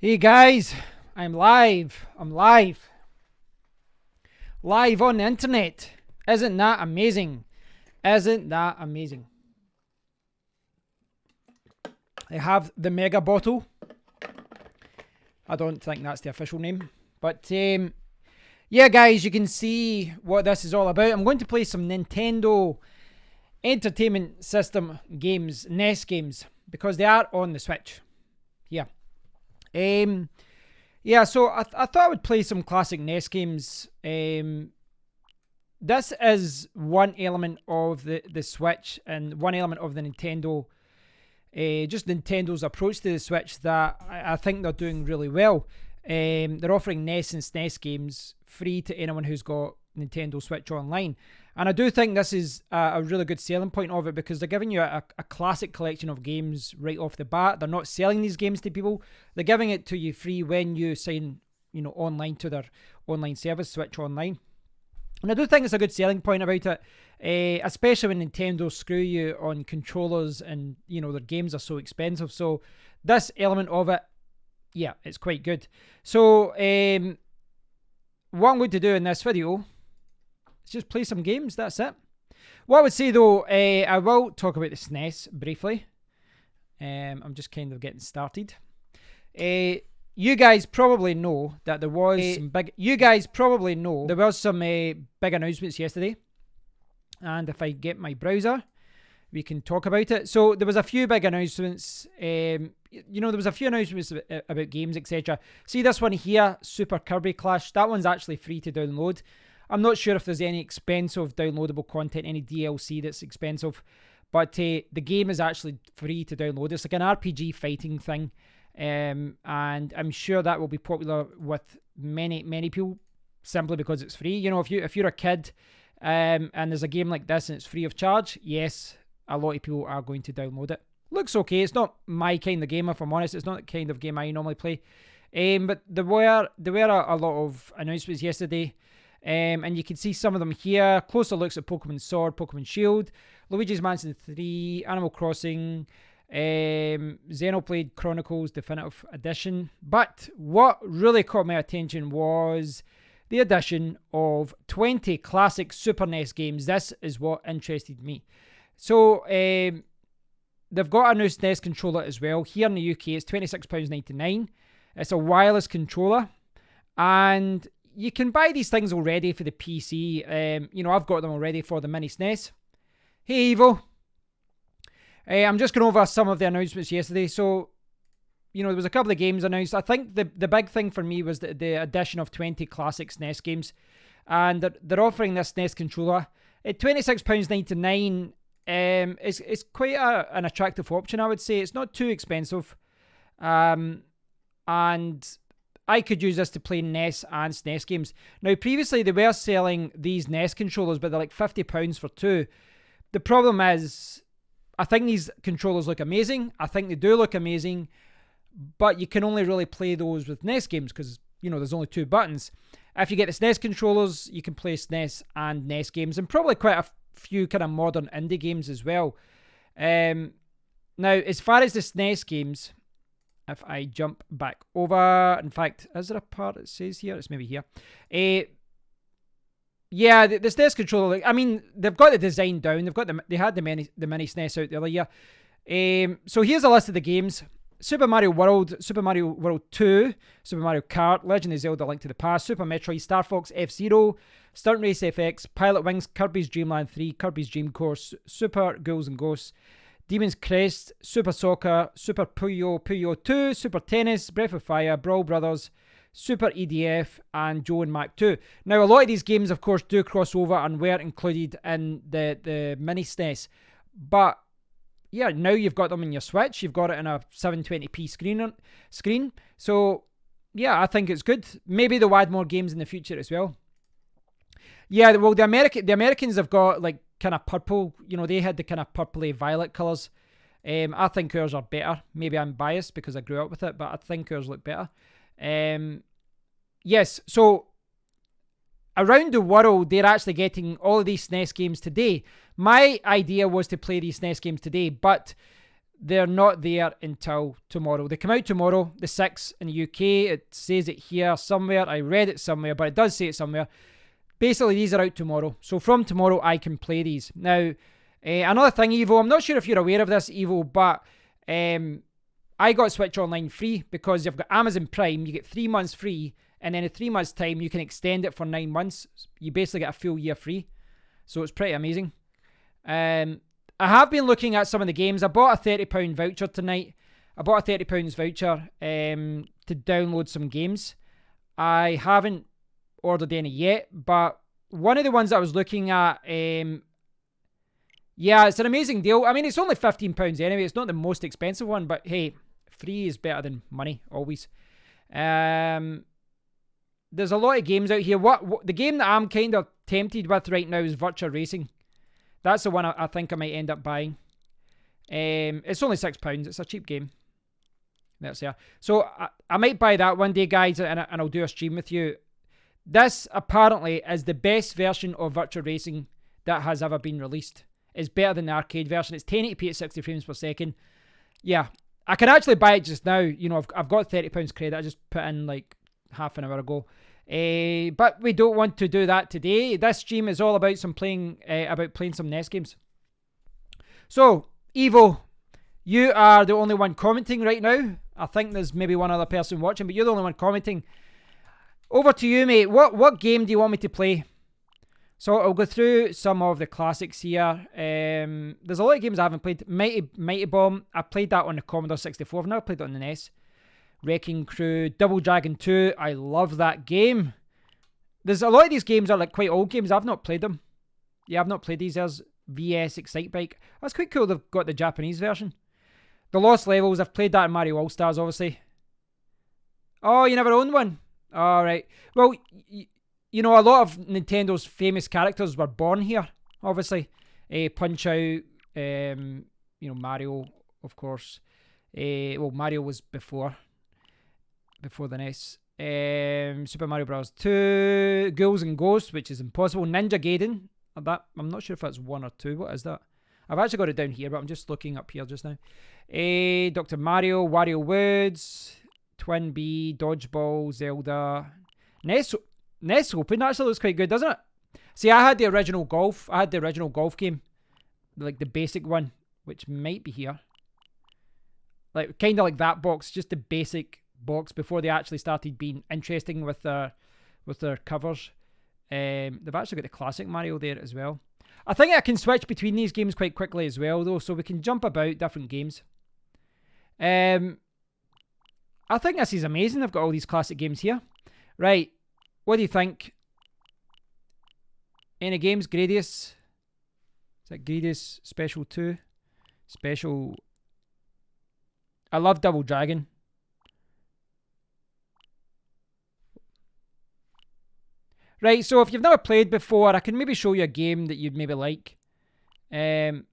Hey guys, I'm live. I'm live. Live on the internet. Isn't that amazing? Isn't that amazing? I have the mega bottle. I don't think that's the official name. But yeah, guys, you can see what this is all about. I'm going to play some Nintendo Entertainment System games, NES games, because they are on the Switch. Yeah. Yeah, so I thought I would play some classic NES games. This is one element of the Switch and one element of the Nintendo, just Nintendo's approach to the Switch that I think they're doing really well. They're offering NES and SNES games free to anyone who's got Nintendo Switch Online. And I do think this is a really good selling point of it because they're giving you a classic collection of games right off the bat. They're not selling these games to people. They're giving it to you free when you sign, online to their online service, Switch Online. And I do think it's a good selling point about it, especially when Nintendo screw you on controllers and, their games are so expensive. So this element of it, yeah, it's quite good. So what I'm going to do in this video is just play some games. That's it. What I would say though, I will talk about the SNES briefly. I'm just kind of getting started. You guys probably know that there was some big. You guys probably know there was some big announcements yesterday, and if I get my browser, we can talk about it. So there was a few big announcements. There was a few announcements about games, etc. See this one here, Super Kirby Clash. That one's actually free to download. I'm not sure if there's any expensive downloadable content, any DLC that's expensive, but the game is actually free to download. It's like an RPG fighting thing. And I'm sure that will be popular with many people simply because it's free. If you're a kid and there's a game like this and it's free of charge, yes, a lot of people are going to download it. Looks okay. It's not my kind of game, if I'm honest. It's not the kind of game I normally play. But there were a lot of announcements yesterday. And you can see some of them here. Closer looks at Pokemon Sword, Pokemon Shield, Luigi's Mansion 3, Animal Crossing, Xenoblade Chronicles Definitive Edition. But what really caught my attention was the addition of 20 classic Super NES games. This is what interested me. So they've got a new SNES controller as well. Here in the UK, it's £26.99. It's a wireless controller. And you can buy these things already for the PC. I've got them already for the mini SNES. Hey, Evo. I'm just going over some of the announcements yesterday. So, there was a couple of games announced. I think the big thing for me was the addition of 20 classic SNES games. And they're offering this SNES controller at £26.99. It's quite an attractive option, I would say. It's not too expensive. And I could use this to play NES and SNES games. Now, previously they were selling these NES controllers, but they're like £50 for two. The problem is, I think these controllers look amazing. I think they do look amazing, but you can only really play those with NES games because, there's only two buttons. If you get the SNES controllers, you can play SNES and NES games and probably quite a few kind of modern indie games as well. Now, as far as the SNES games, if I jump back over, in fact, is there a part that says here? It's maybe here. Yeah, the SNES controller. I mean, they've got the design down. They had the mini SNES out the other year. So here's a list of the games: Super Mario World, Super Mario World 2, Super Mario Kart, Legend of Zelda: Link to the Past, Super Metroid, Star Fox F-Zero, Stunt Race FX, Pilot Wings, Kirby's Dream Land 3, Kirby's Dream Course, Super Ghouls and Ghosts, Demon's Crest, Super Soccer, Super Puyo 2, Super Tennis, Breath of Fire, Brawl Brothers, Super EDF, and Joe and Mac 2. Now, a lot of these games, of course, do cross over and were included in the mini SNES. But, yeah, now you've got them in your Switch. You've got it in a 720p screen. So, yeah, I think it's good. Maybe they'll add more games in the future as well. Yeah, well, the Americans have got, like, kind of purple. They had the kind of purpley violet colours. I think ours are better. Maybe I'm biased because I grew up with it, but I think ours look better. Yes, so around the world, they're actually getting all of these SNES games today. My idea was to play these SNES games today, but they're not there until tomorrow. They come out tomorrow, the 6th in the UK. It says it here somewhere. I read it somewhere, but it does say it somewhere. Basically, these are out tomorrow. So from tomorrow, I can play these. Now, another thing, Evo, I'm not sure if you're aware of this, Evo, but I got Switch Online free because you've got Amazon Prime. You get 3 months free, and then in 3 months' time, you can extend it for 9 months. You basically get a full year free. So it's pretty amazing. I have been looking at some of the games. I bought a £30 voucher tonight. I bought a £30 voucher to download some games. I haven't ordered any yet, but one of the ones I was looking at, yeah, it's an amazing deal. I mean, it's only £15 anyway. It's not the most expensive one, but hey, free is better than money, always. There's a lot of games out here. What the game that I'm kind of tempted with right now is Virtua Racing. That's the one I think I might end up buying. It's only £6. It's a cheap game. That's there. So I might buy that one day, guys, and I'll do a stream with you. This apparently is the best version of Virtua Racing that has ever been released. It's better than the arcade version. It's 1080p at 60 frames per second. Yeah, I can actually buy it just now. You know, I've got £30 credit. I just put in like half an hour ago. But we don't want to do that today. This stream is all about playing some NES games. So, Evo, you are the only one commenting right now. I think there's maybe one other person watching, but you're the only one commenting. Over to you, mate. What game do you want me to play? So I'll go through some of the classics here. There's a lot of games I haven't played. Mighty Bomb. I played that on the Commodore 64. I've never played it on the NES. Wrecking Crew, Double Dragon 2. I love that game. There's a lot of these games are like quite old games. I've not played them. Yeah, I've not played these. There's VS Excite Bike. That's quite cool. They've got the Japanese version. The Lost Levels. I've played that in Mario All Stars, obviously. Oh, you never owned one? All right. Well, you know, a lot of Nintendo's famous characters were born here, obviously. Punch-Out, you know, Mario, of course. Well, Mario was before the NES. Super Mario Bros. 2, Ghouls and Ghosts, which is impossible. Ninja Gaiden. I'm not sure if that's 1 or 2. What is that? I've actually got it down here, but I'm just looking up here just now. Dr. Mario, Wario Woods, Twin Bee, Dodgeball, Zelda. NES Open actually looks quite good, doesn't it? See, I had the original Golf. I had the original Golf game. Like the basic one, which might be here. Like, kind of like that box, just the basic box before they actually started being interesting with their covers. They've actually got the classic Mario there as well. I think I can switch between these games quite quickly as well, though, so we can jump about different games. I think this is amazing. I've got all these classic games here. Right, what do you think? Any games? Gradius? Is that Gradius Special 2? Special... I love Double Dragon. Right, so if you've never played before, I can maybe show you a game that you'd maybe like. You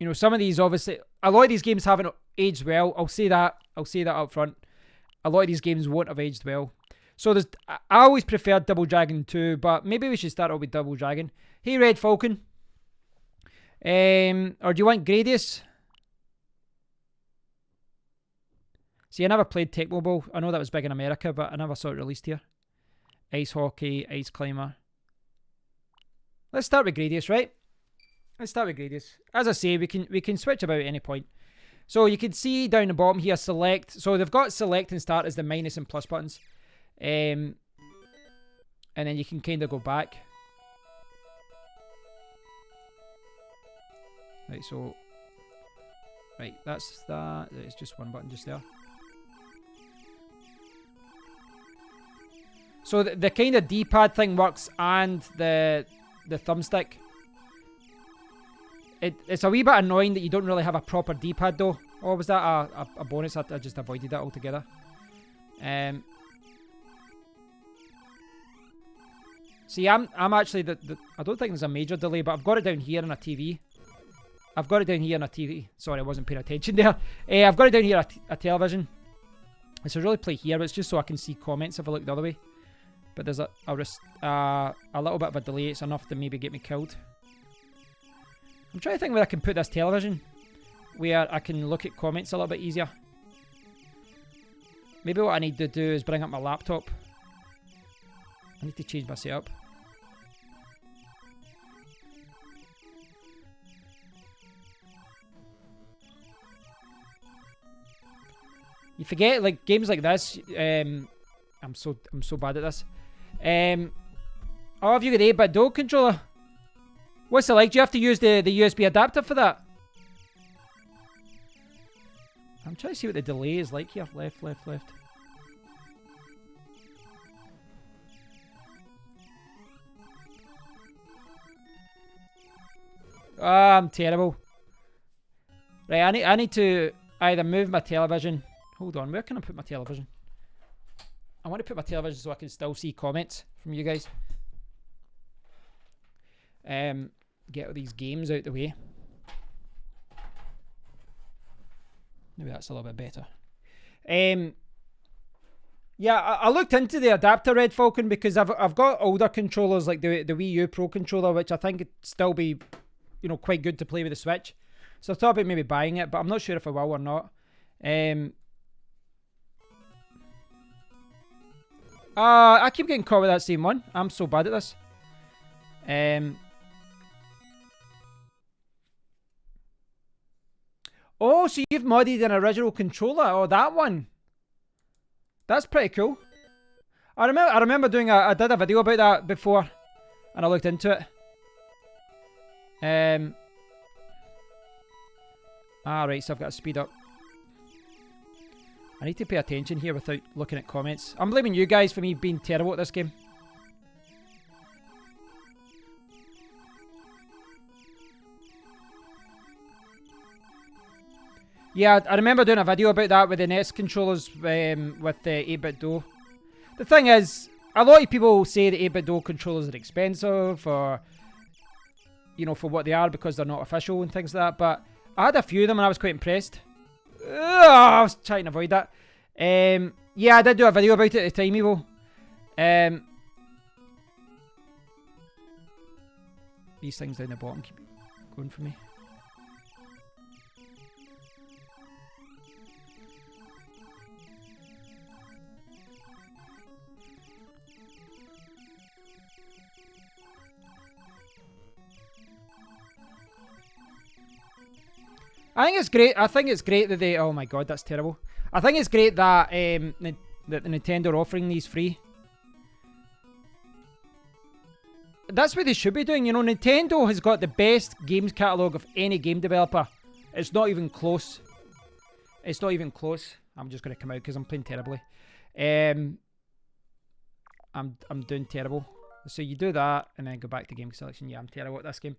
know, some of these obviously... A lot of these games haven't aged well. I'll say that up front. A lot of these games won't have aged well. So I always preferred Double Dragon 2, but maybe we should start out with Double Dragon. Hey, Red Falcon. Or do you want Gradius? See, I never played Tecmo Bowl. I know that was big in America, but I never saw it released here. Ice Hockey, Ice Climber. Let's start with Gradius, right? Let's start with Gradius. As I say, we can switch about at any point. So you can see down the bottom here, select. So they've got select and start as the minus and plus buttons. And then you can kind of go back. Right, so... Right, that's that. It's just one button just there. So the kind of D-pad thing works, and the thumbstick. It's a wee bit annoying that you don't really have a proper D-pad though. Or was that a bonus? I just avoided that altogether. See, I'm actually I don't think there's a major delay, but I've got it down here on a TV. I've got it down here on a TV. Sorry, I wasn't paying attention there. I've got it down here on a television. So I really play here, but it's just so I can see comments if I look the other way. But there's a little bit of a delay. It's enough to maybe get me killed. I'm trying to think where I can put this television. where I can look at comments a little bit easier. Maybe what I need to do is bring up my laptop. I need to change my setup. You forget, like, games like this, I'm so bad at this. Oh, have you got the 8-bit dual controller? What's it like? Do you have to use the USB adapter for that? I'm trying to see what the delay is like here. Left, left, left. Ah, I'm terrible. Right, I need to either move my television. Hold on, where can I put my television? I want to put my television so I can still see comments from you guys. Get all these games out the way. Maybe that's a little bit better. Yeah, I looked into the adapter, Red Falcon, because I've got older controllers like the Wii U Pro controller, which I think would still be, you know, quite good to play with the Switch. So I thought about maybe buying it, but I'm not sure if I will or not. I keep getting caught with that same one. I'm so bad at this. Oh, so you've modded an original controller? Oh, that one. That's pretty cool. I remember doing I did a video about that before, and I looked into it. Right, so I've got to speed up. I need to pay attention here without looking at comments. I'm blaming you guys for me being terrible at this game. Yeah, I remember doing a video about that with the NES controllers with the 8-bit dual. The thing is, a lot of people say the 8-bit dual controllers are expensive, or, you know, for what they are because they're not official and things like that, but I had a few of them and I was quite impressed. I was trying to avoid that. Yeah, I did do a video about it at the time, Evo. These things down the bottom keep going for me. I think it's great that they... Oh my god, that's terrible. I think it's great that that Nintendo are offering these free. That's what they should be doing. You know, Nintendo has got the best games catalogue of any game developer. It's not even close. It's not even close. I'm just going to come out because I'm playing terribly. I'm doing terrible. So you do that and then go back to game selection. Yeah, I'm terrible at this game.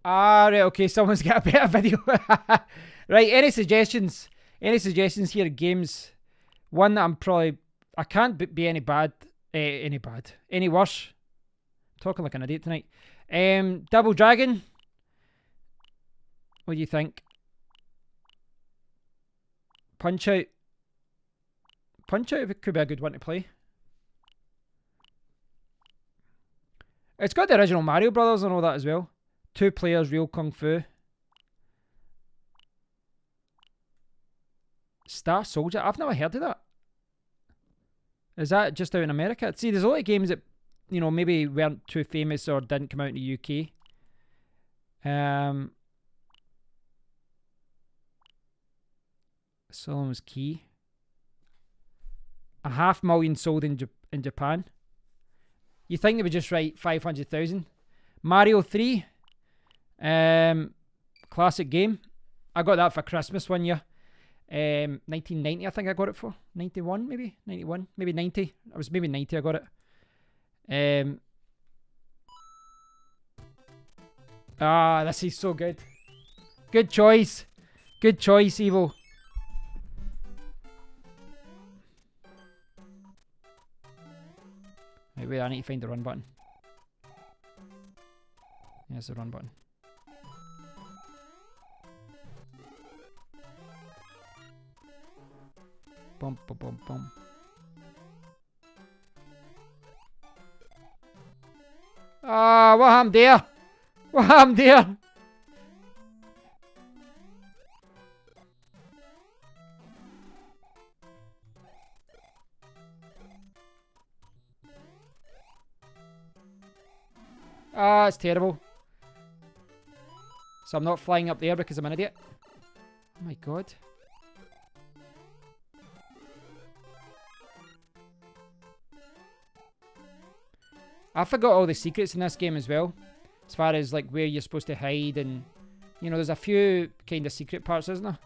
Right, okay, someone's got a better video. Right, any suggestions? Any suggestions here? Games. One that I can't be any worse. I'm talking like an idiot tonight. Double Dragon. What do you think? Punch Out. Punch Out could be a good one to play. It's got the original Mario Brothers and all that as well. 2 players, real Kung Fu. Star Soldier. I've never heard of that. Is that just out in America? See, there's a lot of games that, you know, maybe weren't too famous or didn't come out in the UK. Solomon's Key. 500,000 sold in Japan. You think they would just write 500,000? Mario 3. Classic game. I got that for Christmas one year. 1990 I think I got it for. 91 maybe? 91? Maybe 90. It was maybe 90 I got it. This is so good. Good choice. Good choice, Evo. Wait, I need to find the run button. Here's the run button. Bum, bum, bum, bum. What happened there? What happened there? Ah, it's terrible. So I'm not flying up there because I'm an idiot. Oh my god. I forgot all the secrets in this game as well. As far as like where you're supposed to hide and... You know, there's a few kind of secret parts, isn't there?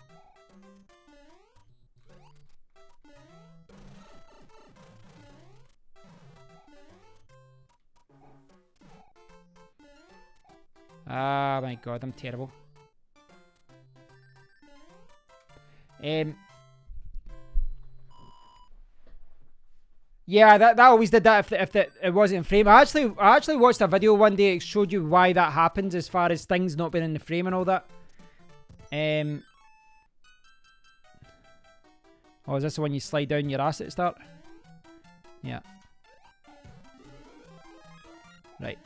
Ah, my god, I'm terrible. Yeah, that always did that if it wasn't in frame. I actually watched a video one day. It showed you why that happens as far as things not being in the frame and all that. Oh, is this the one you slide down your ass at the start? Yeah. Right.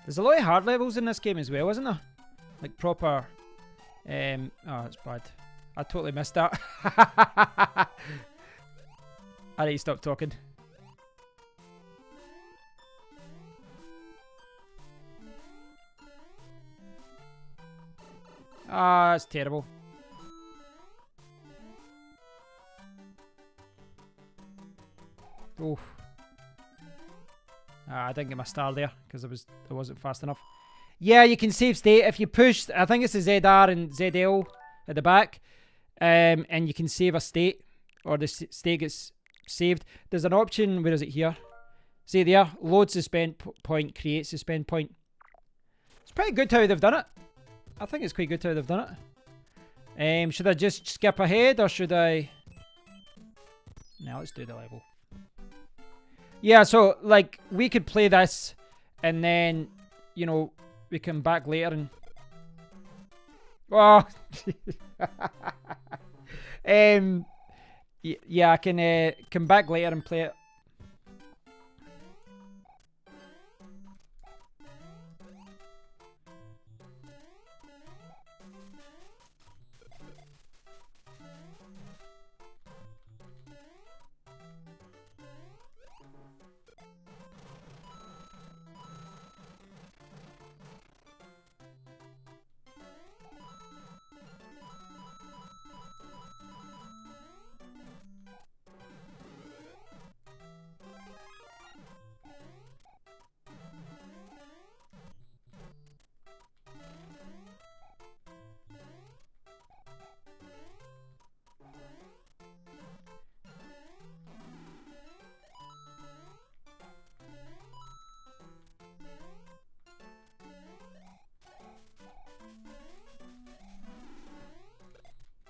There's a lot of hard levels in this game as well, isn't there? Like proper... oh, that's bad. I totally missed that. I need to stop talking. Ah, that's terrible. Oof. I didn't get my star there because I wasn't fast enough. Yeah, you can save state if you push. I think it's the ZR and ZL at the back, and you can save a state, or the state gets saved. There's an option. Where is it here? See there, load suspend point, create suspend point. It's pretty good how they've done it. I think it's quite good how they've done it. Should I just skip ahead or should I? No, let's do the level. Yeah, so, like, we could play this, and then, you know, we come back later and... Oh! Yeah, I can come back later and play it.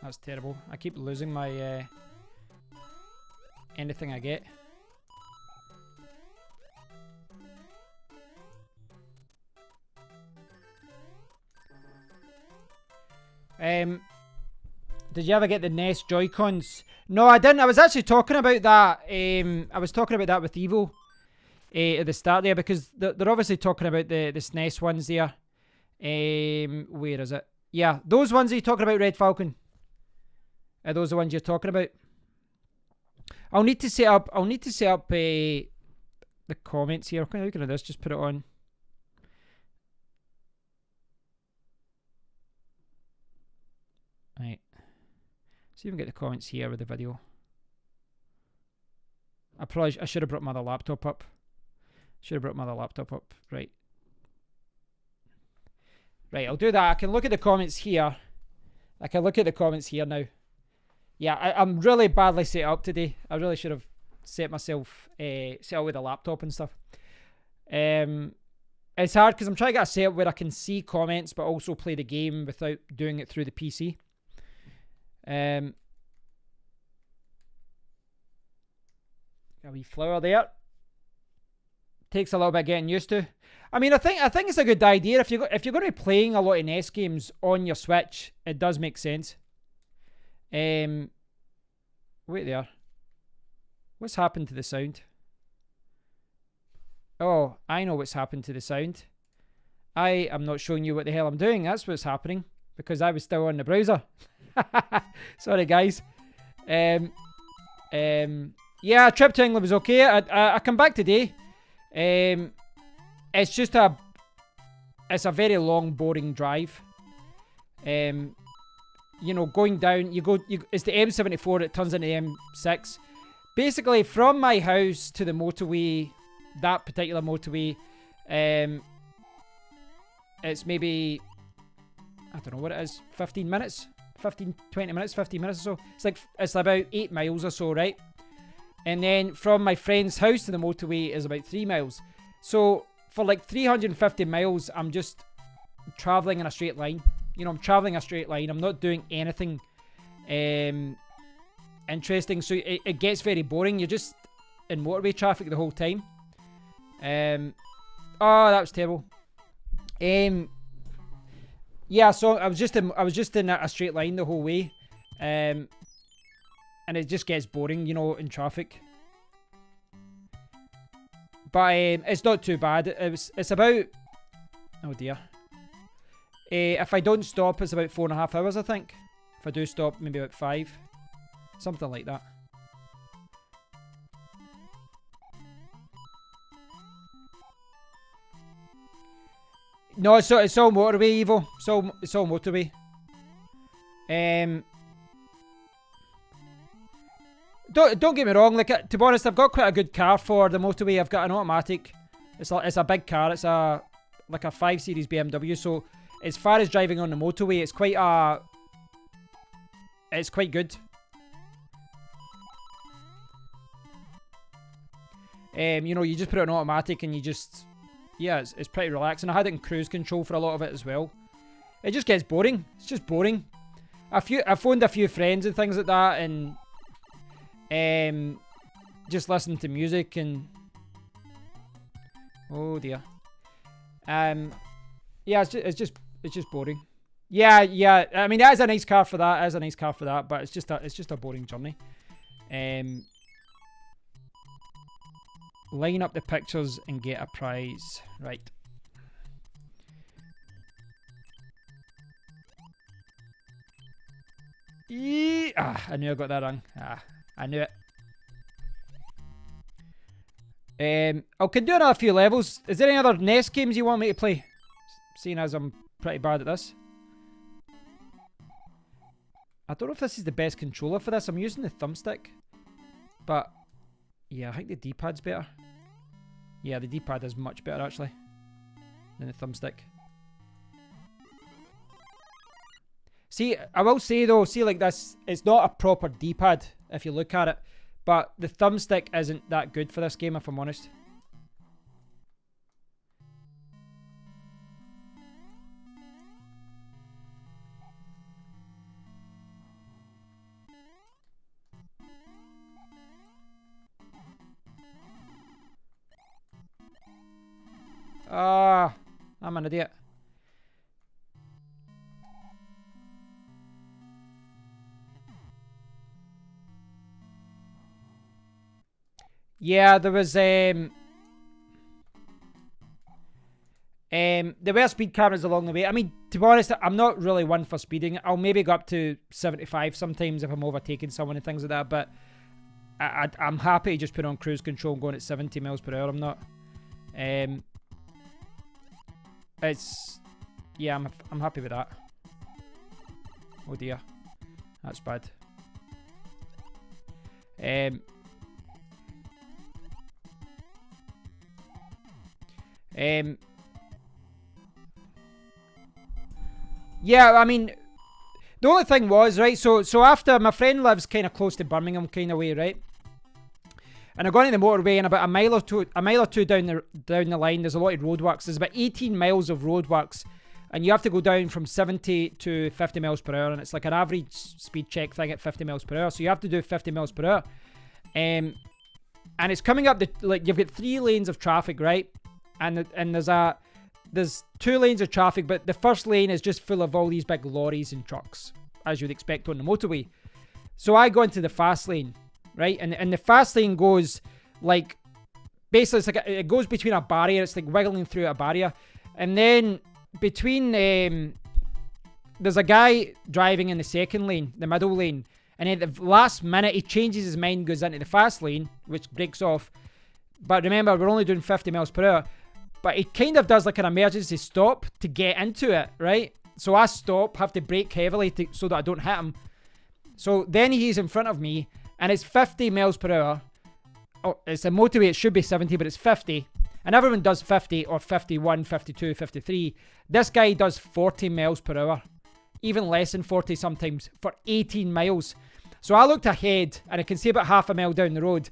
That's terrible. I keep losing my anything I get. Did you ever get the NES Joy-Cons? No, I didn't. I was actually talking about that. I was talking about that with Evo at the start there because they're obviously talking about the SNES ones there. Where is it? Yeah, those ones that you're talking about, Red Falcon. Are those the ones you're talking about? I'll need to set up the comments here. How can I do this? Just put it on. Right. See if we can get the comments here with the video. I should have brought my other laptop up. Right. Right, I'll do that. I can look at the comments here. Now. Yeah, I'm really badly set up today. I really should have set myself set up with a laptop and stuff. It's hard because I'm trying to get a setup where I can see comments but also play the game without doing it through the PC. A wee flower there. Takes a little bit getting used to. I mean, I think it's a good idea if you're going to be playing a lot of NES games on your Switch. It does make sense. Wait there. What's happened to the sound? Oh, I know what's happened to the sound. I am not showing you what the hell I'm doing. That's what's happening because I was still on the browser. Sorry, guys. Yeah, trip to England was okay. I come back today. It's just a very long, boring drive. You know, going down, it's the M74 that turns into the M6. Basically, from my house to the motorway, that particular motorway, it's maybe, I don't know what it is, 15 minutes? 15, 20 minutes, 15 minutes or so. It's about 8 miles or so, right? And then from my friend's house to the motorway is about 3 miles. So for like 350 miles, I'm just traveling in a straight line. You know, I'm traveling a straight line. I'm not doing anything interesting. So it gets very boring. You're just in motorway traffic the whole time. Oh, that was terrible. Yeah, so I was just in a straight line the whole way. And it just gets boring, you know, in traffic. But it's not too bad. It's about, oh dear. If I don't stop, it's about 4.5 hours, I think. If I do stop, maybe about 5. Something like that. No, it's all motorway, Evo. It's all motorway. Don't get me wrong. Like, to be honest, I've got quite a good car for the motorway. I've got an automatic. It's a big car. It's like a 5 Series BMW. So as far as driving on the motorway, it's quite good. You know, you just put it on automatic and you just, yeah, it's pretty relaxing. I had it in cruise control for a lot of it as well. It just gets boring. It's just boring. I phoned a few friends and things like that, and just listening to music and, oh dear. Yeah, it's just boring. Yeah. I mean, that is a nice car for that. But it's just a boring journey. Line up the pictures and get a prize. Right. I knew I got that wrong. I knew it. I can do another few levels. Is there any other NES games you want me to play? Seeing as I'm pretty bad at this. I don't know if this is the best controller for this. I'm using the thumbstick. But, yeah, I think the D-pad's better. Yeah, the D-pad is much better, actually, than the thumbstick. See, I will say, though, see, like this, it's not a proper D-pad, if you look at it. But the thumbstick isn't that good for this game, if I'm honest. I'm an idiot. Yeah, there was there were speed cameras along the way. I mean, to be honest, I'm not really one for speeding. I'll maybe go up to 75 sometimes if I'm overtaking someone and things like that, but I'm happy to just put on cruise control and going at 70 miles per hour. I'm not. Yeah, I'm happy with that. Oh dear, that's bad. Yeah, I mean, the only thing was, right, so after, my friend lives kind of close to Birmingham kind of way, right? And I got into the motorway, and about a mile or two down the line, there's a lot of roadworks. There's about 18 miles of roadworks, and you have to go down from 70 to 50 miles per hour, and it's like an average speed check thing at 50 miles per hour. So you have to do 50 miles per hour. And it's coming up, you've got 3 lanes of traffic, right? And there's 2 lanes of traffic, but the first lane is just full of all these big lorries and trucks, as you'd expect on the motorway. So I go into the fast lane, right? And the fast lane goes like, basically it's like it goes between a barrier. It's like wiggling through a barrier. And then between, there's a guy driving in the second lane, the middle lane. And at the last minute, he changes his mind, goes into the fast lane, which breaks off. But remember, we're only doing 50 miles per hour. But he kind of does like an emergency stop to get into it, right? So I stop, have to brake heavily so that I don't hit him. So then he's in front of me, and it's 50 miles per hour. Oh, it's a motorway, it should be 70, but it's 50. And everyone does 50 or 51, 52, 53. This guy does 40 miles per hour. Even less than 40 sometimes, for 18 miles. So I looked ahead, and I can see about half a mile down the road,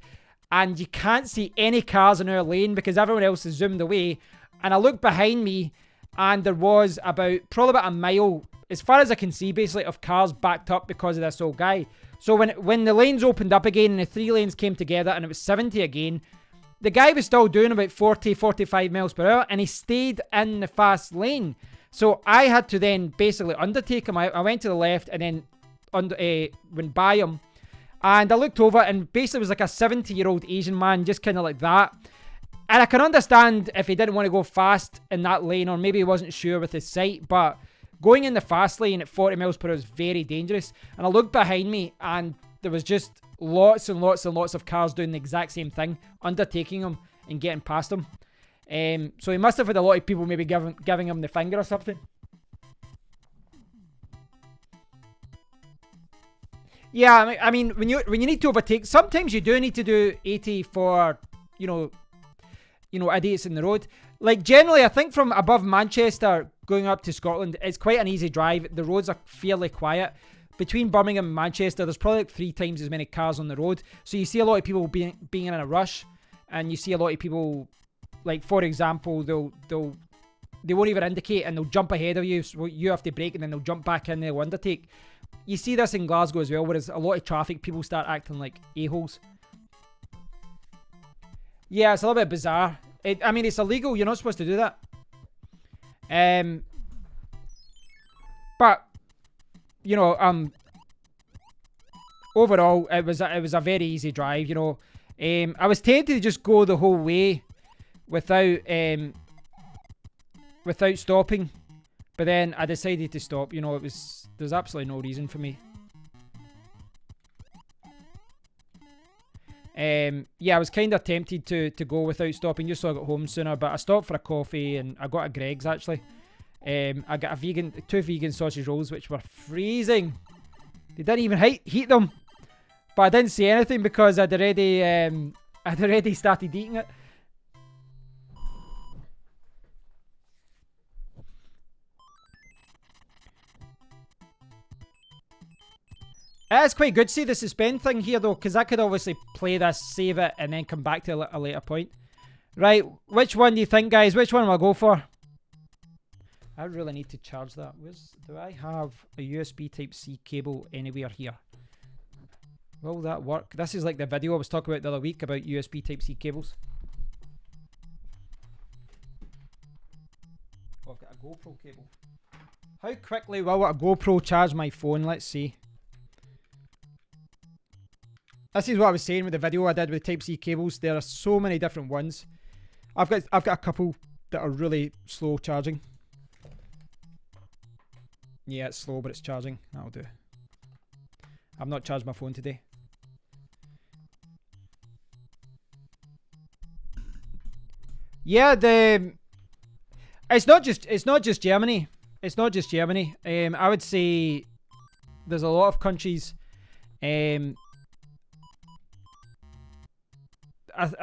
and you can't see any cars in our lane because everyone else is zoomed away. And I looked behind me, and there was probably about a mile, as far as I can see, basically, of cars backed up because of this old guy. So when the lanes opened up again and the 3 lanes came together and it was 70 again, the guy was still doing about 40, 45 miles per hour, and he stayed in the fast lane. So I had to then basically undertake him. I went to the left and then went by him. And I looked over, and basically it was like a 70-year-old Asian man, just kind of like that. And I can understand if he didn't want to go fast in that lane, or maybe he wasn't sure with his sight, but going in the fast lane at 40 miles per hour is very dangerous. And I looked behind me, and there was just lots and lots and lots of cars doing the exact same thing, undertaking him and getting past him. So he must have had a lot of people maybe giving him the finger or something. Yeah, I mean, when you need to overtake, sometimes you do need to do 80 for, idiots in the road. Like, generally, I think from above Manchester going up to Scotland, it's quite an easy drive. The roads are fairly quiet. Between Birmingham and Manchester, there's probably like 3 times as many cars on the road. So you see a lot of people being in a rush, and you see a lot of people, like, for example, they won't even indicate, and they'll jump ahead of you, so you have to brake, and then they'll jump back in, they'll undertake. You see this in Glasgow as well, where there's a lot of traffic, people start acting like a-holes. Yeah, it's a little bit bizarre. I mean, it's illegal, you're not supposed to do that. But, overall, it was a very easy drive, I was tempted to just go the whole way without stopping, but then I decided to stop. There's absolutely no reason for me. I was kind of tempted to go without stopping just so I got home sooner, but I stopped for a coffee, and I got a Greg's actually. I got 2 vegan sausage rolls, which were freezing. They didn't even heat them, but I didn't say anything because I'd already started eating it. It's quite good to see the suspend thing here, though, because I could obviously play this, save it, and then come back to a later point. Right, which one do you think, guys? Which one will I go for? I really need to charge that. Do I have a USB Type-C cable anywhere here? Will that work? This is like the video I was talking about the other week about USB Type-C cables. Oh, I've got a GoPro cable. How quickly will a GoPro charge my phone? Let's see. This is what I was saying with the video I did with Type-C cables. There are so many different ones. I've got a couple that are really slow charging. Yeah, it's slow, but it's charging. That'll do. I've not charged my phone today. Yeah, it's not just Germany. It's not just Germany. I would say there's a lot of countries. I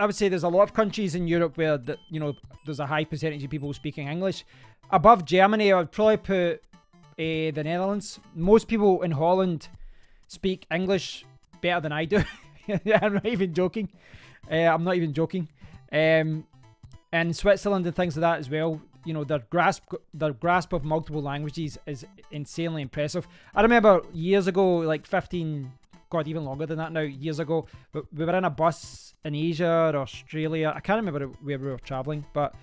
would say there's a lot of countries in Europe where there's a high percentage of people speaking English. Above Germany, I would probably put the Netherlands. Most people in Holland speak English better than I do. I'm not even joking. I'm not even joking. And Switzerland and things like that as well. You know, their grasp of multiple languages is insanely impressive. I remember years ago, like 15, God, even longer than that now, years ago, we were in a bus in Asia or Australia. I can't remember where we were travelling, but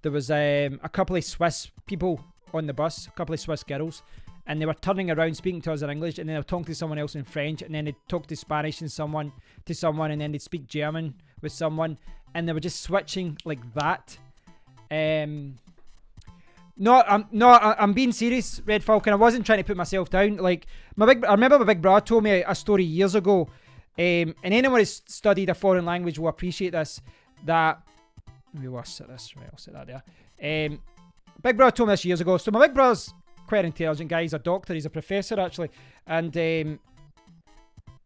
there was a couple of Swiss people on the bus, a couple of Swiss girls, and they were turning around speaking to us in English, and then they were talking to someone else in French, and then they'd talk to Spanish and someone, and then they'd speak German with someone, and they were just switching like that. I'm being serious, Red Falcon. I wasn't trying to put myself down. Like I remember my big brother told me a story years ago, and anyone who's studied a foreign language will appreciate this. That maybe we'll set this right. I'll set that there. Big brother told me this years ago. So my big brother's quite an intelligent guy. He's a doctor. He's a professor actually, and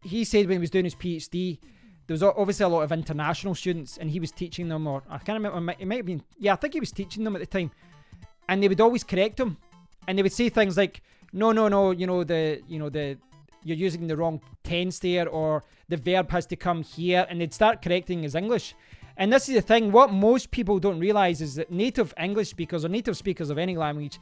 he said when he was doing his PhD, there was obviously a lot of international students, and he was teaching them, or I can't remember. It might have been. Yeah, I think he was teaching them at the time. And they would always correct him, and they would say things like, "No, you're using the wrong tense there, or the verb has to come here," and they'd start correcting his English. And this is the thing: what most people don't realize is that native English speakers or native speakers of any language,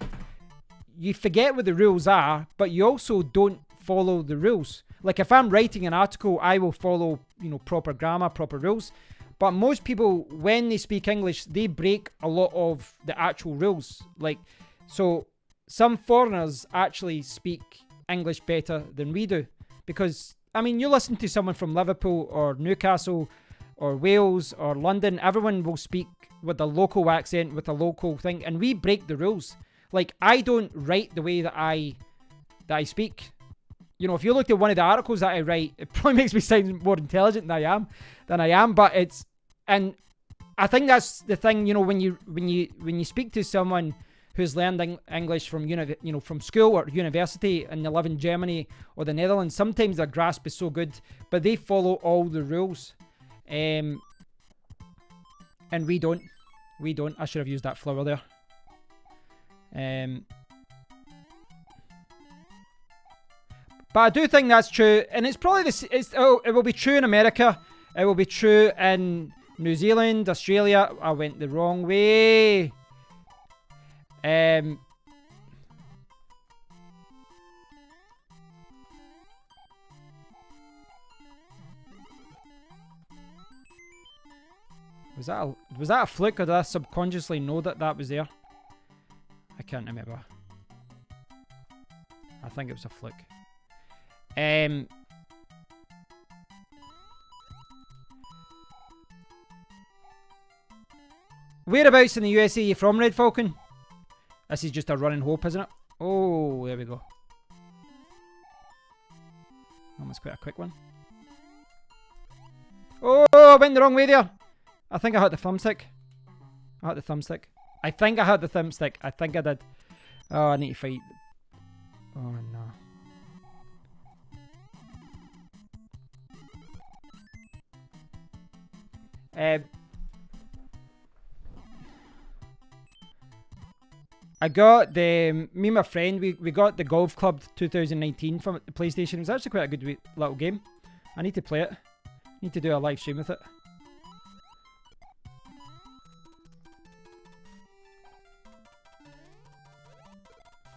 you forget what the rules are, but you also don't follow the rules. Like if I'm writing an article, I will follow, proper grammar, proper rules. But most people, when they speak English, they break a lot of the actual rules. Like, so some foreigners actually speak English better than we do. Because, you listen to someone from Liverpool or Newcastle or Wales or London, everyone will speak with a local accent, with a local thing, and we break the rules. Like, I don't write the way that I speak. If you looked at one of the articles that I write, it probably makes me sound more intelligent than I am, but and I think that's the thing, when you speak to someone who's learned English from from school or university, and they live in Germany or the Netherlands, sometimes their grasp is so good, but they follow all the rules, and we don't. I should have used that flower there. But I do think that's true, and it's probably it will be true in America. It will be true in New Zealand, Australia. I went the wrong way. Was that a fluke, or did I subconsciously know that was there? I can't remember. I think it was a fluke. Whereabouts in the USA are you from, Red Falcon? This is just a running hope, isn't it? Oh, there we go. Almost quite a quick one. Oh, I went the wrong way there. I think I hit the thumbstick. I think I hit the thumbstick. I think I did. Oh, I need to fight. Oh, no. I got me and my friend, we got the Golf Club 2019 from the PlayStation. It was actually quite a good little game. I need to play it. I need to do a live stream with it.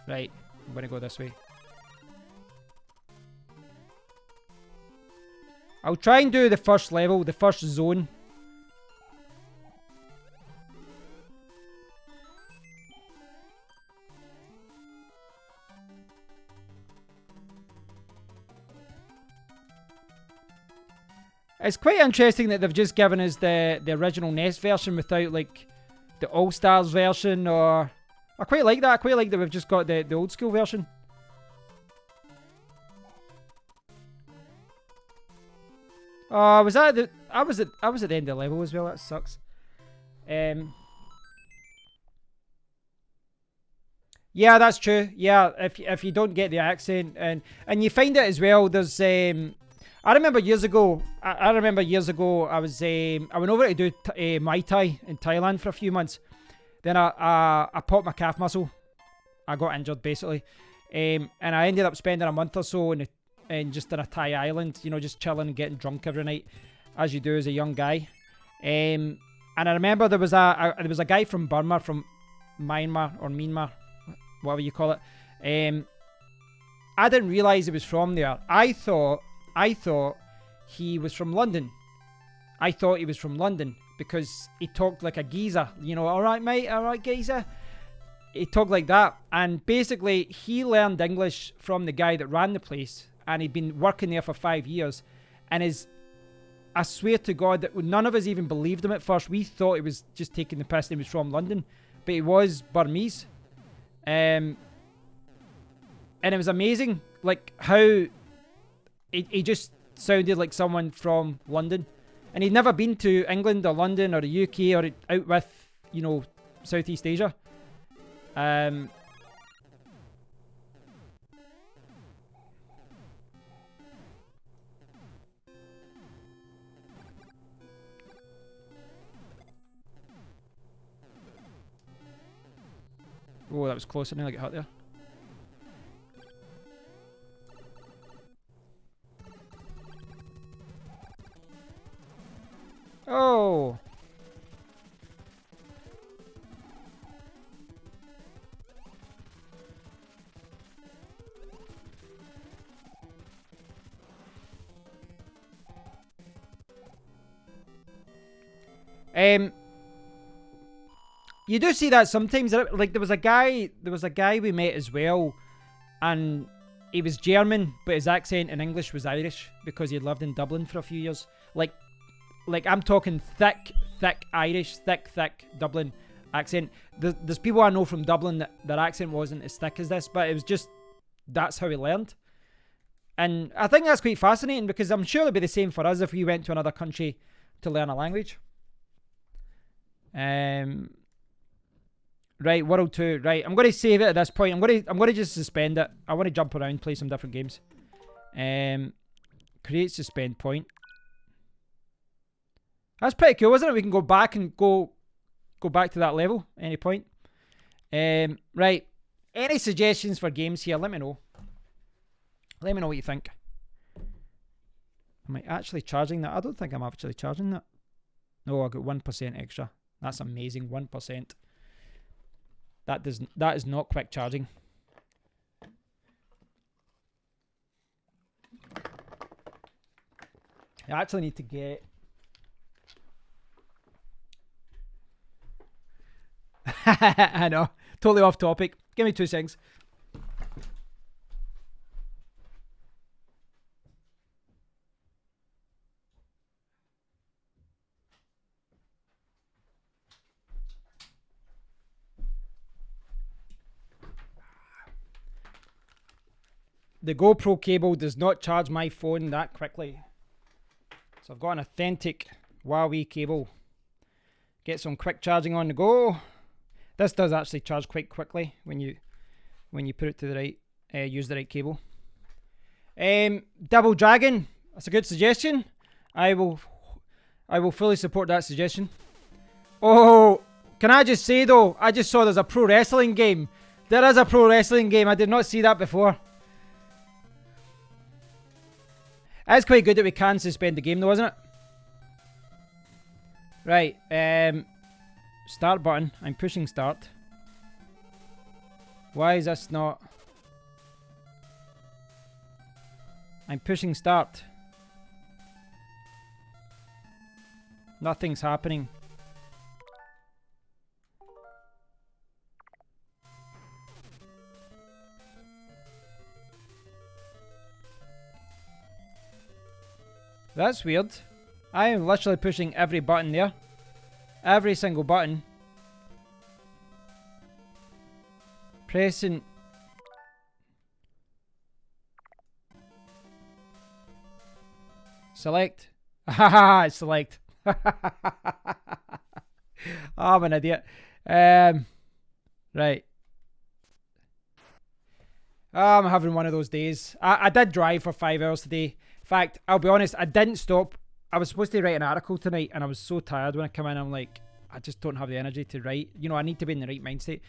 Right, I'm going to go this way. I'll try and do the first level, the first zone. It's quite interesting that they've just given us the original NES version without, like, the All-Stars version, or... I quite like that. I quite like that we've just got the old school version. Oh, was that the... I was at the end of the level as well. That sucks. Yeah, that's true. Yeah, if you don't get the accent, and you find it as well, there's... I remember years ago, I went over to do Muay Thai in Thailand for a few months. Then I popped my calf muscle. I got injured, basically. And I ended up spending a month or so in just in a Thai island, just chilling and getting drunk every night, as you do as a young guy. And I remember there was a guy from Burma, from Myanmar or Myanmar, whatever you call it. I didn't realise he was from there. I thought he was from London. I thought he was from London because he talked like a geezer. You know, all right, mate, all right, geezer. He talked like that. And basically, he learned English from the guy that ran the place. And he'd been working there for 5 years. And I swear to God that none of us even believed him at first. We thought he was just taking the piss and he was from London. But he was Burmese. And it was amazing, like, how he just sounded like someone from London. And he'd never been to England or London or the UK or out with, you know, Southeast Asia. Oh, that was close. I nearly got hurt there. Oh. You do see that sometimes. Like there was a guy we met as well, and he was German, but his accent in English was Irish because he had lived in Dublin for a few years. Like I'm talking thick Irish, thick Dublin accent. There's people I know from Dublin that their accent wasn't as thick as this, but it was just, that's how he learned. And I think that's quite fascinating because I'm sure it'd be the same for us if we went to another country to learn a language. Right, World 2. Right, I'm going to save it at this point. I'm going to just suspend it. I want to jump around, play some different games. Create suspend point. That's pretty cool, isn't it? We can go back and go back to that level at any point. Right. Any suggestions for games here? Let me know. Let me know what you think. Am I actually charging that? I don't think I'm actually charging that. No, I got 1% extra. That's amazing. 1%. That is not quick charging. I actually need to get... I know. Totally off topic. Give me 2 seconds. The GoPro cable does not charge my phone that quickly. So I've got an authentic Huawei cable. Get some quick charging on the go. This does actually charge quite quickly when you put it to the right, use the right cable. Double Dragon, that's a good suggestion. I will fully support that suggestion. Oh, can I just say though, I just saw there's a pro wrestling game. There is a pro wrestling game. I did not see that before. It's quite good that we can suspend the game though, isn't it? Right, start button. I'm pushing start. Why is this not... I'm pushing start. Nothing's happening. That's weird. I am literally pushing every button there. Every single button. Pressing. Select. Haha, select. Oh, I'm an idiot. Right. I'm having one of those days. I did drive for 5 hours today. In fact, I'll be honest, I didn't stop. I was supposed to write an article tonight and I was so tired when I come in. I'm like, I just don't have the energy to write. You know, I need to be in the right mind state.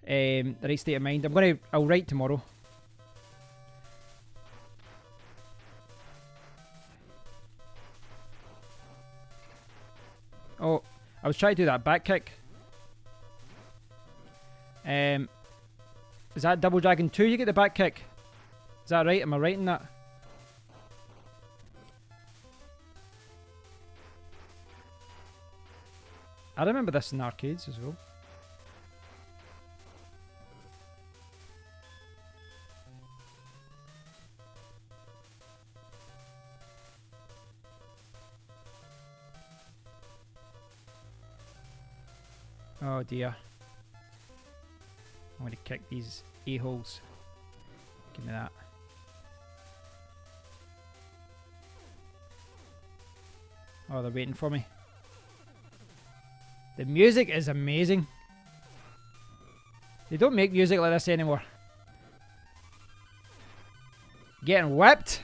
The right state of mind. I'll write tomorrow. I was trying to do that back kick. Is that Double Dragon 2 you get the back kick? Is that right? Am I right in that? I remember this in arcades as well. Oh dear. I'm going to kick these a-holes. Give me that. Oh, they're waiting for me. The music is amazing. They don't make music like this anymore. Getting whipped.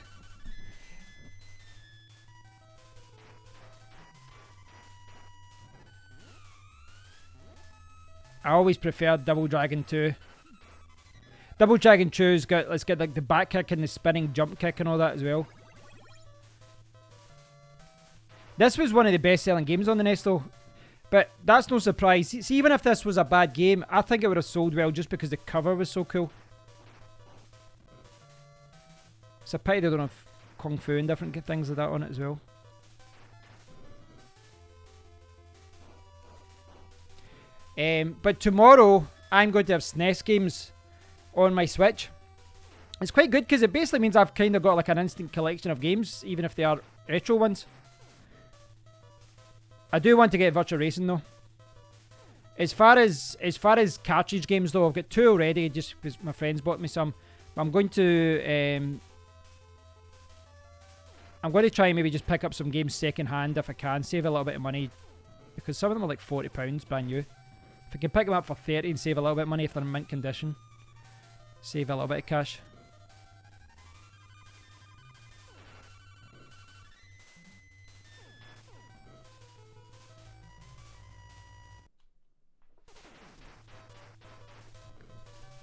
I always preferred Double Dragon 2. Double Dragon 2's got, let's get like the back kick and the spinning jump kick and all that as well. This was one of the best selling games on the NES though. But that's no surprise. See, even if this was a bad game, I think it would have sold well just because the cover was so cool. It's a pity they don't have Kung Fu and different things like that on it as well. But tomorrow, I'm going to have SNES games on my Switch. It's quite good because it basically means I've kind of got like an instant collection of games, even if they are retro ones. I do want to get Virtua Racing though. As far as cartridge games though, I've got 2 already just because my friends bought me some. But I'm going to try and maybe just pick up some games second hand if I can, save a little bit of money because some of them are like £40 brand new. If I can pick them up for 30 and save a little bit of money if they're in mint condition, save a little bit of cash.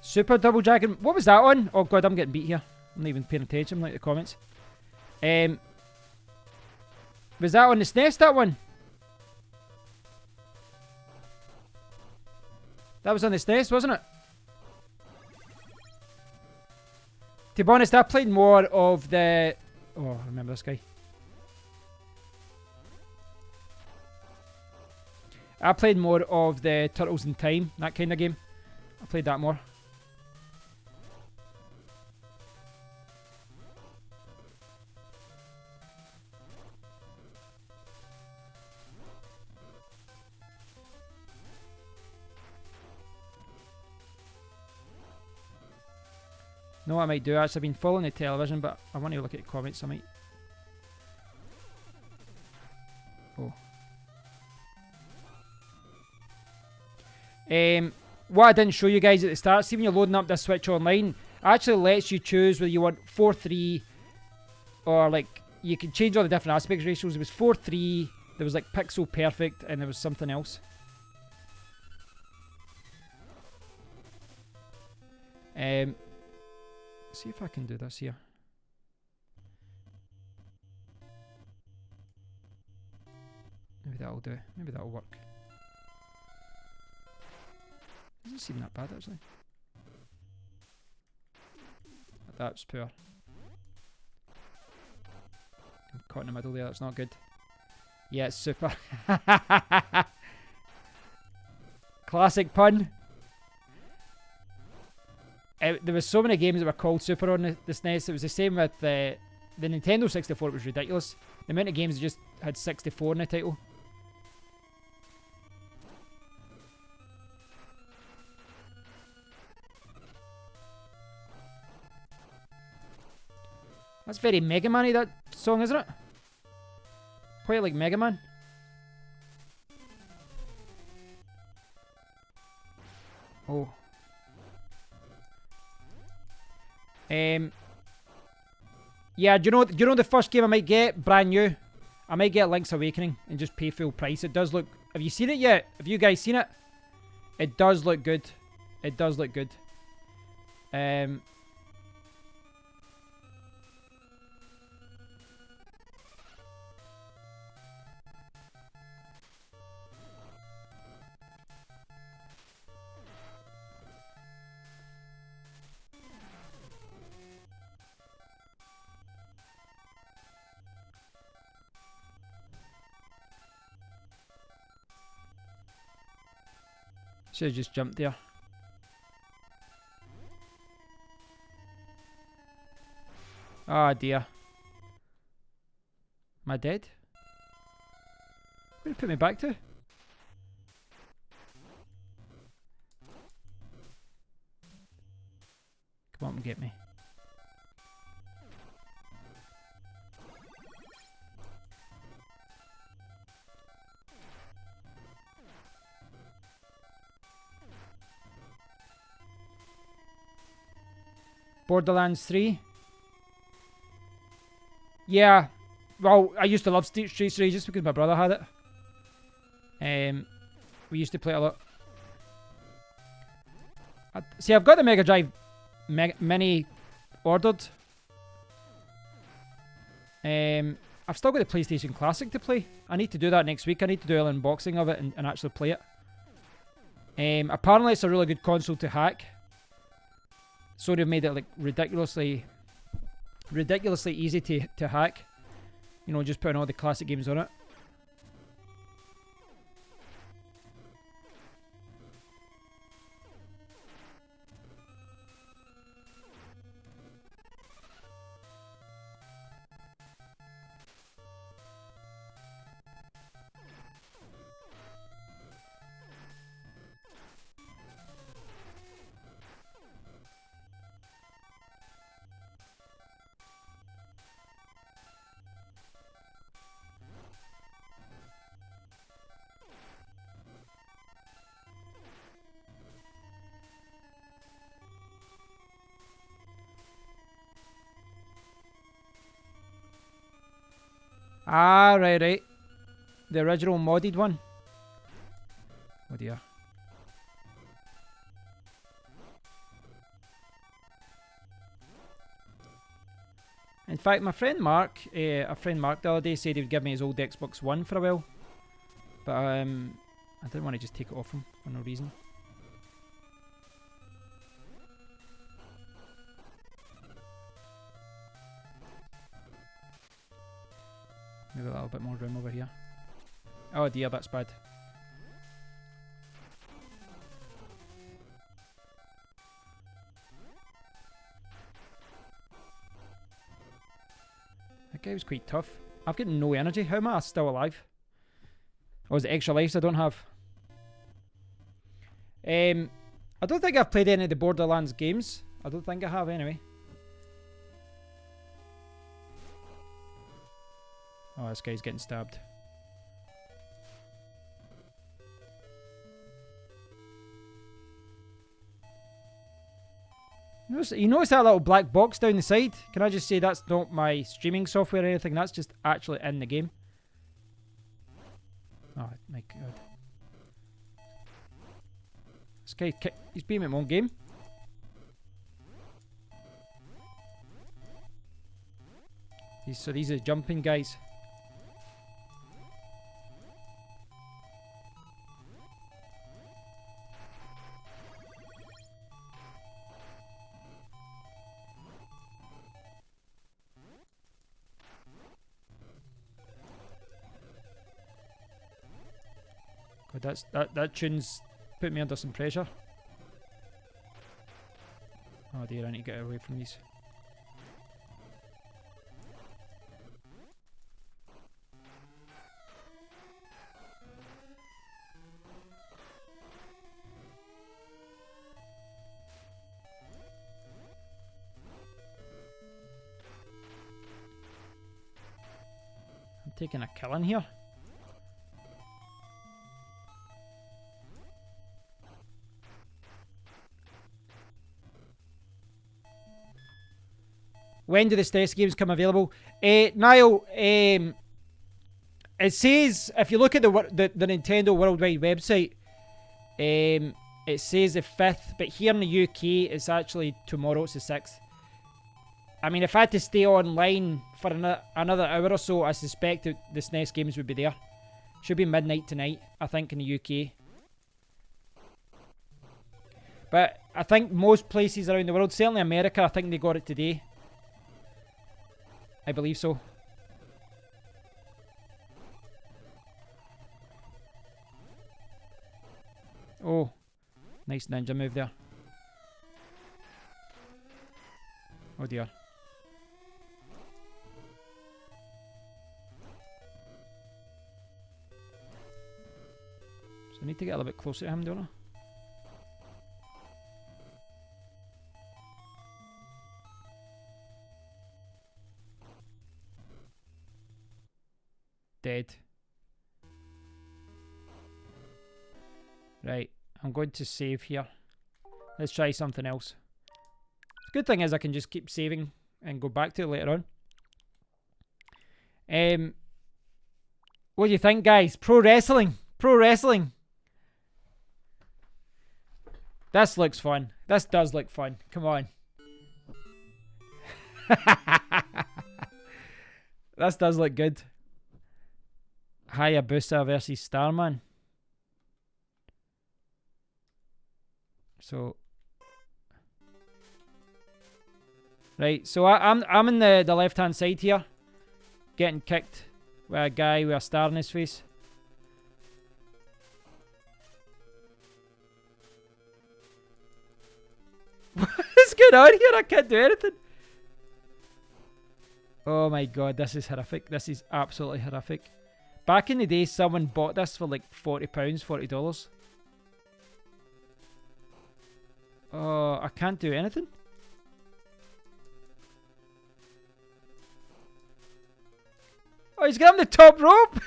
Super Double Dragon. What was that on? Oh god, I'm getting beat here. I'm not even paying attention. I'm like the comments. Was that on the SNES, that one? That was on the SNES, wasn't it? To be honest, I played more of the... Oh, I remember this guy. I played more of the Turtles in Time, that kind of game. I played that more. No, what I might do, actually, I've been following the television, but I want to look at the comments, I might... Oh. What I didn't show you guys at the start, see when you're loading up this Switch Online, it actually lets you choose whether you want 4:3 or like, you can change all the different aspect ratios. It was 4:3, there was like pixel perfect, and there was something else. See if I can do this here. Maybe that'll do. Maybe that'll work. Doesn't seem that bad actually. That's poor. I'm caught in the middle there, that's not good. Yeah, it's super. Classic pun. There was so many games that were called Super on the SNES. It was the same with the Nintendo 64. It was ridiculous. The amount of games that just had 64 in the title. That's very Mega Man-y, that song, isn't it? Quite like Mega Man. Oh. Yeah, do you know the first game I might get brand new? I might get Link's Awakening and just pay full price. It does look... Have you seen it yet? Have you guys seen it? It does look good. It does look good. Should have just jumped there. Ah, dear. Am I dead? Where did it put me back to? Come on and get me. Borderlands 3. Yeah. Well, I used to love Streets 3 just because my brother had it. We used to play it a lot. See, I've got the Mega Drive Mini ordered. I've still got the PlayStation Classic to play. I need to do that next week. I need to do an unboxing of it and actually play it. Apparently it's a really good console to hack. So they've made it like ridiculously easy to hack. You know, just putting all the classic games on it. Ah, right. The original modded one. Oh dear. In fact, my friend Mark, the other day said he would give me his old Xbox One for a while. But I didn't want to just take it off him for no reason. Maybe a little bit more room over here. Oh dear, that's bad. That guy was quite tough. I've got no energy. How am I still alive? Or is it extra lives I don't have? I don't think I've played any of the Borderlands games. I don't think I have anyway. Oh, this guy's getting stabbed. You notice that little black box down the side? Can I just say that's not my streaming software or anything? That's just actually in the game. Oh my god. This guy, he's beating me in my own game. So these are the jumping guys. God, that tune's put me under some pressure. Oh dear, I need to get away from these. I'm taking a kill in here. When do the SNES games come available? Niall, it says, if you look at the Nintendo Worldwide website, it says the 5th, but here in the UK, it's actually tomorrow, it's the 6th. I mean, if I had to stay online for another hour or so, I suspect that the SNES games would be there. Should be midnight tonight, I think, in the UK. But I think most places around the world, certainly America, I think they got it today. I believe so. Oh, Nice ninja move there. Oh dear. So I need to get a little bit closer to him, don't I? Dead. Right, I'm going to save here. Let's try something else. The good thing is I can just keep saving and go back to it later on. What do you think, guys? Pro wrestling. Pro wrestling. This looks fun. This does look fun. Come on. This does look good. Hayabusa versus Starman. So, right. So I'm in the left hand side here, getting kicked by a guy with a star in his face. What's going on here? I can't do anything. Oh my god, this is horrific. This is absolutely horrific. Back in the day, someone bought this for like £40, $40. Oh, I can't do anything. Oh, he's got him the top rope.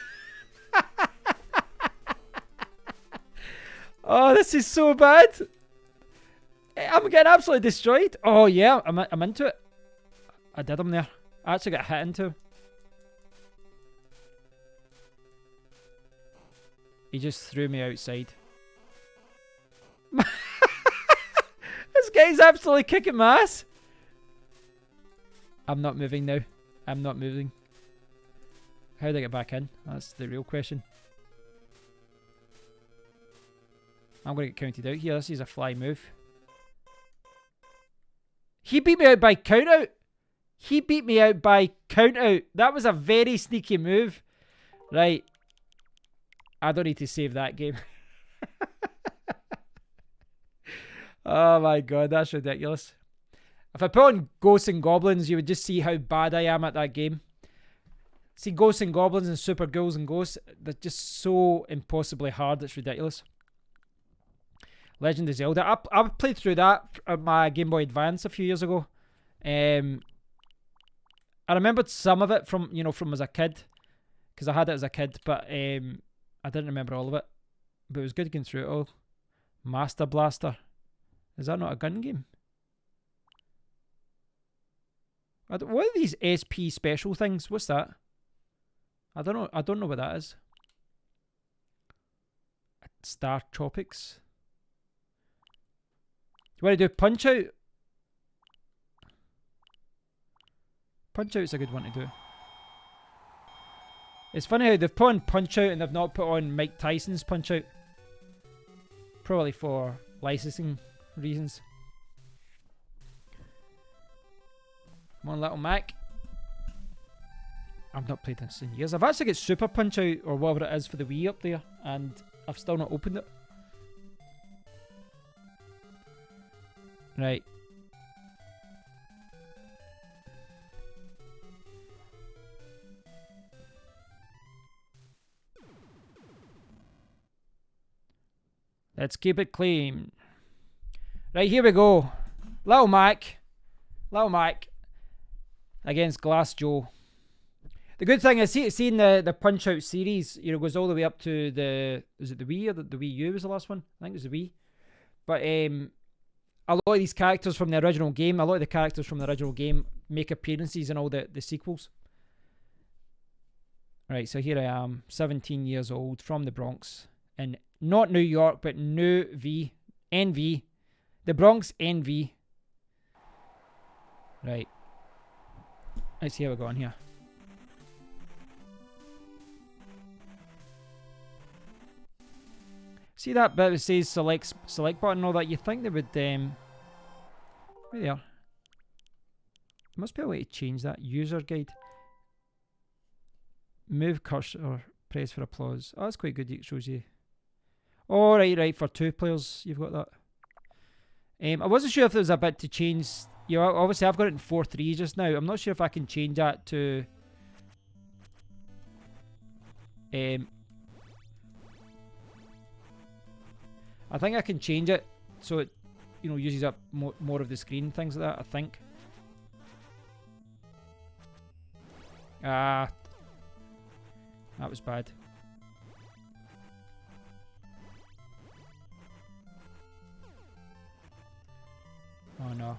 Oh, this is so bad. I'm getting absolutely destroyed. Oh yeah, I'm into it. I did him there. I actually got hit into him. He just threw me outside. This guy's absolutely kicking my ass. I'm not moving now. I'm not moving. How do I get back in? That's the real question. I'm going to get counted out here. This is a fly move. He beat me out by count out. He beat me out by count out. That was a very sneaky move. Right. I don't need to save that game. Oh my god, that's ridiculous. If I put on Ghosts and Goblins, you would just see how bad I am at that game. See, Ghosts and Goblins and Super Ghouls and Ghosts, they're just so impossibly hard, it's ridiculous. Legend of Zelda. I played through that on my Game Boy Advance a few years ago. I remembered some of it from as a kid, because I had it as a kid, but I didn't remember all of it. But it was good going through it all. Master Blaster. Is that not a gun game? What are these SP special things? What's that? I don't know. I don't know what that is. Star Tropics. You want to do Punch Out? Punch Out's a good one to do. It's funny how they've put on Punch Out and they've not put on Mike Tyson's Punch Out. Probably for licensing reasons. Come on, little Mac. I've not played this in years. I've actually got Super Punch Out or whatever it is for the Wii up there, and I've still not opened it. Right. Let's keep it clean. Right, here we go. Little Mac. Little Mac. Against Glass Joe. The good thing is, seeing the Punch Out series, goes all the way up to the... Is it the Wii or the Wii U was the last one? I think it was the Wii. But a lot of these characters from the original game, make appearances in all the sequels. Right, so here I am, 17 years old, from the Bronx. In not New York, but NV. The Bronx NV. Right. Let's see how we're going here. See that bit that says select button and all that? You think they would where they are. There must be a way to change that. User guide. Move cursor, press for applause. Oh, that's quite good. It shows you. Oh, right, for 2 players, you've got that. I wasn't sure if there was a bit to change. You know, obviously I've got it in 4.3 just now. I'm not sure if I can change that to... I think I can change it so it, you know, uses up more of the screen, things like that, I think. Ah, that was bad. Oh no.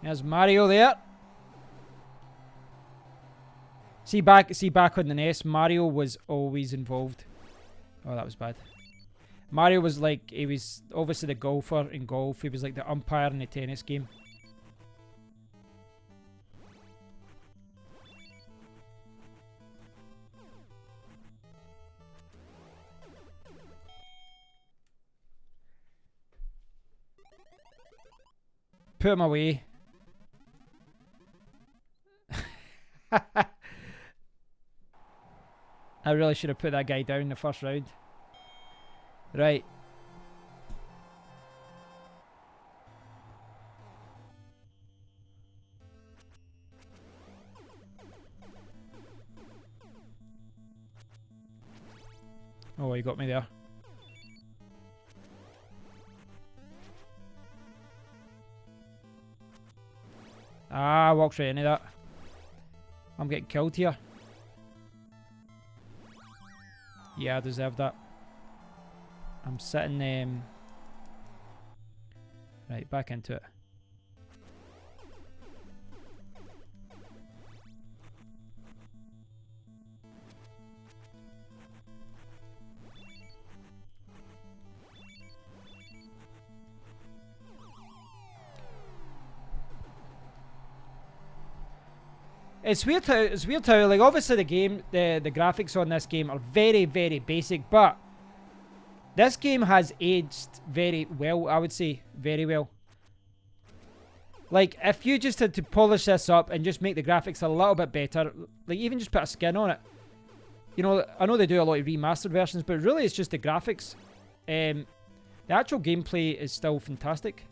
There's Mario there. See back on the NES, Mario was always involved. Oh, that was bad. Mario was like, he was obviously the golfer in golf. He was like the umpire in the tennis game. Put him away. I really should have put that guy down in the first round. Right. Oh, you got me there. Ah, I walked right into that. I'm getting killed here. Yeah, I deserve that. I'm sitting... Right, back into it. It's weird how like obviously the graphics on this game are very, very basic, but this game has aged very well, I would say. Very well. Like, if you just had to polish this up and just make the graphics a little bit better, like even just put a skin on it. You know, I know they do a lot of remastered versions, but really it's just the graphics. The actual gameplay is still fantastic.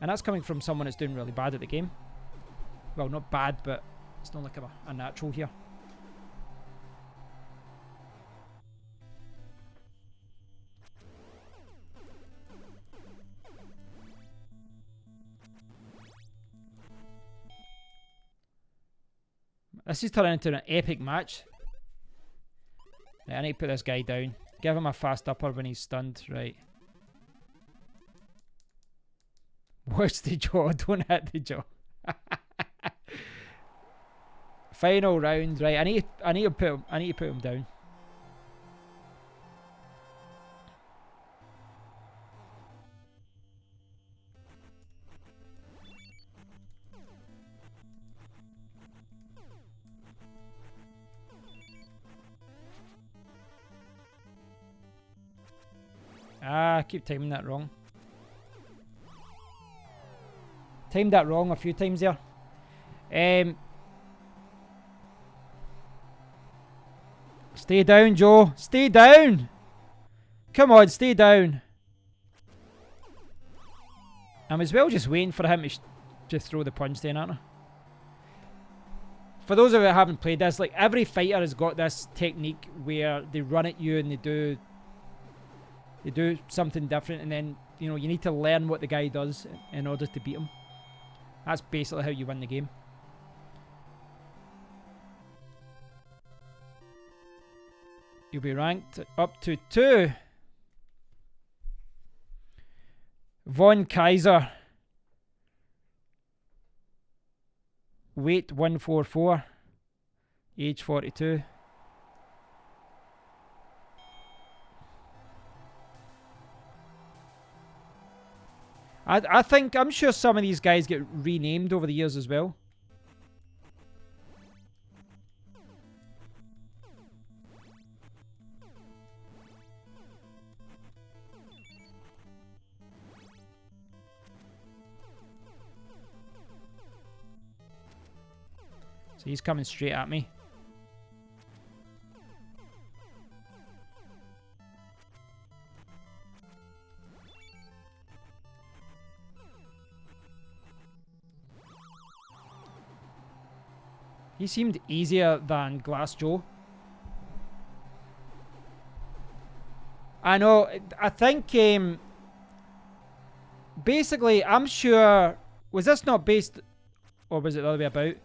And that's coming from someone that's doing really bad at the game. Well, not bad, but it's not like a natural here. This is turning into an epic match. Right, I need to put this guy down. Give him a fast upper when he's stunned. Right. Watch the jaw. Don't hit the jaw. Final round. Right. I need to put him down. Ah, I keep timing that wrong. Timed that wrong a few times there. Stay down, Joe. Stay down. Come on, stay down. I'm as well just waiting for him to just throw the punch then, aren't I? For those of you that haven't played this, like every fighter has got this technique where they run at you and they do something different, and then, you know, you need to learn what the guy does in order to beat him. That's basically how you win the game. You'll be ranked up to 2. Von Kaiser. Weight 144. Age 42. I'm sure some of these guys get renamed over the years as well. So he's coming straight at me. He seemed easier than Glass Joe. I know. I think basically, I'm sure. Was this not based, or was it the other way about?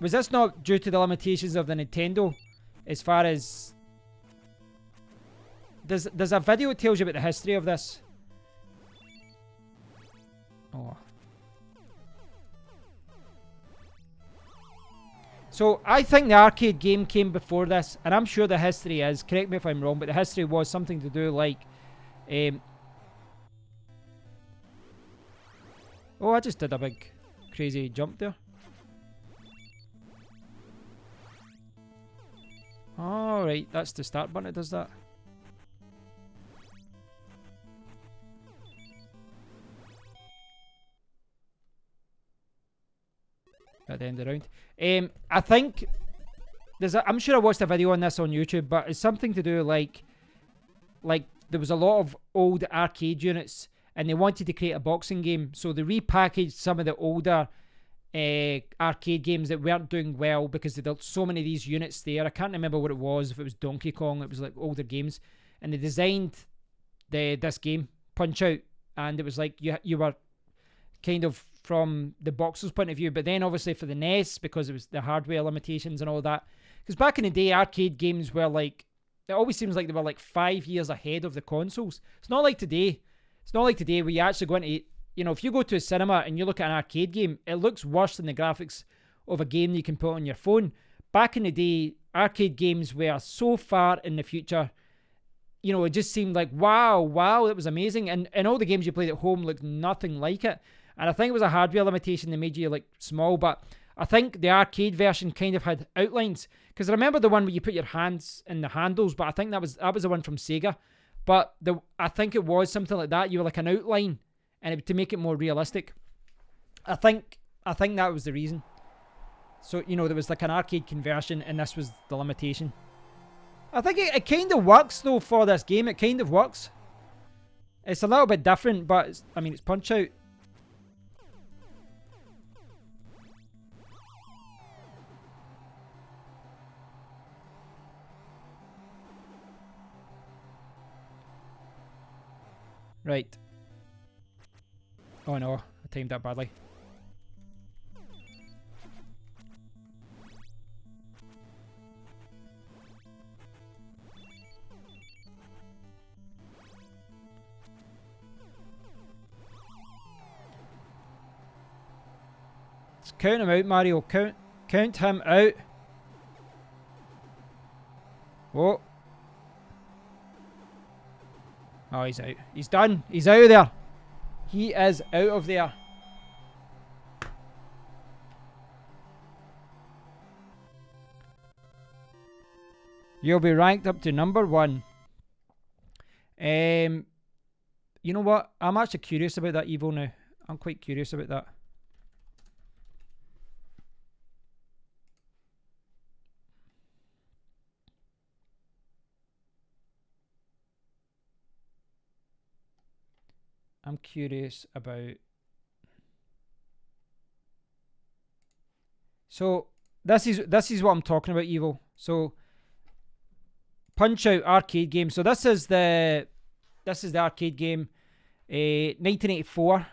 Was this not due to the limitations of the Nintendo, as far as there's a video that tells you about the history of this. Oh. So I think the arcade game came before this, and I'm sure the history is, correct me if I'm wrong, but the history was something to do like oh, I just did a big crazy jump there. Alright, that's the start button, it does that. At the end of the round. I think I'm sure I watched a video on this on YouTube, but it's something to do like there was a lot of old arcade units and they wanted to create a boxing game, so they repackaged some of the older arcade games that weren't doing well because there were so many of these units there. I can't remember what it was, if it was Donkey Kong, it was like older games, and they designed this game, Punch Out, and it was like you were kind of from the boxer's point of view, but then obviously for the NES, because it was the hardware limitations and all that, because back in the day arcade games were like, it always seems like they were like 5 years ahead of the consoles. It's not like today where you actually go into, you know, if you go to a cinema and you look at an arcade game, it looks worse than the graphics of a game you can put on your phone. Back in the day, arcade games were so far in the future, you know, it just seemed like wow, it was amazing, and all the games you played at home looked nothing like it. And I think it was a hardware limitation that made you like small, but I think the arcade version kind of had outlines, because I remember the one where you put your hands in the handles, but I think that was the one from Sega. But I think it was something like that. You were like an outline, and to make it more realistic. I think that was the reason. So, you know, there was like an arcade conversion, and this was the limitation. I think it kind of works though for this game. It kind of works. It's a little bit different, but it's Punch Out. Right. Oh no, I timed that badly. Let's count him out, Mario. Count him out. Whoa. Oh, he's out. He's done. He's out of there. He is out of there. You'll be ranked up to number 1. You know what? I'm actually curious about that Evo now. I'm quite curious about that. I'm curious about. So this is what I'm talking about, Evo. So Punch Out arcade game. So this is the arcade game, 1984.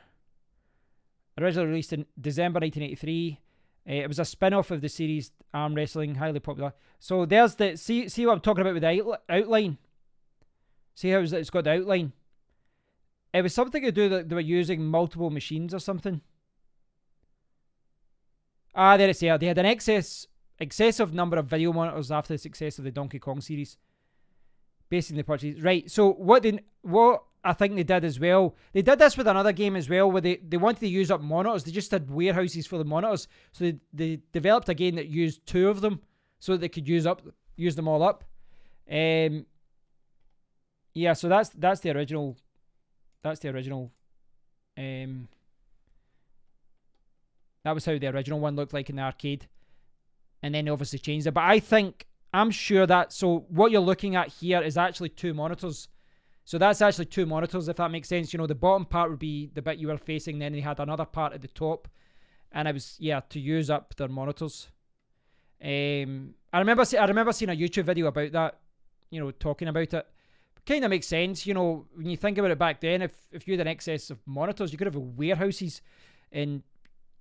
Originally released in December 1983. It was a spin-off of the series Arm Wrestling, highly popular. So there's the see what I'm talking about with the outline. See how it's got the outline. It was something to do that they were using multiple machines or something. Ah, there it's there. They had an excessive number of video monitors after the success of the Donkey Kong series. Based on the purchase. Right, so what I think they did as well, they did this with another game as well, where they wanted to use up monitors. They just had warehouses full of monitors. So they developed a game that used 2 of them so that they could use them all up. Yeah, so that's the original. That's the original That was how the original one looked like in the arcade. And then they obviously changed it. But I'm sure that, so what you're looking at here is actually 2 monitors. So that's actually 2 monitors, if that makes sense. You know, the bottom part would be the bit you were facing, then they had another part at the top. And it was, yeah, to use up their monitors. I remember seeing a YouTube video about that, you know, talking about it. Kind of makes sense, you know, when you think about it back then, if you had an excess of monitors, you could have warehouses, and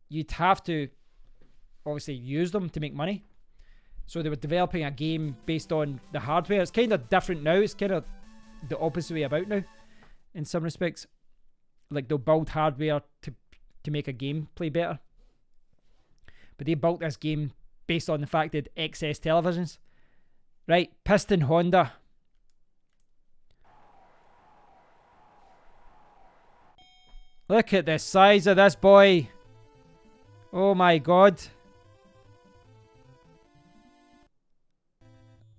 you'd have to obviously use them to make money. So they were developing a game based on the hardware. It's kind of different now. It's kind of the opposite way about now in some respects. Like, they'll build hardware to make a game play better. But they built this game based on the fact that excess televisions. Right, Piston Honda. Look at the size of this boy. Oh my god.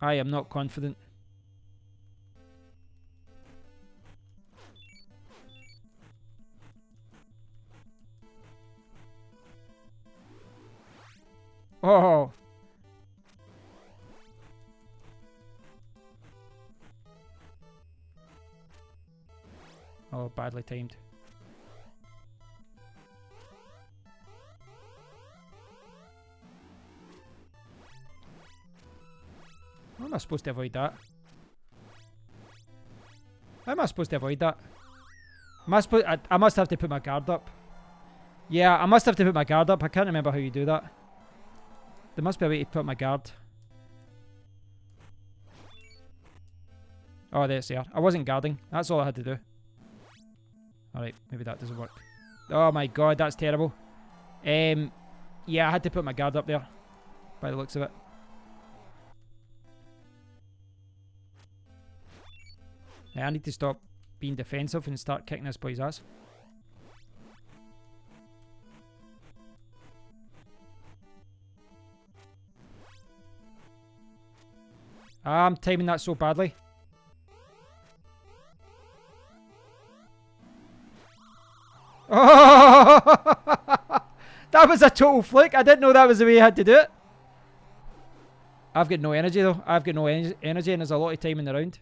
I am not confident. Oh. Oh, badly timed. How am I supposed to avoid that? How am I supposed to avoid that? I must have to put my guard up. Yeah, I must have to put my guard up. I can't remember how you do that. There must be a way to put my guard. Oh, there's there. I wasn't guarding. That's all I had to do. Alright, maybe that doesn't work. Oh my god, that's terrible. Yeah, I had to put my guard up there. By the looks of it. Yeah, I need to stop being defensive and start kicking this boy's ass. I'm timing that so badly. Oh! That was a total flick. I didn't know that was the way you had to do it. I've got no energy though. I've got no energy and there's a lot of time in the round.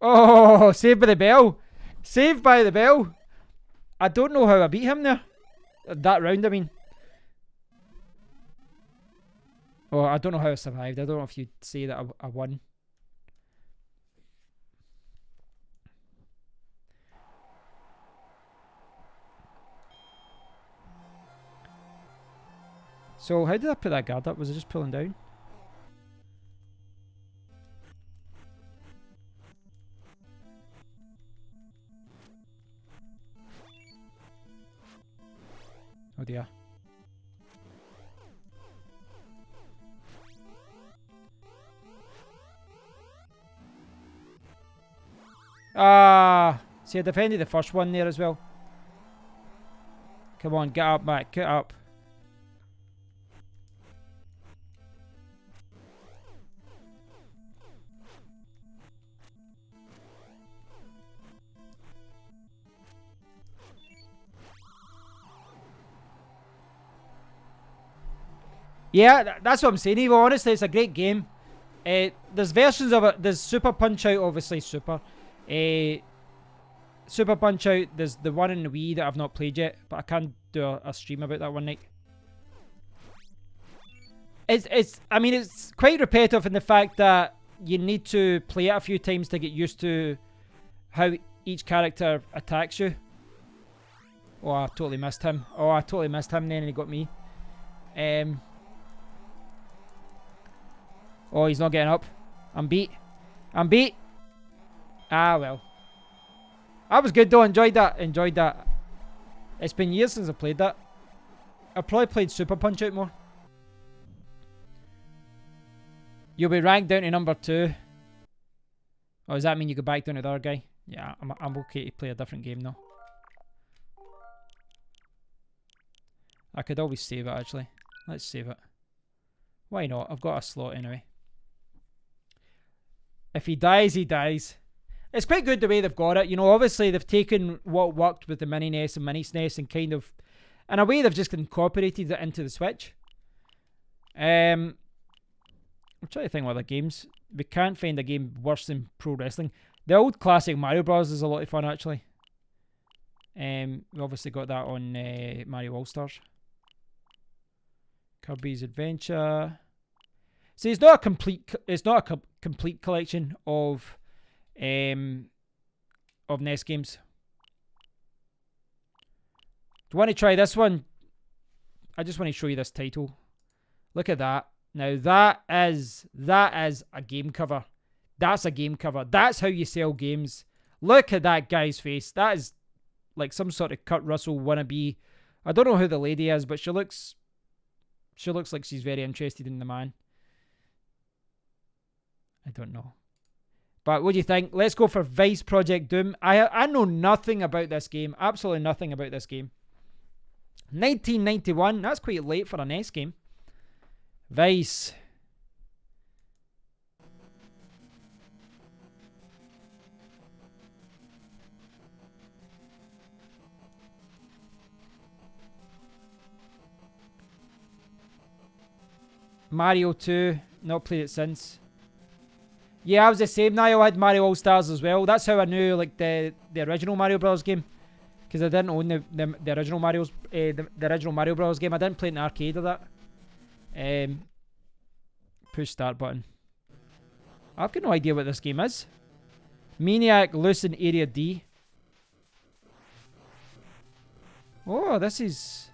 Oh, saved by the bell. Saved by the bell. I don't know how I beat him there. That round, I mean. Oh, I don't know how I survived. I don't know if you'd say that I won. So, how did I put that guard up? Was I just pulling down? Oh dear. See, I defended the first one there as well. Come on, get up, Matt. Get up. Yeah, that's what I'm saying, Evo. Honestly, it's a great game. There's versions of it. There's Super Punch-Out, obviously Super. Super Punch-Out, there's the one in the Wii that I've not played yet, but I can do a stream about that one night. I mean, it's quite repetitive in the fact that you need to play it a few times to get used to how each character attacks you. Oh, I totally missed him. Oh, I totally missed him then and he got me. Oh, he's not getting up. I'm beat. I'm beat. Ah, well. That was good though. Enjoyed that. Enjoyed that. It's been years since I played that. I probably played Super Punch-Out more. You'll be ranked down to number 2. Oh, does that mean you go back down to the other guy? Yeah, I'm okay to play a different game though. I could always save it actually. Let's save it. Why not? I've got a slot anyway. If he dies, he dies. It's quite good the way they've got it. You know, obviously they've taken what worked with the Mini NES and Mini SNES and kind of, in a way, they've just incorporated it into the Switch. I'm trying to think what other games. We can't find a game worse than Pro Wrestling. The old classic Mario Bros. Is a lot of fun, actually. We obviously got that on Mario All-Stars. Kirby's Adventure. See, it's not a complete. It's not a complete collection of NES games. Do you want to try this one? I just want to show you this title. Look at that. Now that is a game cover. That's a game cover. That's how you sell games. Look at that guy's face. That is like some sort of Kurt Russell wannabe. I don't know who the lady is, but she looks like she's very interested in the man. I don't know. But what do you think? Let's go for Vice Project Doom. I know nothing about this game. Absolutely nothing about this game. 1991. That's quite late for an NES game. Vice. Mario 2. Not played it since. Yeah, I was the same. Niall had Mario All-Stars as well. That's how I knew like the original Mario Bros. Game. Because I didn't own the original Mario's the original Mario Bros. Game. I didn't play it in the arcade or that. Push start button. I've got no idea what this game is. Maniac Loosen Area D. Oh, this is...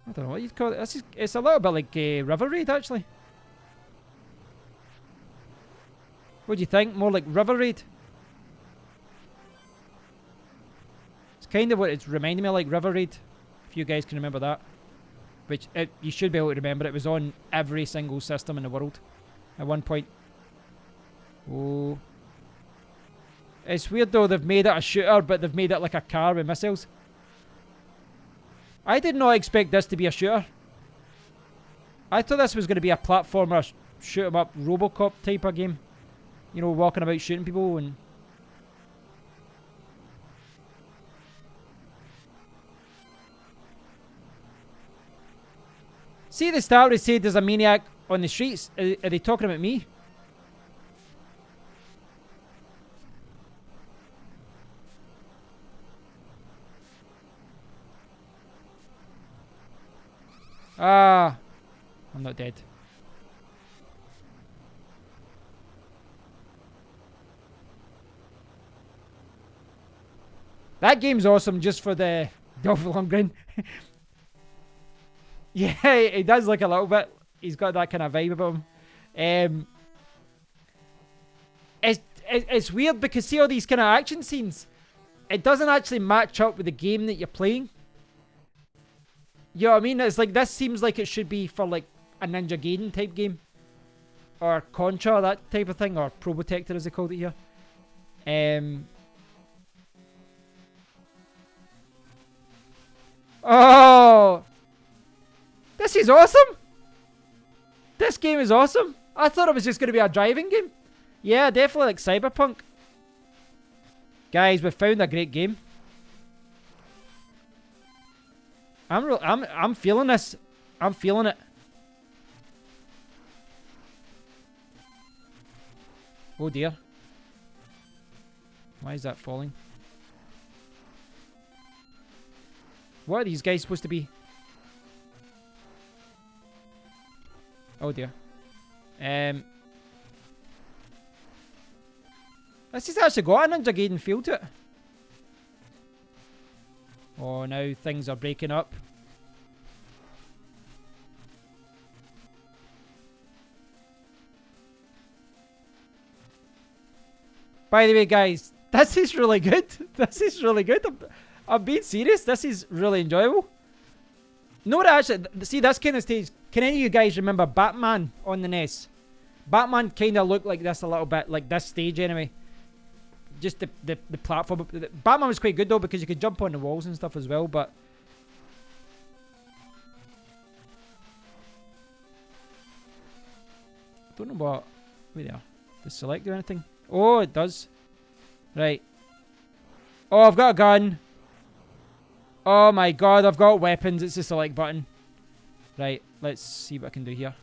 I don't know what you'd call it. It's a little bit like River Raid, actually. What do you think? More like River Raid? It's kind of what it's reminding me of, like River Raid. If you guys can remember that. Which, you should be able to remember. It was on every single system in the world at one point. Oh. It's weird though, they've made it a shooter, but they've made it like a car with missiles. I did not expect this to be a shooter. I thought this was going to be a platformer, shoot 'em up, Robocop type of game. You know, walking about shooting people and... See at the start they said there's a maniac on the streets. Are they talking about me? Ah, I'm not dead. That game's awesome just for the Dolph Lundgren. Yeah, he does look a little bit. He's got that kind of vibe about him. It's weird because see all these kind of action scenes, it doesn't actually match up with the game that you're playing. You know what I mean? It's like this seems like it should be for like a Ninja Gaiden type game, or Contra, that type of thing, or Probotector as they called it here. Oh, this is awesome! This game is awesome! I thought it was just going to be a driving game. Yeah, definitely like Cyberpunk. Guys, we found a great game. I'm feeling this. I'm feeling it. Oh dear. Why is that falling? What are these guys supposed to be? Oh dear. This has actually got a Ninja Gaiden feel to it. Oh, now things are breaking up. By the way, guys, this is really good. This is really good. I'm being serious. This is really enjoyable. No, actually, see this kind of stage. Can any of you guys remember Batman on the NES? Batman kind of looked like this a little bit, like this stage anyway. Just the platform. Batman was quite good though because you could jump on the walls and stuff as well, but... I don't know what... Wait there. Does select do anything? Oh, it does. Right. Oh, I've got a gun. Oh my god, I've got weapons. It's the select button. Right, let's see what I can do here.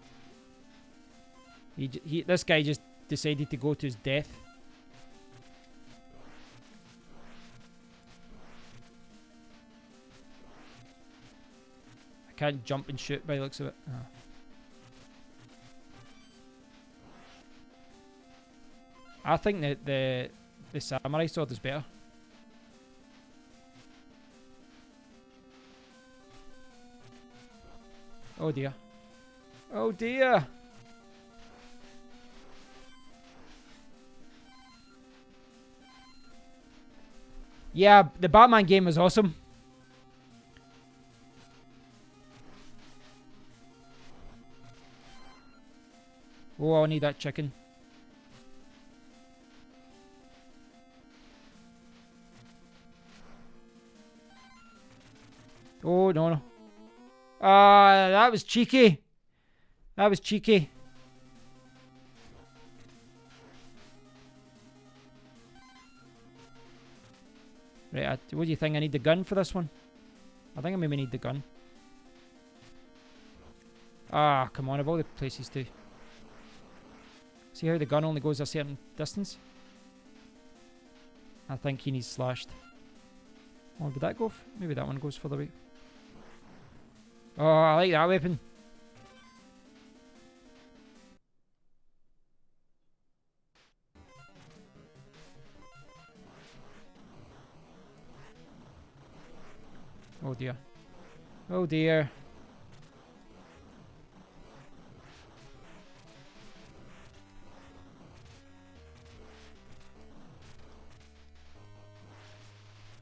This guy just decided to go to his death. I can't jump and shoot by the looks of it. Oh. I think that the samurai sword is better. Oh dear. Oh dear. Yeah, the Batman game was awesome. Oh, I need that chicken. Oh, no, no. That was cheeky. That was cheeky. Right, what do you think? I need the gun for this one? I think I maybe need the gun. Ah, come on, of all the places to... See how the gun only goes a certain distance? I think he needs slashed. Oh, did that go? Maybe that one goes further away. Oh, I like that weapon. Oh dear. Oh dear.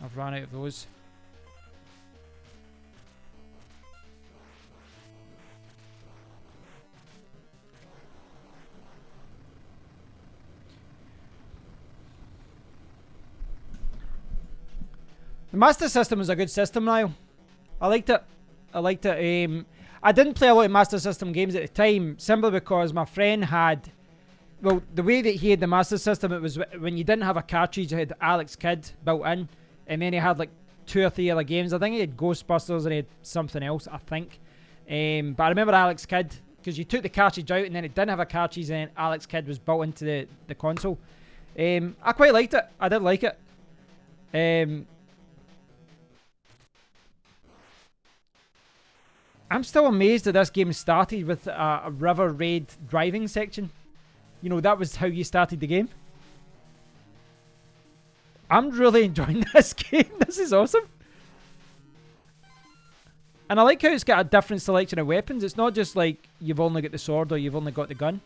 I've run out of those. The Master System was a good system, Niall. I liked it. I liked it. I didn't play a lot of Master System games at the time, simply because my friend had... Well, the way that he had the Master System, it was when you didn't have a cartridge, it had Alex Kidd built in. And then he had like 2 or 3 other games. I think he had Ghostbusters and he had something else, I think. But I remember Alex Kidd, because you took the cartridge out and then it didn't have a cartridge and then Alex Kidd was built into the console. I quite liked it. I did like it. I'm still amazed that this game started with a river raid driving section. You know, that was how you started the game. I'm really enjoying this game. This is awesome. And I like how it's got a different selection of weapons. It's not just like you've only got the sword or you've only got the gun.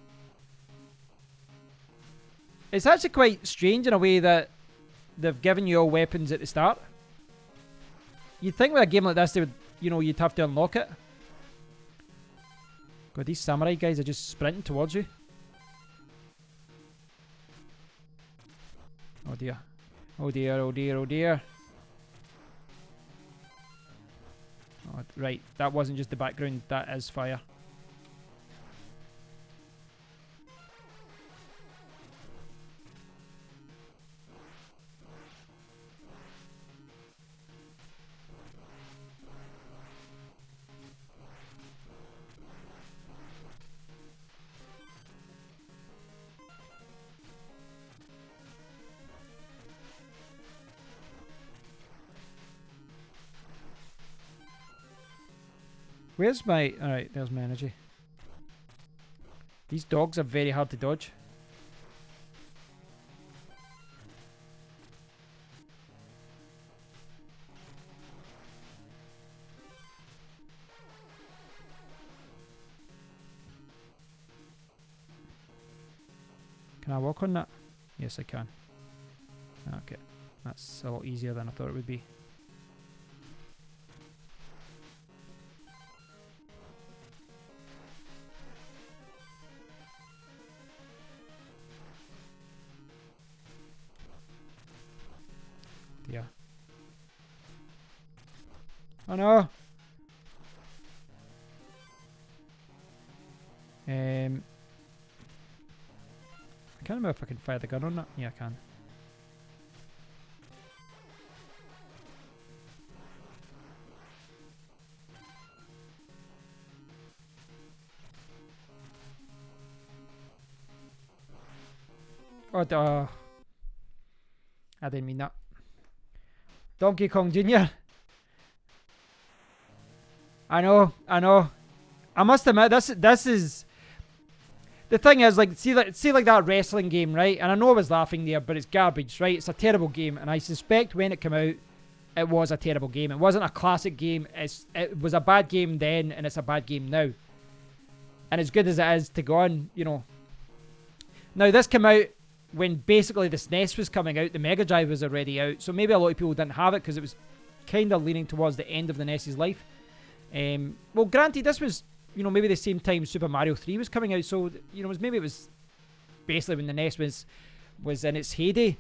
It's actually quite strange in a way that they've given you all weapons at the start. You'd think with a game like this, they would, you know, you'd have to unlock it. God, these samurai guys are just sprinting towards you. Oh dear. Oh dear, oh dear, oh dear. Oh, right, that wasn't just the background, that is fire. Where's my... Alright, there's my energy. These dogs are very hard to dodge. Can I walk on that? Yes, I can. Okay. That's a lot easier than I thought it would be. Yeah. Oh no! I can't remember if I can fire the gun on that. Yeah, I can. Oh, I didn't mean that. Donkey Kong Jr. I know. I must admit, this is... The thing is, like, see like that wrestling game, right? And I know I was laughing there, but it's garbage, right? It's a terrible game, and I suspect when it came out, it was a terrible game. It wasn't a classic game. It was a bad game then, and it's a bad game now. And as good as it is to go on, you know. Now, this came out when basically the SNES was coming out. The Mega Drive was already out, so maybe a lot of people didn't have it because it was kind of leaning towards the end of the NES's life. Well, granted, this was, you know, maybe the same time Super Mario 3 was coming out, so, you know, maybe it was basically when the NES was in its heyday.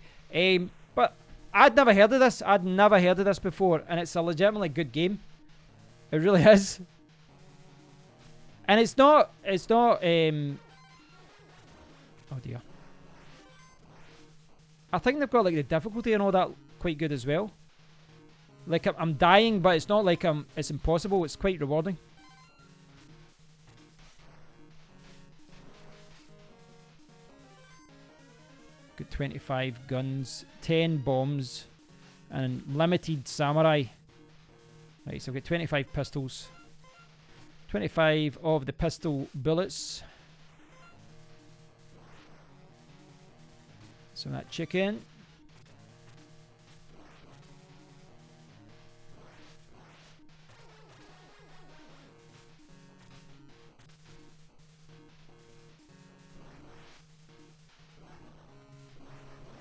But I'd never heard of this. I'd never heard of this before, and it's a legitimately good game. It really is. And it's not, oh dear. I think they've got, like, the difficulty and all that quite good as well. Like, I'm dying, but it's not like it's impossible. It's quite rewarding. Got 25 guns, 10 bombs, and limited samurai. Right, so I've got 25 pistols. 25 of the pistol bullets. So that chicken.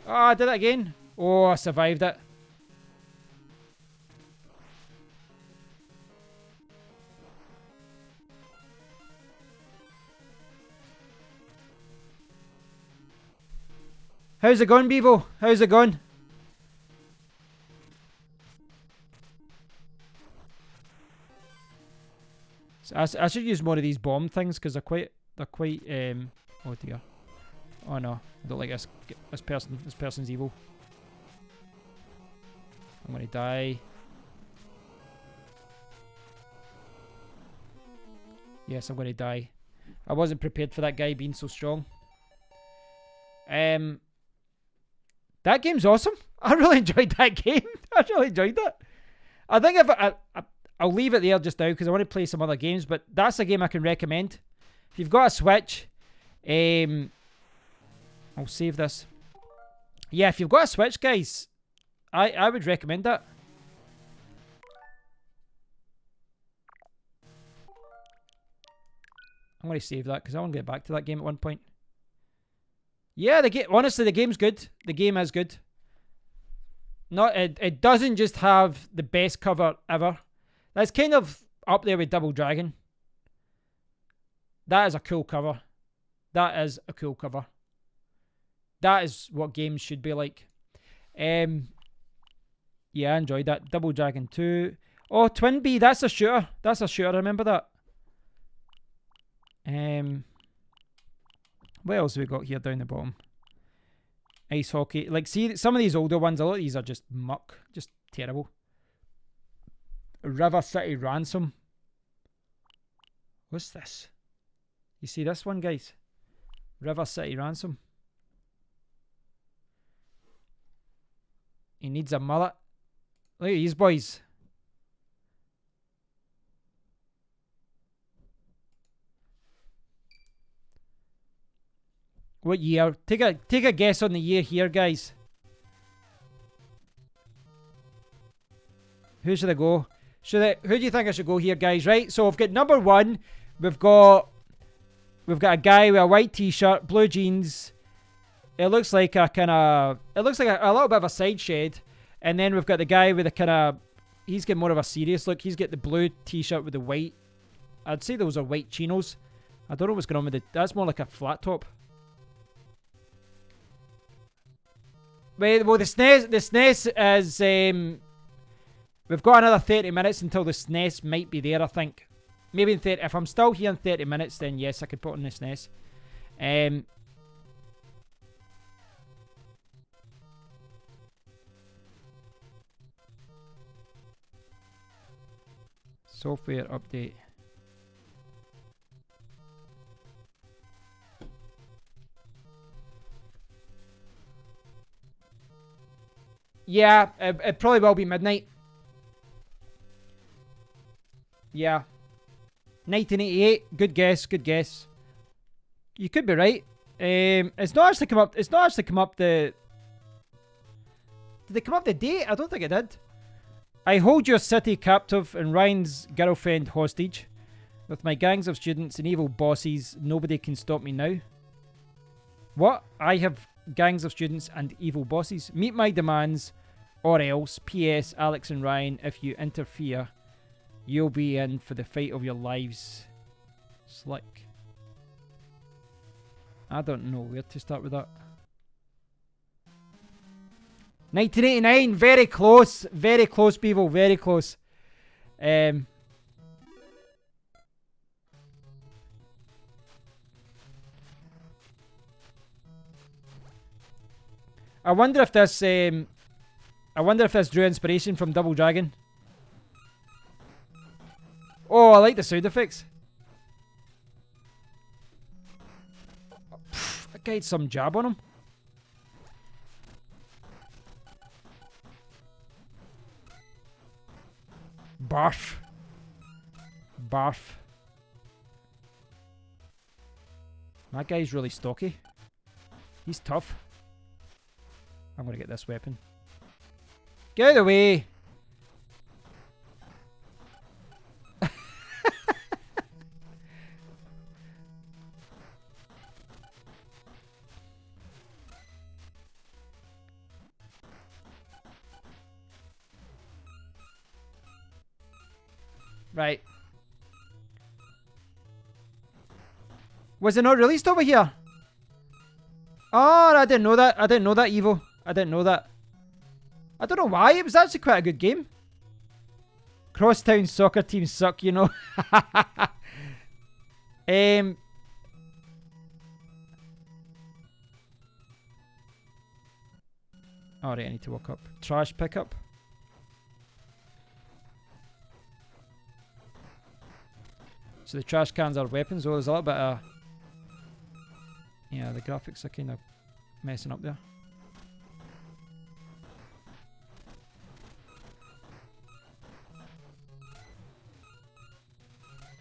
Oh, I did it again. Oh, I survived it. How's it going, Bevo? How's it going? So I should use more of these bomb things because they're quite oh dear. Oh no, I don't like this person. This person's evil. I'm gonna die. Yes, I'm gonna die. I wasn't prepared for that guy being so strong. That game's awesome. I really enjoyed that game. I really enjoyed that. I think I'll leave it there just now because I want to play some other games, but that's a game I can recommend. If you've got a Switch, I'll save this. Yeah, if you've got a Switch, guys, I would recommend that. I'm going to save that because I want to get back to that game at one point. Yeah, honestly, the game's good. The game is good. It doesn't just have the best cover ever. That's kind of up there with Double Dragon. That is a cool cover. That is a cool cover. That is what games should be like. Yeah, I enjoyed that. Double Dragon 2. Oh, Twin Bee, that's a shooter. That's a shooter, I remember that. What else have we got here down the bottom? Ice hockey. Like, see, some of these older ones, a lot of these are just muck. Just terrible. River City Ransom. What's this? You see this one, guys? River City Ransom. He needs a mullet. Look at these boys. What year? Take a guess on the year here, guys. Who should I go? Who do you think I should go here, guys? Right. So we've got number one. We've got a guy with a white t-shirt, blue jeans. It looks like a kind of. It looks like a little bit of a side shed. And then we've got the guy with a kind of. He's got more of a serious look. He's got the blue t-shirt with the white. I'd say those are white chinos. I don't know what's going on with it. That's more like a flat top. Well, the SNES is, we've got another 30 minutes until the SNES might be there, I think. Maybe in 30, if I'm still here in 30 minutes, then yes, I could put on the SNES. Software update. Yeah, it probably will be midnight. Yeah. 1988. Good guess. Good guess. You could be right. It's not actually come up. It's not actually come up the. Did it come up the date? I don't think it did. I hold your city captive and Ryan's girlfriend hostage. With my gangs of students and evil bosses, nobody can stop me now. What? I have gangs of students and evil bosses. Meet my demands, or else. P.S. Alex and Ryan, if you interfere, you'll be in for the fight of your lives. Slick. I don't know where to start with that. 1989, very close. Very close, people. Very close. I wonder if this drew inspiration from Double Dragon. Oh, I like the sound effects. That guy had some jab on him. Barf. Barf. That guy's really stocky. He's tough. I'm gonna get this weapon. Get out of the way! Right. Was it not released over here? Oh, I didn't know that. I didn't know that, Evo. I didn't know that. I don't know why. It was actually quite a good game. Crosstown soccer teams suck, you know. Alright, I need to walk up. Trash pickup. So the trash cans are weapons. Oh, there's a little bit of... Yeah, the graphics are kind of messing up there.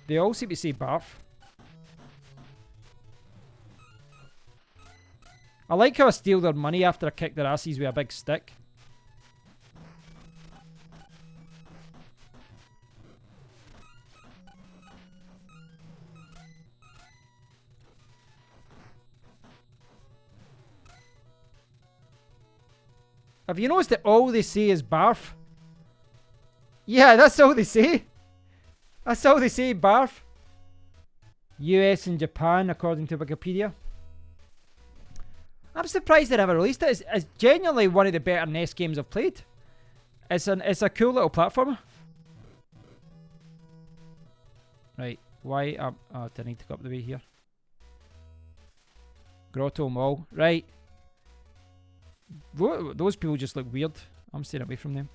They all seem to say barf. I like how I steal their money after I kick their asses with a big stick. Have you noticed that all they say is barf? Yeah, that's all they say. That's all they say, barf. US and Japan, according to Wikipedia. I'm surprised they never released it. It's genuinely one of the better NES games I've played. It's a cool little platformer. Right, why? Oh, I need to go up the way here. Grotto Mall. Right. Those people just look weird. I'm staying away from them.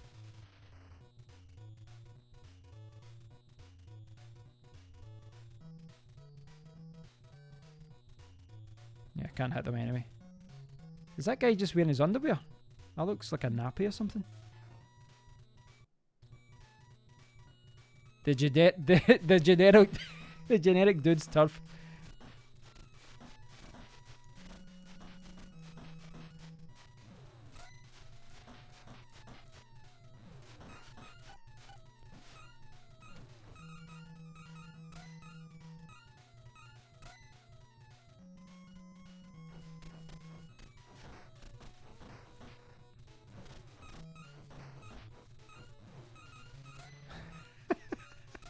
Yeah, I can't hit them anyway. Is that guy just wearing his underwear? That looks like a nappy or something. The generic dude's turf.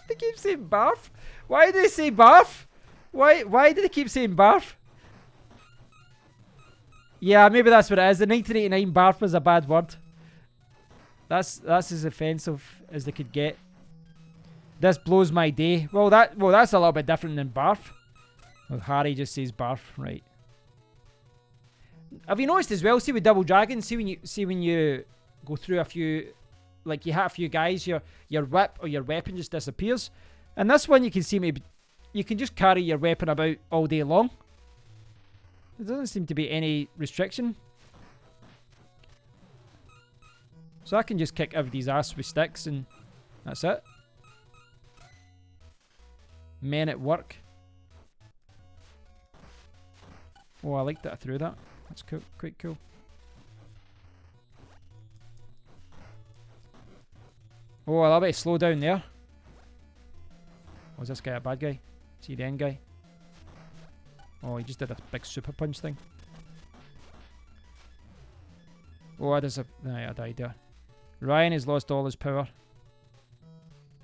They keep saying barf. Why do they say barf? Why do they keep saying barf? Yeah, maybe that's what it is. The 1989 barf was a bad word. That's as offensive as they could get. This blows my day. Well, that's a little bit different than barf. Well, Harry just says barf, right? Have you noticed as well? See with Double Dragon, see when you go through a few, like you hit a few guys, your whip or your weapon just disappears. And this one, you can see maybe you can just carry your weapon about all day long. There doesn't seem to be any restriction. So I can just kick everybody's ass with sticks and that's it. Men at work. Oh, I like that I threw that. That's cool. Quite cool. Oh, I bet slow down there. Was this guy a bad guy? Is he the end guy? Oh, he just did a big super punch thing. Oh, there's a... Nah, I died there. Ryan has lost all his power.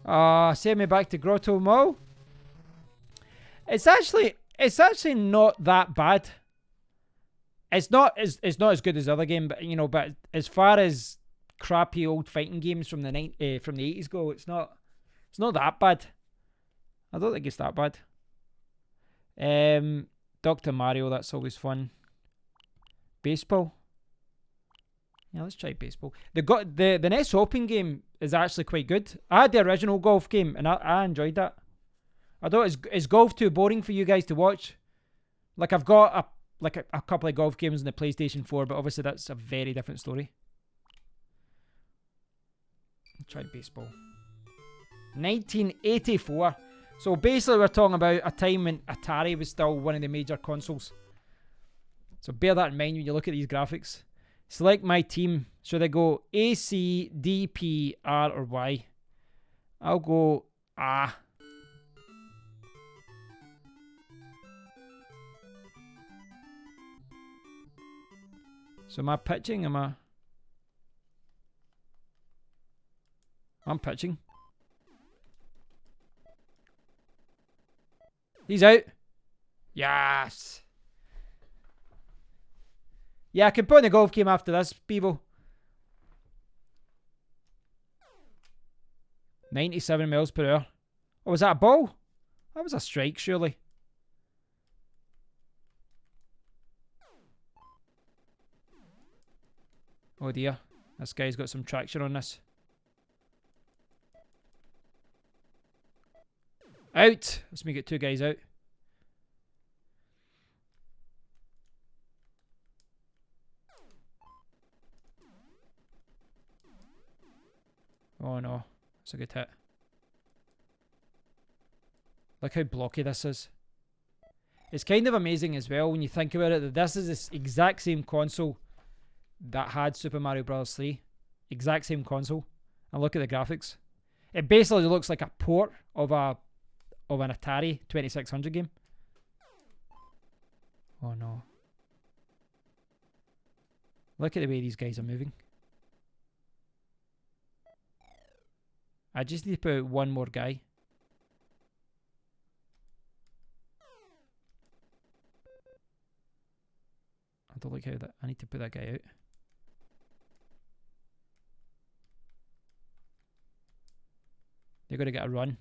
Ah, send me back to Grotto Mall. It's actually not that bad. It's not as good as the other game, but you know, but as far as crappy old fighting games from the 80s go, it's not that bad. I don't think it's that bad. Dr. Mario, that's always fun. Baseball. Yeah, let's try baseball. The NES Open game is actually quite good. I had the original golf game and I enjoyed that. I don't. Is golf too boring for you guys to watch? Like I've got a couple of golf games on the PlayStation 4, but obviously that's a very different story. Let's try baseball. 1984. So basically we're talking about a time when Atari was still one of the major consoles. So bear that in mind when you look at these graphics. Select my team. Should I go A, C, D, P, R, or Y? I'll go A. So am I pitching? I'm pitching. He's out. Yes. Yeah, I can put in the golf game after this, people. 97 miles per hour. Oh, was that a ball? That was a strike, surely. Oh dear. This guy's got some traction on this. Out! Let's make it 2 guys out. Oh no. That's a good hit. Look how blocky this is. It's kind of amazing as well when you think about it that this is this exact same console that had Super Mario Bros. 3. Exact same console. And look at the graphics. It basically looks like a port of an Atari 2600 game. Oh no. Look at the way these guys are moving. I just need to put out one more guy. I don't like how that... I need to put that guy out. They're going to get a run.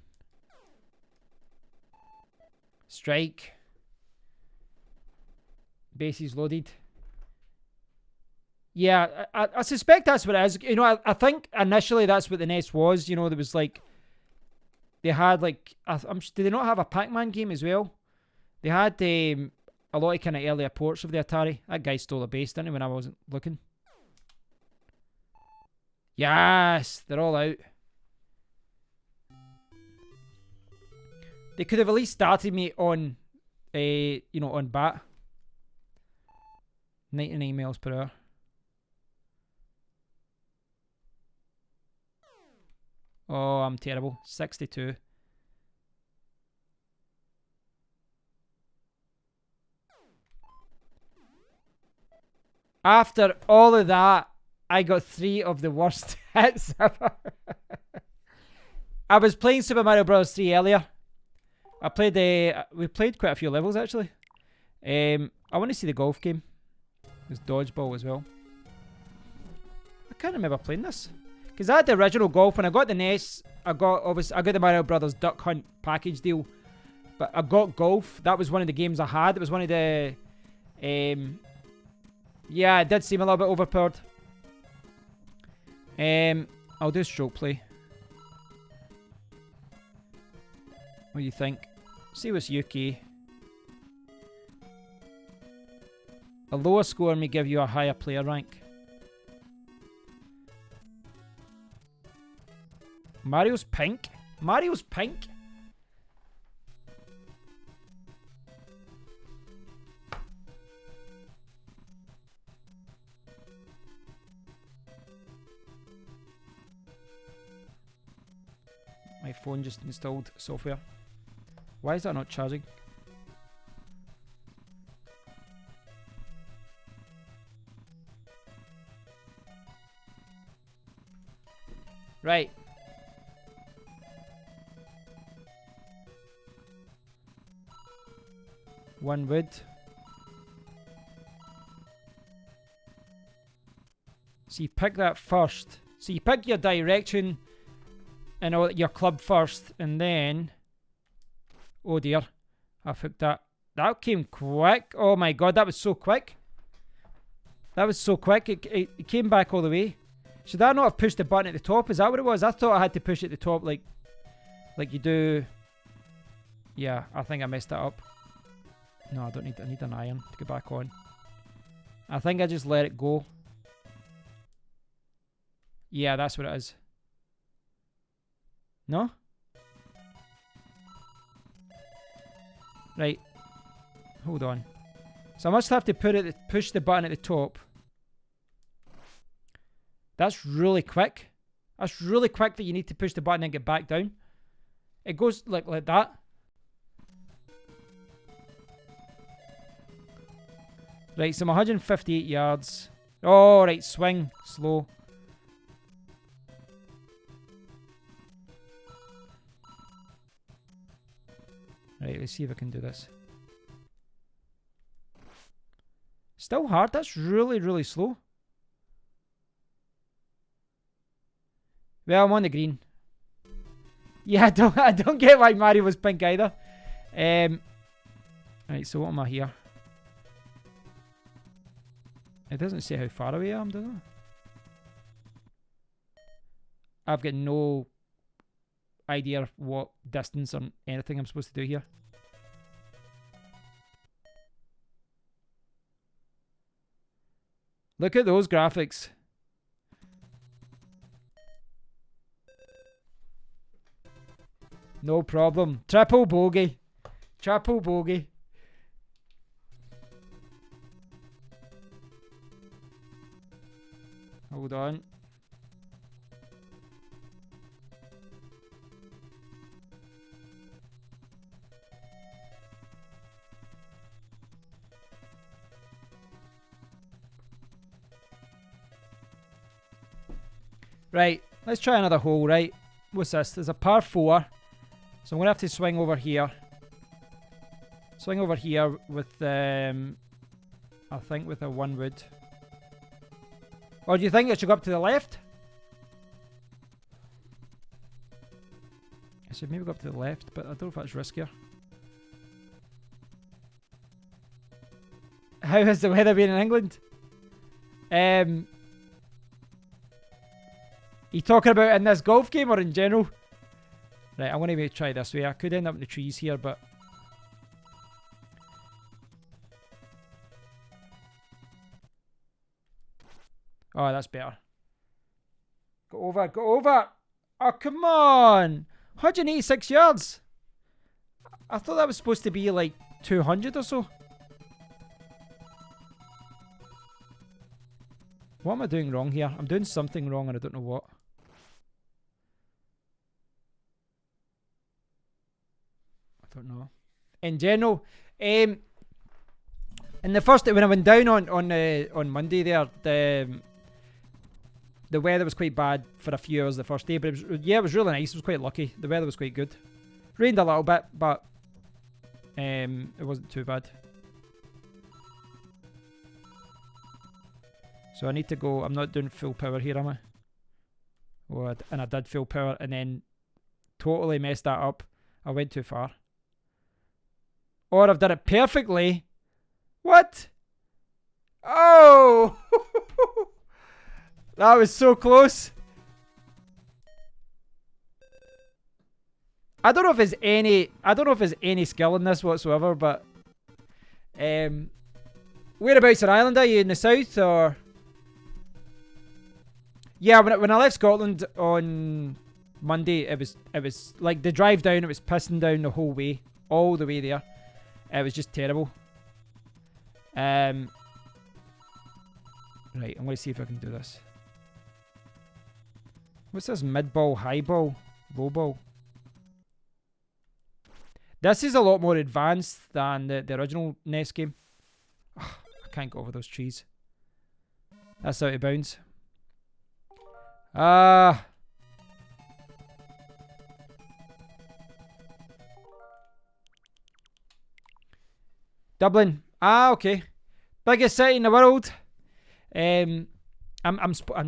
Strike. Bases loaded. Yeah, I suspect that's what it is. You know, I think initially that's what the NES was. You know, there was like... They had like... did they not have a Pac-Man game as well? They had a lot of kind of earlier ports of the Atari. That guy stole a base, didn't he, when I wasn't looking? Yes! They're all out. They could have at least started me on, you know, on bat. 99 miles per hour. Oh, I'm terrible. 62. After all of that, I got 3 of the worst hits ever. I was playing Super Mario Bros. 3 earlier. We played quite a few levels actually. I want to see the golf game. There's dodgeball as well. I can't remember playing this. Because I had the original golf. When I got the NES, I got the Mario Brothers Duck Hunt package deal. But I got golf. That was one of the games I had. It was one of the... yeah, it did seem a little bit overpowered. I'll do stroke play. What do you think? See what's UK. A lower score may give you a higher player rank. Mario's pink? Mario's pink? My phone just installed software. Why is that not charging? Right. One wood. So you pick that first. So you pick your direction and all your club first, and then... Oh dear. I hooked that. That came quick. Oh my god, that was so quick. That was so quick. It came back all the way. Should I not have pushed the button at the top? Is that what it was? I thought I had to push it at the top like you do. Yeah, I think I messed that up. No, I don't need. I need an iron to get back on. I think I just let it go. Yeah, that's what it is. No? Right. Hold on. So I must have to push the button at the top. That's really quick. That's really quick that you need to push the button and get back down. It goes like that. Right, so I'm 158 yards. Oh, right, swing. Slow. Right, let's see if I can do this. Still hard. That's really, really slow. Well, I'm on the green. Yeah, I don't get why Mario was pink either. Right, so what am I here? It doesn't say how far away I am, does it? I've got no idea what distance or anything I'm supposed to do here. Look at those graphics. No problem. Triple bogey. Triple bogey. Hold on. Right, let's try another hole, right? What's this? There's a par 4. So I'm going to have to swing over here. Swing over here with, I think with a 1 wood. Or do you think it should go up to the left? I should maybe go up to the left, but I don't know if that's riskier. How has the weather been in England? You talking about in this golf game or in general? Right, I'm going to maybe try this way. I could end up in the trees here, but... Oh, that's better. Go over, go over! Oh, come on! 186 yards! I thought that was supposed to be like 200 or so. What am I doing wrong here? I'm doing something wrong and I don't know what. I don't know. In general, in the first, when I went down on Monday there, the weather was quite bad for a few hours the first day, but it was really nice. I was quite lucky. The weather was quite good. Rained a little bit, but it wasn't too bad. So I need to go. I'm not doing full power here, am I? Oh, and I did full power and then totally messed that up. I went too far. Or I've done it perfectly. What? Oh! That was so close. I don't know if there's any skill in this whatsoever, but whereabouts in Ireland are you? In the south or? Yeah, when I left Scotland on Monday, it was like the drive down, it was pissing down the whole way, all the way there. It was just terrible. Right, I'm going to see if I can do this. What's this? Mid ball, high ball, low ball. This is a lot more advanced than the original NES game. Ugh, I can't go over those trees. That's out of bounds. Dublin. Okay. Biggest city in the world. In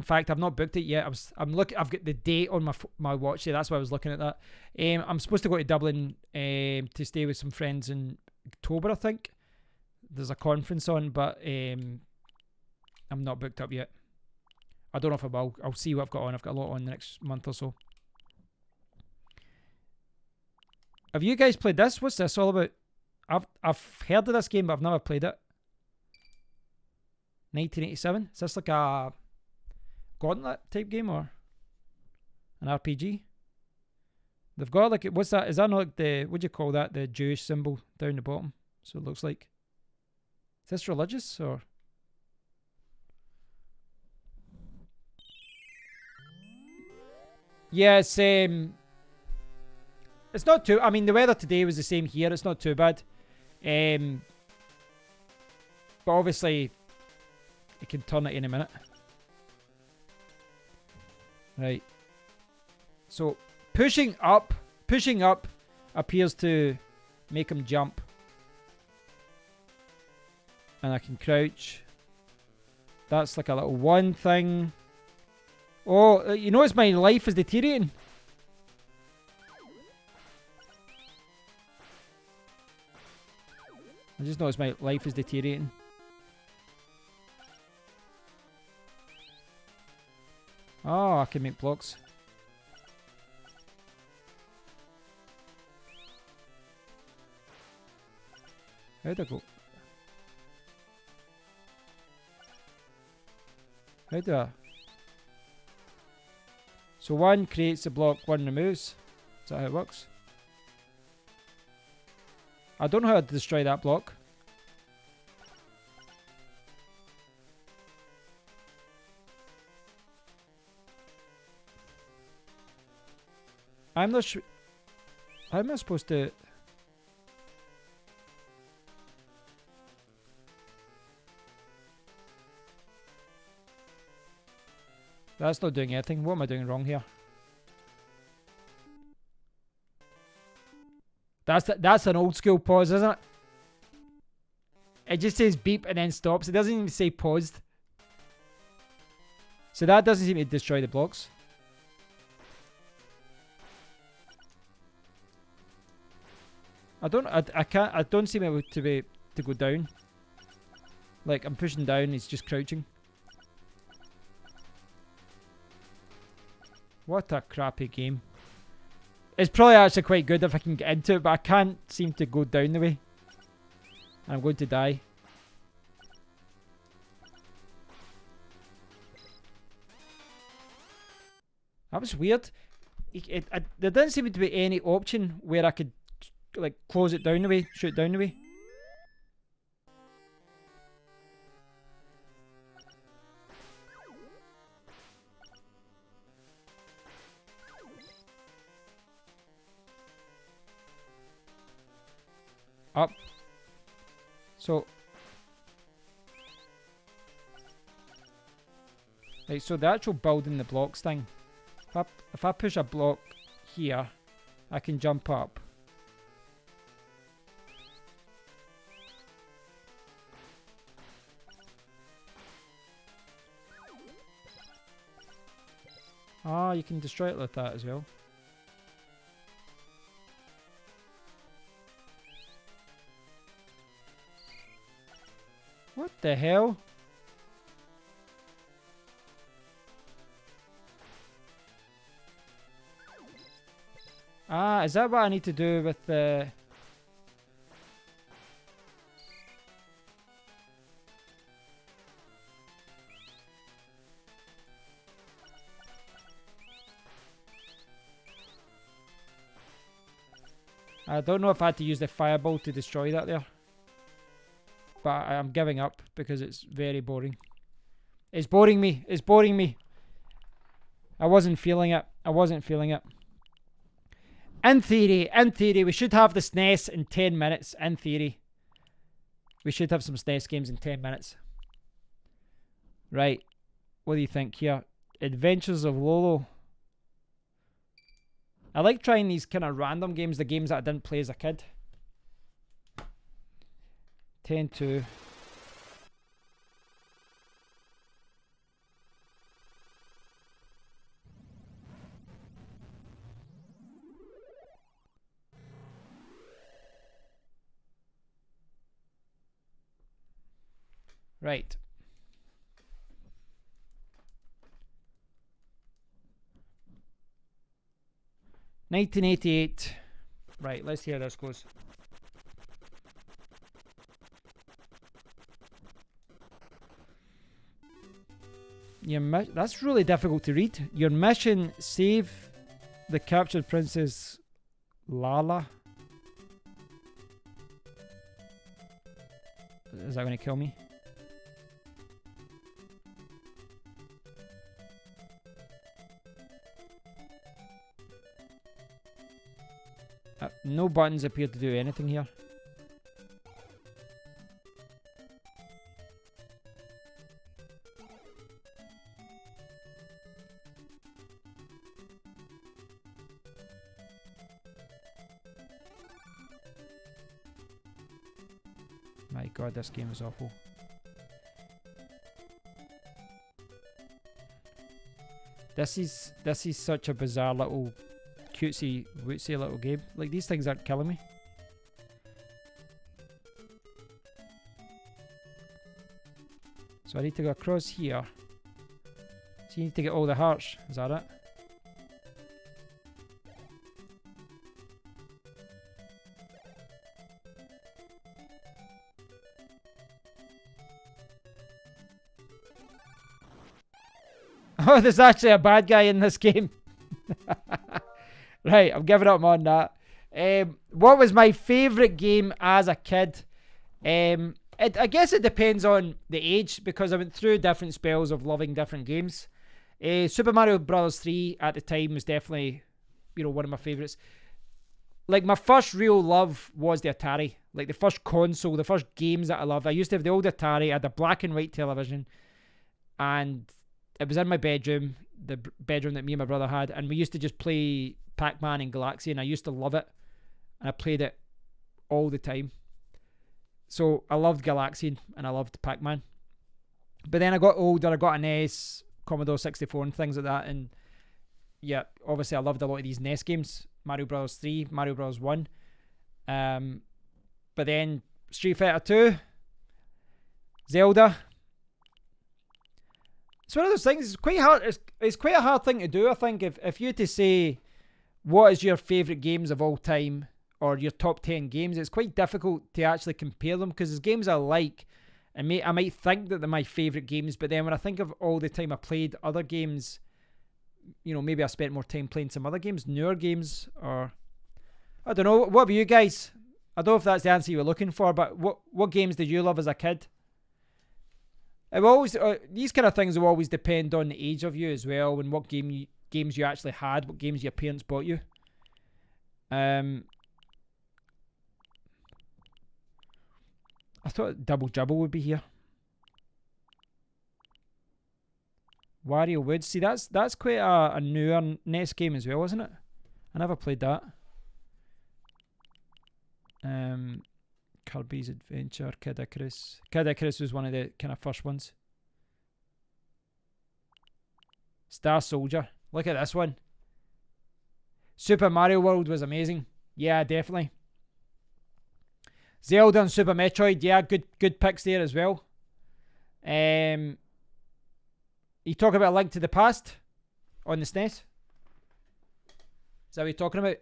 fact, I've not booked it yet. I've got the date on my watch here. That's why I was looking at that. I'm supposed to go to Dublin to stay with some friends in October, I think. There's a conference on, but I'm not booked up yet. I don't know if I will. I'll see what I've got on. I've got a lot on the next month or so. Have you guys played this? What's this all about? I've heard of this game, but I've never played it. 1987? Is this like a Gauntlet type game or an RPG? They've got like, what's that? Is that not like the, what do you call that? The Jewish symbol down the bottom. So it looks like. Is this religious or? Yeah, it's not too, I mean the weather today was the same here. It's not too bad. But obviously it can turn it in a minute. Right. So pushing up appears to make him jump. And I can crouch. That's like a little one thing. Oh, you notice my life is deteriorating? I just noticed my life is deteriorating. Oh, I can make blocks. How'd I go? How do I? So one creates a block, one removes. Is that how it works? I don't know how to destroy that block. I'm not sure. How am I supposed to? That's not doing anything. What am I doing wrong here? That's an old school pause, isn't it? It just says beep and then stops. It doesn't even say paused. So that doesn't seem to destroy the blocks. I don't seem able to go down. Like I'm pushing down, he's just crouching. What a crappy game. It's probably actually quite good if I can get into it, but I can't seem to go down the way. I'm going to die. That was weird. There didn't seem to be any option where I could like close it down the way, shoot down the way. Up. So. Right, so the actual building the blocks thing. If I push a block here, I can jump up. Ah, you can destroy it like that as well. What the hell? Ah, is that what I need to do with the... I don't know if I had to use the fireball to destroy that there. But I'm giving up because it's very boring. It's boring me. It's boring me. I wasn't feeling it. I wasn't feeling it. In theory, we should have the SNES in 10 minutes. In theory. We should have some SNES games in 10 minutes. Right. What do you think here? Adventures of Lolo. I like trying these kind of random games, the games that I didn't play as a kid. 10-2. Right. $1988. Right, let's see how this goes. That's really difficult to read. Your mission: save the captured princess Lala. Is that going to kill me? No buttons appear to do anything here. My god, this game is awful. This is such a bizarre little cutesy wootsy little game. Like, these things aren't killing me. So I need to go across here. So you need to get all the hearts. Is that it? Oh, there's actually a bad guy in this game. Right, I'm giving up on that. What was my favourite game as a kid? I guess it depends on the age, because I went through different spells of loving different games. Super Mario Bros. 3 at the time was definitely, one of my favourites. Like, my first real love was the Atari. Like, the first console, the first games that I loved. I used to have the old Atari. I had a black and white television. And it was in my bedroom, the bedroom that me and my brother had. And we used to just play Pac-Man and Galaxy, and I used to love it. And I played it all the time. So I loved Galaxy and I loved Pac-Man. But then I got older, I got an NES, Commodore 64 and things like that. And yeah, obviously I loved a lot of these NES games. Mario Bros. 3, Mario Bros. 1. But then Street Fighter 2, Zelda. It's one of those things, it's quite hard. It's quite a hard thing to do, I think. If you had to say, what is your favourite games of all time, or your top 10 games, it's quite difficult to actually compare them, because there's games I like, and I might think that they're my favourite games, but then when I think of all the time I played other games, maybe I spent more time playing some other games, newer games, or I don't know. What about you guys? I don't know if that's the answer you were looking for, but what games did you love as a kid? It will always these kind of things will always depend on the age of you as well, and what games you actually had, what games your parents bought you. I thought Double Jubble would be here. Wario Woods. See, that's quite a newer NES game as well, isn't it? I never played that. Kirby's Adventure, Kid Icarus. Kid Icarus was one of the kind of first ones. Star Soldier. Look at this one. Super Mario World was amazing. Yeah, definitely. Zelda and Super Metroid. Yeah, good picks there as well. You talk about A Link to the Past on the SNES? Is that what you're talking about?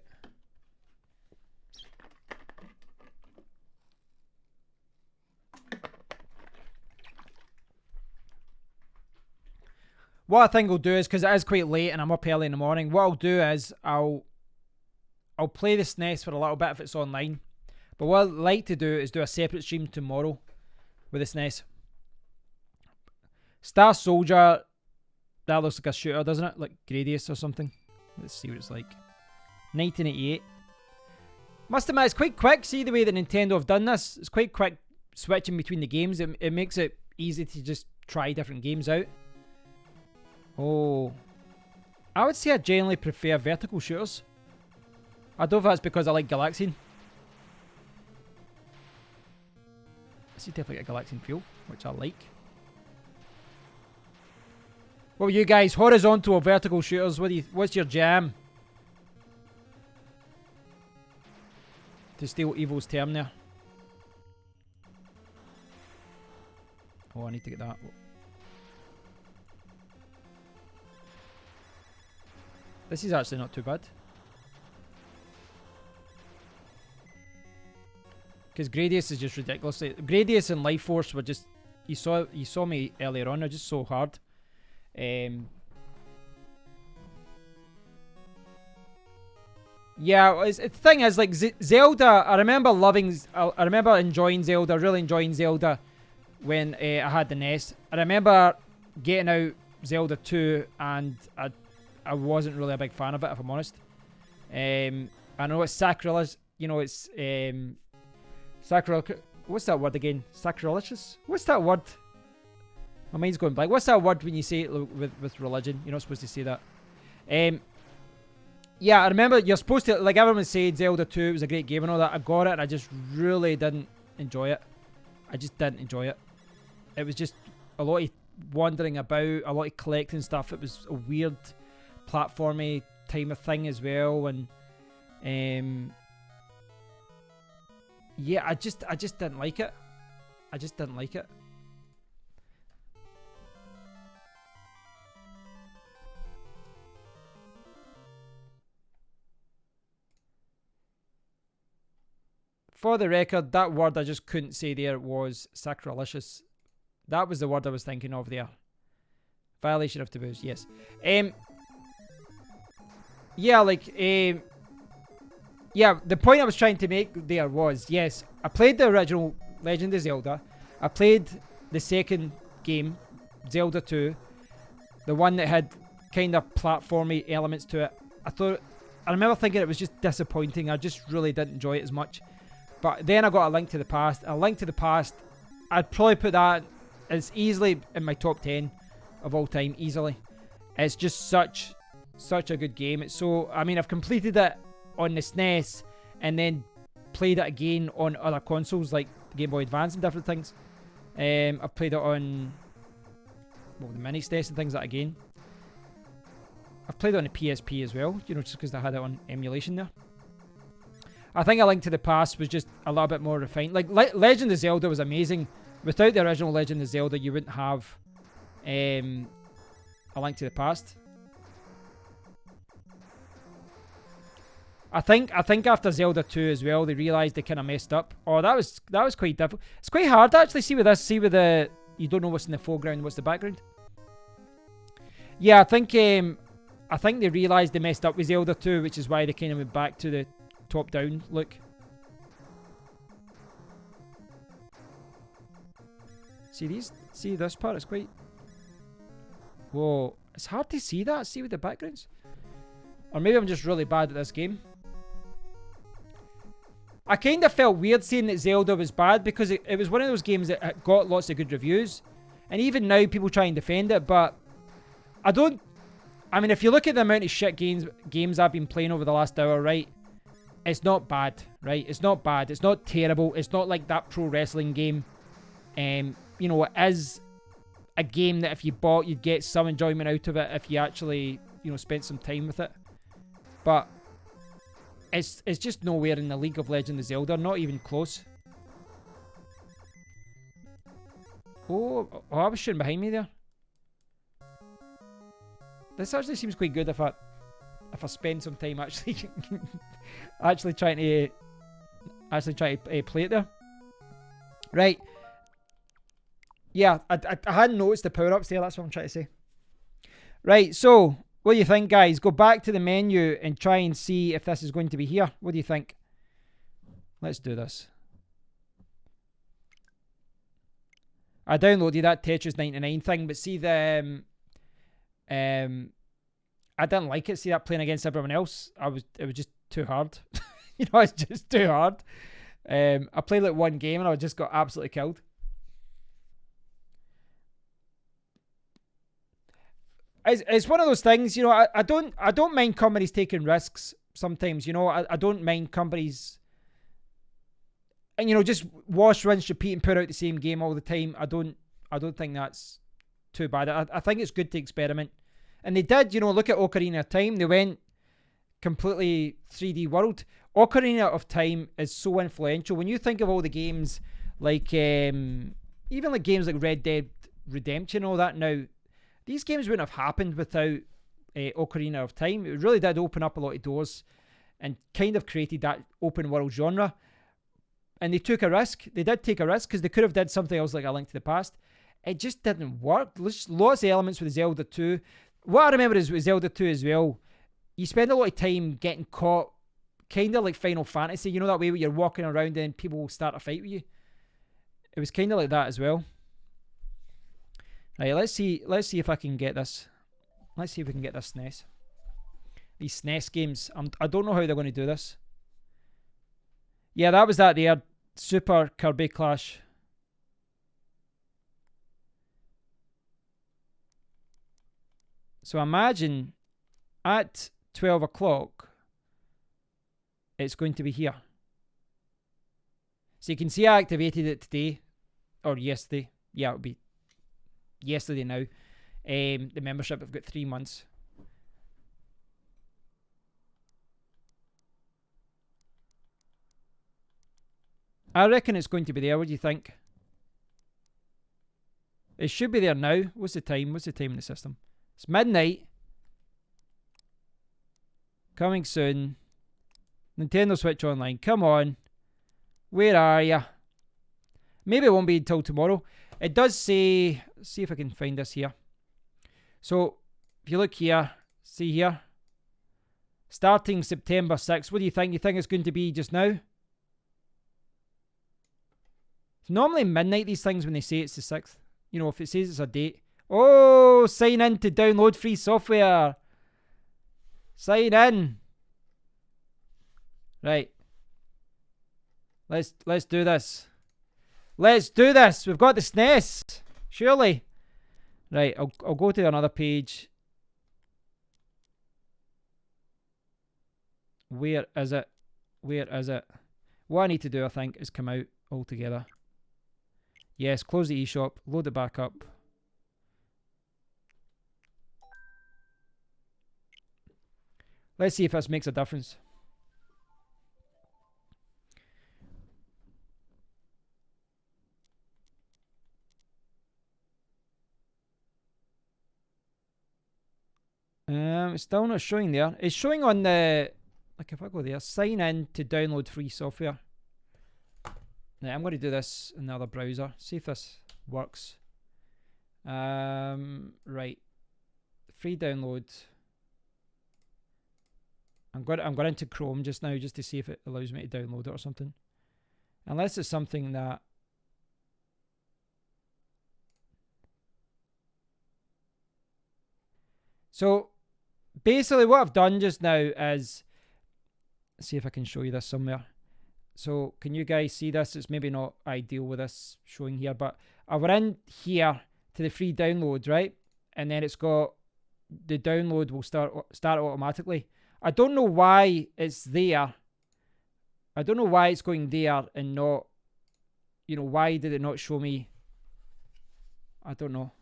What I think I'll do is, because it is quite late and I'm up early in the morning, what I'll do is I'll I'll play the SNES for a little bit if it's online. But what I'd like to do is do a separate stream tomorrow with the SNES. Star Soldier, that looks like a shooter, doesn't it? Like Gradius or something. Let's see what it's like. 1988. Must admit, it's quite quick. See the way that Nintendo have done this? It's quite quick switching between the games. It makes it easy to just try different games out. Oh. I would say I generally prefer vertical shooters. I don't know if that's because I like Galaxian. I see definitely get a Galaxian feel, which I like. What you guys? Horizontal or vertical shooters? What's your jam? To steal Evil's term there. Oh, I need to get that. This is actually not too bad. Because Gradius is just ridiculous. Gradius and Life Force were just... You saw me earlier on. They're just so hard. Yeah, the thing is, like, Zelda... I remember enjoying Zelda. Really enjoying Zelda when I had the NES. I remember getting out Zelda 2 and I wasn't really a big fan of it, if I'm honest. I know it's sacrilege. You know, it's... sacrilege... What's that word again? Sacrilegious? What's that word? My mind's going blank. What's that word when you say it with religion? You're not supposed to say that. Yeah, I remember you're supposed to... Like, everyone said Zelda 2 was a great game and all that. I got it and I just really didn't enjoy it. I just didn't enjoy it. It was just a lot of wandering about, a lot of collecting stuff. It was a weird platformy type of thing as well, and yeah, I just didn't like it. I just didn't like it. For the record, that word I just couldn't say there was sacrilegious. That was the word I was thinking of there. Violation of taboos, yes. Yeah, like, yeah, the point I was trying to make there was, yes, I played the original Legend of Zelda. I played the second game, Zelda 2. The one that had kind of platformy elements to it. I remember thinking it was just disappointing. I just really didn't enjoy it as much. But then I got A Link to the Past. A Link to the Past, I'd probably put that as easily in my top 10 of all time, easily. It's just such a good game. It's so, I mean, I've completed it on the SNES and then played it again on other consoles like the Game Boy Advance and different things. I've played it on, well, the mini SNES and things like that again. I've played it on the PSP as well, you know, just because I had it on emulation there. I think A Link to the Past was just a little bit more refined. Like, Legend of Zelda was amazing. Without the original Legend of Zelda, you wouldn't have A Link to the Past. I think after Zelda 2 as well, they realised they kind of messed up. Oh, that was quite difficult. It's quite hard to actually see with this. See with the... You don't know what's in the foreground, what's the background. Yeah, I think they realised they messed up with Zelda 2, which is why they kind of went back to the top-down look. See this part? It's quite... Whoa. It's hard to see that. See with the backgrounds. Or maybe I'm just really bad at this game. I kind of felt weird saying that Zelda was bad because it was one of those games that got lots of good reviews. And even now people try and defend it, but I don't... I mean, if you look at the amount of shit games I've been playing over the last hour, right? It's not bad, right? It's not bad. It's not terrible. It's not like that pro wrestling game. You know, it is a game that if you bought, you'd get some enjoyment out of it if you actually, you know, spent some time with it. But it's just nowhere in the league of Legend of Zelda. Not even close. Oh, I was shooting behind me there. This actually seems quite good if I spend some time actually actually trying to play it there. Right. Yeah, I hadn't noticed the power-ups there, that's what I'm trying to say. Right, so What do you think, guys? Go back to the menu and try and see if this is going to be here. What do you think? Let's do this. I downloaded that Tetris 99 thing, but see the I didn't like it. See that playing against everyone else. It was just too hard. You know, it's just too hard. I played like one game and I just got absolutely killed. It's one of those things, you know. I don't mind companies taking risks sometimes. You know, I don't mind companies, and you know, just wash, rinse, repeat, and put out the same game all the time. I don't think that's too bad. I think it's good to experiment, and they did. You know, look at Ocarina of Time. They went completely 3D world. Ocarina of Time is so influential. When you think of all the games, like even like games like Red Dead Redemption, all that now. These games wouldn't have happened without Ocarina of Time. It really did open up a lot of doors and kind of created that open world genre. And they took a risk. They did take a risk because they could have did something else like A Link to the Past. It just didn't work. There's lots of elements with Zelda 2. What I remember is with Zelda 2 as well, you spend a lot of time getting caught, kind of like Final Fantasy. You know that way where you're walking around and people will start a fight with you? It was kind of like that as well. Right, let's see if I can get this. Let's see if we can get this SNES. These SNES games. I don't know how they're going to do this. Yeah, that was that there. Super Kirby Clash. So imagine at 12 o'clock, it's going to be here. So you can see I activated it today. Or yesterday. Yeah, it would be yesterday now. The membership, I've got 3 months. I reckon it's going to be there. What do you think? It should be there now. What's the time? What's the time in the system? It's midnight. Coming soon. Nintendo Switch Online. Come on. Where are ya? Maybe it won't be until tomorrow. It does say... See if I can find this here. So, if you look here. See here. Starting September 6th. What do you think? You think it's going to be just now? It's normally midnight, these things, when they say it's the 6th. You know, if it says it's a date. Oh, sign in to download free software. Sign in. Right. Let's do this. Let's do this. We've got the SNES. Surely. Right, I'll go to another page. Where is it? Where is it? What I need to do, I think, is come out altogether. Yes, close the eShop, load it back up. Let's see if this makes a difference. It's still not showing there. It's showing on the... Like if I go there, sign in to download free software. Now, I'm going to do this in the other browser. See if this works. Right. Free download. I'm going into Chrome just now just to see if it allows me to download it or something. Unless it's something that... So, basically what I've done just now is... Let's see if I can show you this somewhere. So, can you guys see this? It's maybe not ideal with this showing here, but I went in here to the free downloads, right? And then it's got the download will start automatically. I don't know why it's there. I don't know why it's going there and not, you know, why did it not show me? I don't know.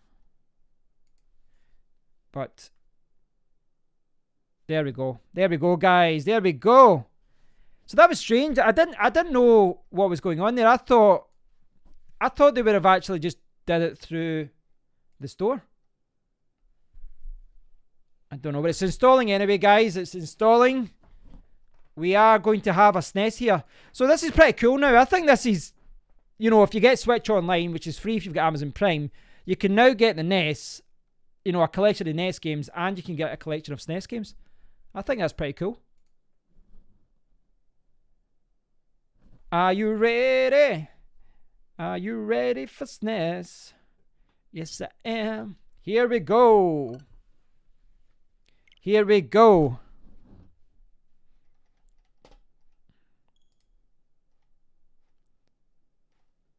But there we go. There we go, guys. There we go. So that was strange. I didn't know what was going on there. I thought they would have actually just did it through the store. I don't know, but it's installing anyway, guys. It's installing. We are going to have a SNES here. So this is pretty cool now. I think this is, you know, if you get Switch Online, which is free if you've got Amazon Prime, you can now get the NES you know, a collection of NES games, and you can get a collection of SNES games. I think that's pretty cool. Are you ready? Are you ready for SNES? Yes, I am. Here we go. Here we go.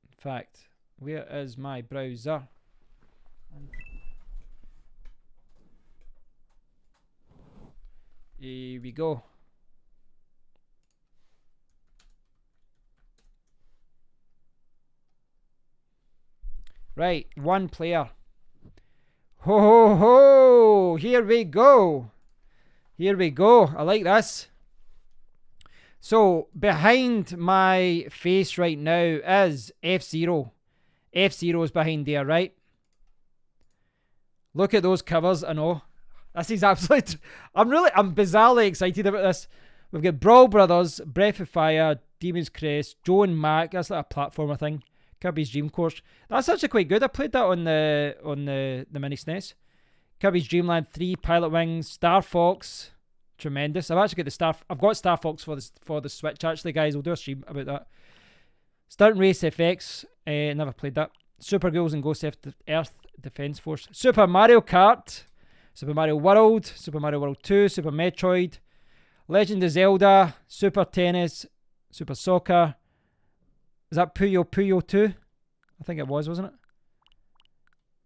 In fact, where is my browser? Here we go. Right, one player. Ho ho ho! Here we go. Here we go. I like this. So, behind my face right now is F-Zero. F-Zero is behind there, right? Look at those covers, I know. This is absolute. I'm bizarrely excited about this. We've got Brawl Brothers, Breath of Fire, Demon's Crest, Joe and Mac. That's like a platformer thing. Kirby's Dream Course. That's actually quite good. I played that on the mini SNES. Kirby's Dream Land 3, Pilot Wings, Star Fox. Tremendous. I've got Star Fox for the Switch actually, guys. We'll do a stream about that. Stunt Race FX. Never played that. Super Girls and Ghost Earth Defense Force. Super Mario Kart. Super Mario World. Super Mario World 2. Super Metroid. Legend of Zelda. Super Tennis. Super Soccer. Is that Puyo Puyo 2? I think it was, wasn't it?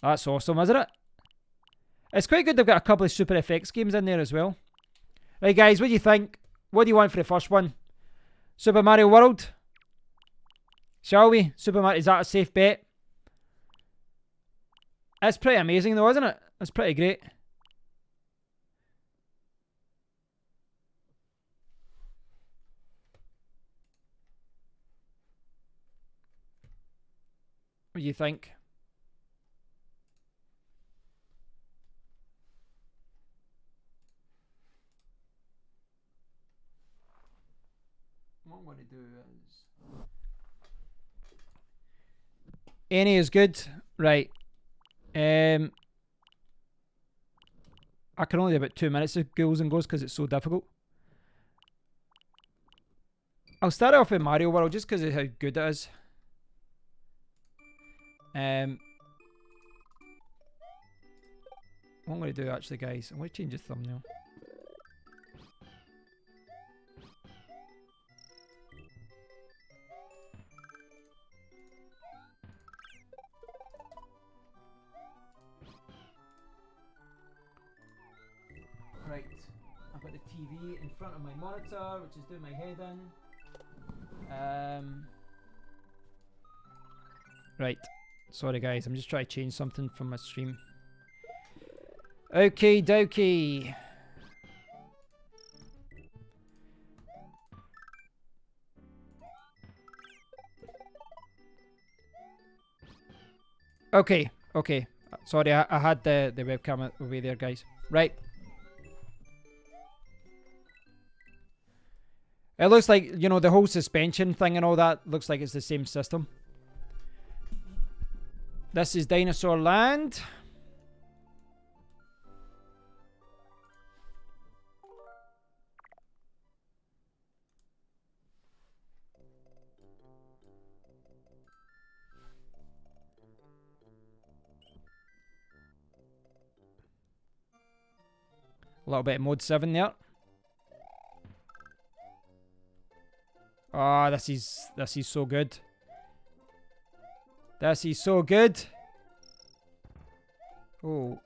That's awesome, isn't it? It's quite good they've got a couple of Super FX games in there as well. Right, guys, what do you think? What do you want for the first one? Super Mario World? Shall we? Super Mario, is that a safe bet? It's pretty amazing though, isn't it? It's pretty great. What do you think? What I'm going to do is... Any is good. Right. I can only do about 2 minutes of ghouls and goes because it's so difficult. I'll start off with Mario World just because of how good it is. What I'm going to do actually, guys, I'm going to change the thumbnail. Right, I've got the TV in front of my monitor, which is doing my head in. Right, sorry guys, I'm just trying to change something from my stream. Okie dokie. Okay, okay. Sorry, I had the webcam away there, guys. Right. It looks like, you know, the whole suspension thing and all that looks like it's the same system. This is Dinosaur Land. A little bit of Mode 7 there. Ah, this is so good. This is so good. Oh.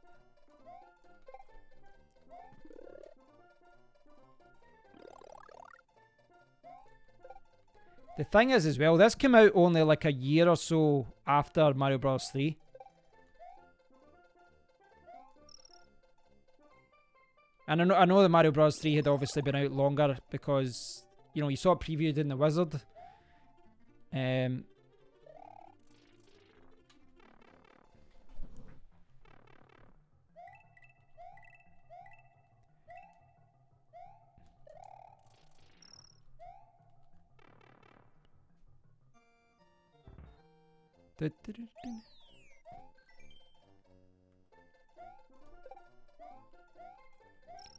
The thing is as well, this came out only like a year or so after Mario Bros. 3. And I know that Mario Bros. 3 had obviously been out longer because, you know, you saw it previewed in the Wizard.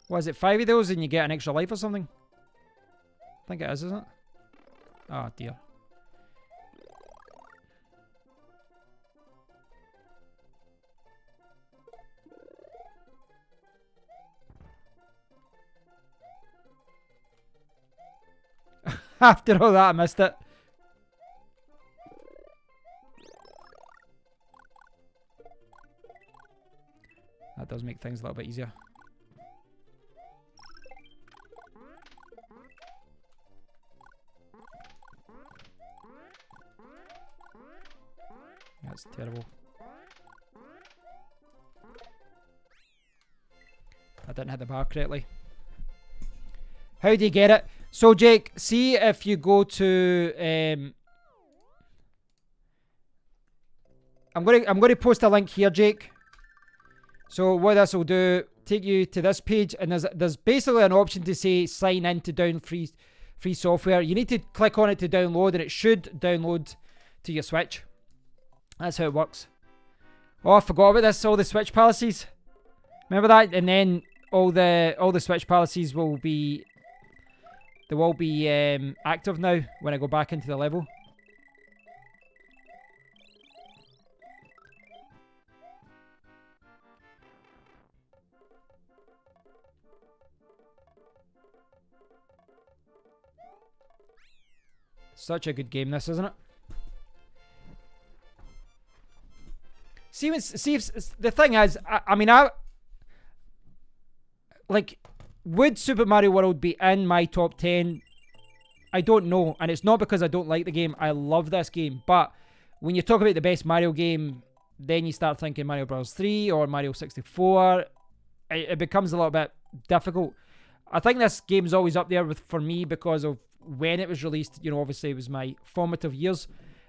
What is it, 5 of those and you get an extra life or something? I think it is, isn't it? Oh dear. After all that, I missed it. That does make things a little bit easier. That's terrible. I didn't hit the bar correctly. How do you get it? So Jake, see if you go to I'm gonna post a link here, Jake. So what this will do, take you to this page, and there's basically an option to say sign in to download free software. You need to click on it to download, and it should download to your Switch. That's how it works. Oh, I forgot about this. All the Switch palaces. Remember that? And then all the Switch palaces will be active now when I go back into the level. Such a good game, this, isn't it? See if the thing is, I mean, like, would Super Mario World be in my top 10? I don't know, and it's not because I don't like the game. I love this game, but when you talk about the best Mario game, then you start thinking Mario Bros. 3 or Mario 64. It becomes a little bit difficult. I think this game's always up there for me because of when it was released. You know, obviously it was my formative years.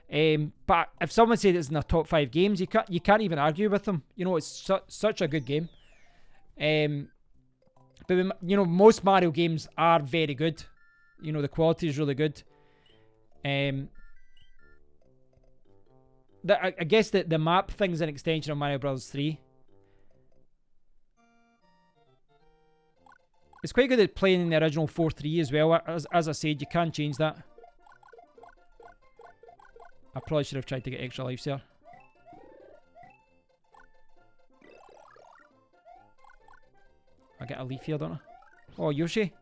But if someone said it's in the top 5 games, you can't even argue with them. You know, it's such a good game. But you know, most Mario games are very good. You know, the quality is really good. I guess that the map thing's an extension of Mario Bros. 3. It's quite good at playing in the original 4.3 as well. As I said, you can change that. I probably should have tried to get extra lives there. I get a leaf here, don't I? Oh, Yoshi.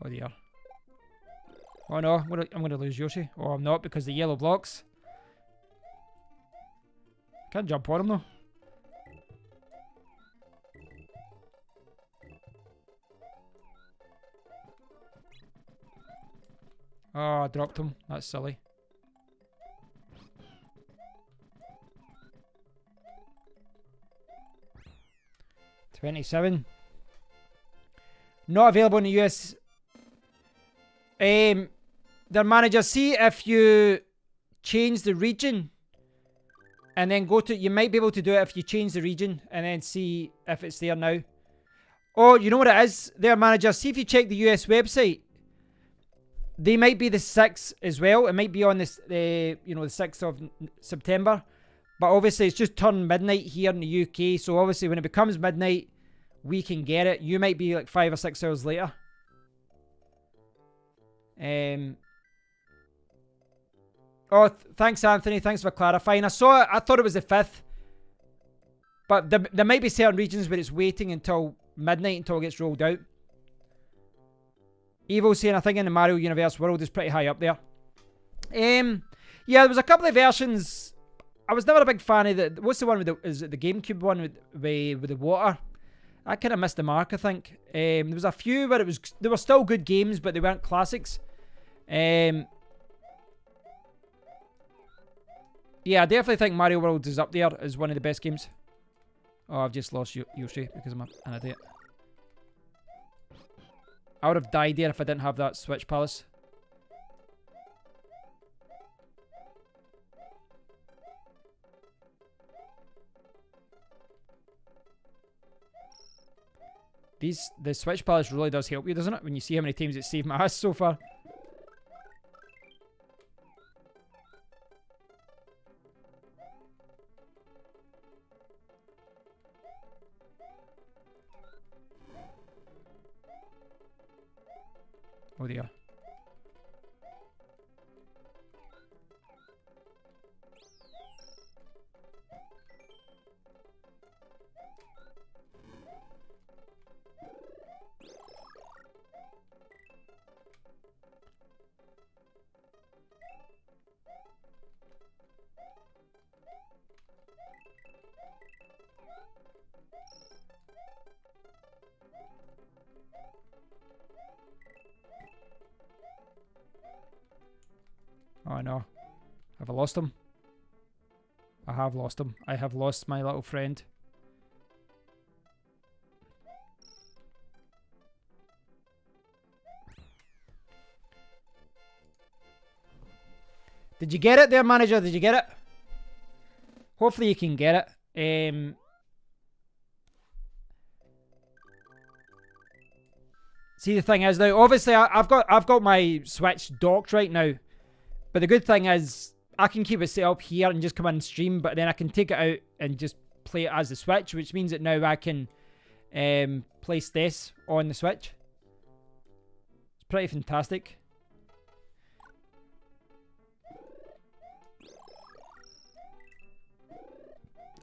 Oh dear. Oh no, I'm gonna lose Yoshi. Oh, I'm not, because the yellow blocks. Can't jump on him though. Oh, I dropped him. That's silly. $27. Not available in the US. Their manager, see if you change the region and then go to, you might be able to do it if you change the region and then see if it's there now. Oh, you know what it is? Their manager, see if you check the US website. They might be the 6th as well. It might be on this, the 6th of September. But obviously it's just turned midnight here in the UK. So obviously when it becomes midnight, we can get it. You might be like 5 or 6 hours later. Oh, thanks Anthony, thanks for clarifying. I thought it was the 5th, but there might be certain regions where it's waiting until midnight until it gets rolled out. Evo saying I think in the Mario Universe World is pretty high up there. Yeah, there was a couple of versions I was never a big fan of the. What's the one with the? Is it the GameCube one with the water? I kind of missed the mark, I think. There was a few where they were still good games, but they weren't classics. Yeah, I definitely think Mario World is up there as one of the best games. Oh, I've just lost Yoshi because I'm an idiot. I would have died there if I didn't have that Switch Palace. The Switch Palace really does help you, doesn't it? When you see how many times it's saved my ass so far. Oh dear. Oh no. Have I lost him? I have lost him. I have lost my little friend. Did you get it there, manager? Did you get it? Hopefully you can get it. See, the thing is now, obviously I've got my Switch docked right now. But the good thing is, I can keep it set up here and just come in and stream, but then I can take it out and just play it as the Switch, which means that now I can place this on the Switch. It's pretty fantastic.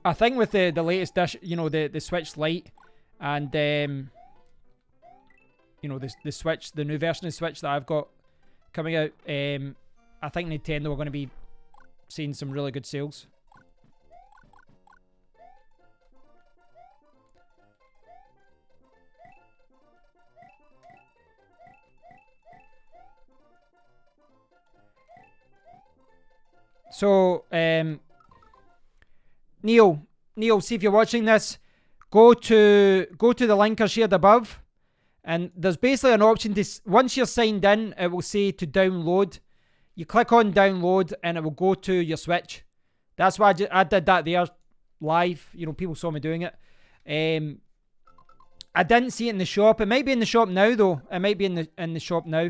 I think with the latest dish, you know, the Switch Lite and you know, the Switch, the new version of Switch that I've got coming out, I think Nintendo are going to be seeing some really good sales. So, Neil, see if you're watching this, go to the link I shared above, and there's basically an option to, once you're signed in, it will say to download. You click on download and it will go to your Switch. That's why I did that there live. You know, people saw me doing it. I didn't see it in the shop. It might be in the shop now though. It might be in the shop now.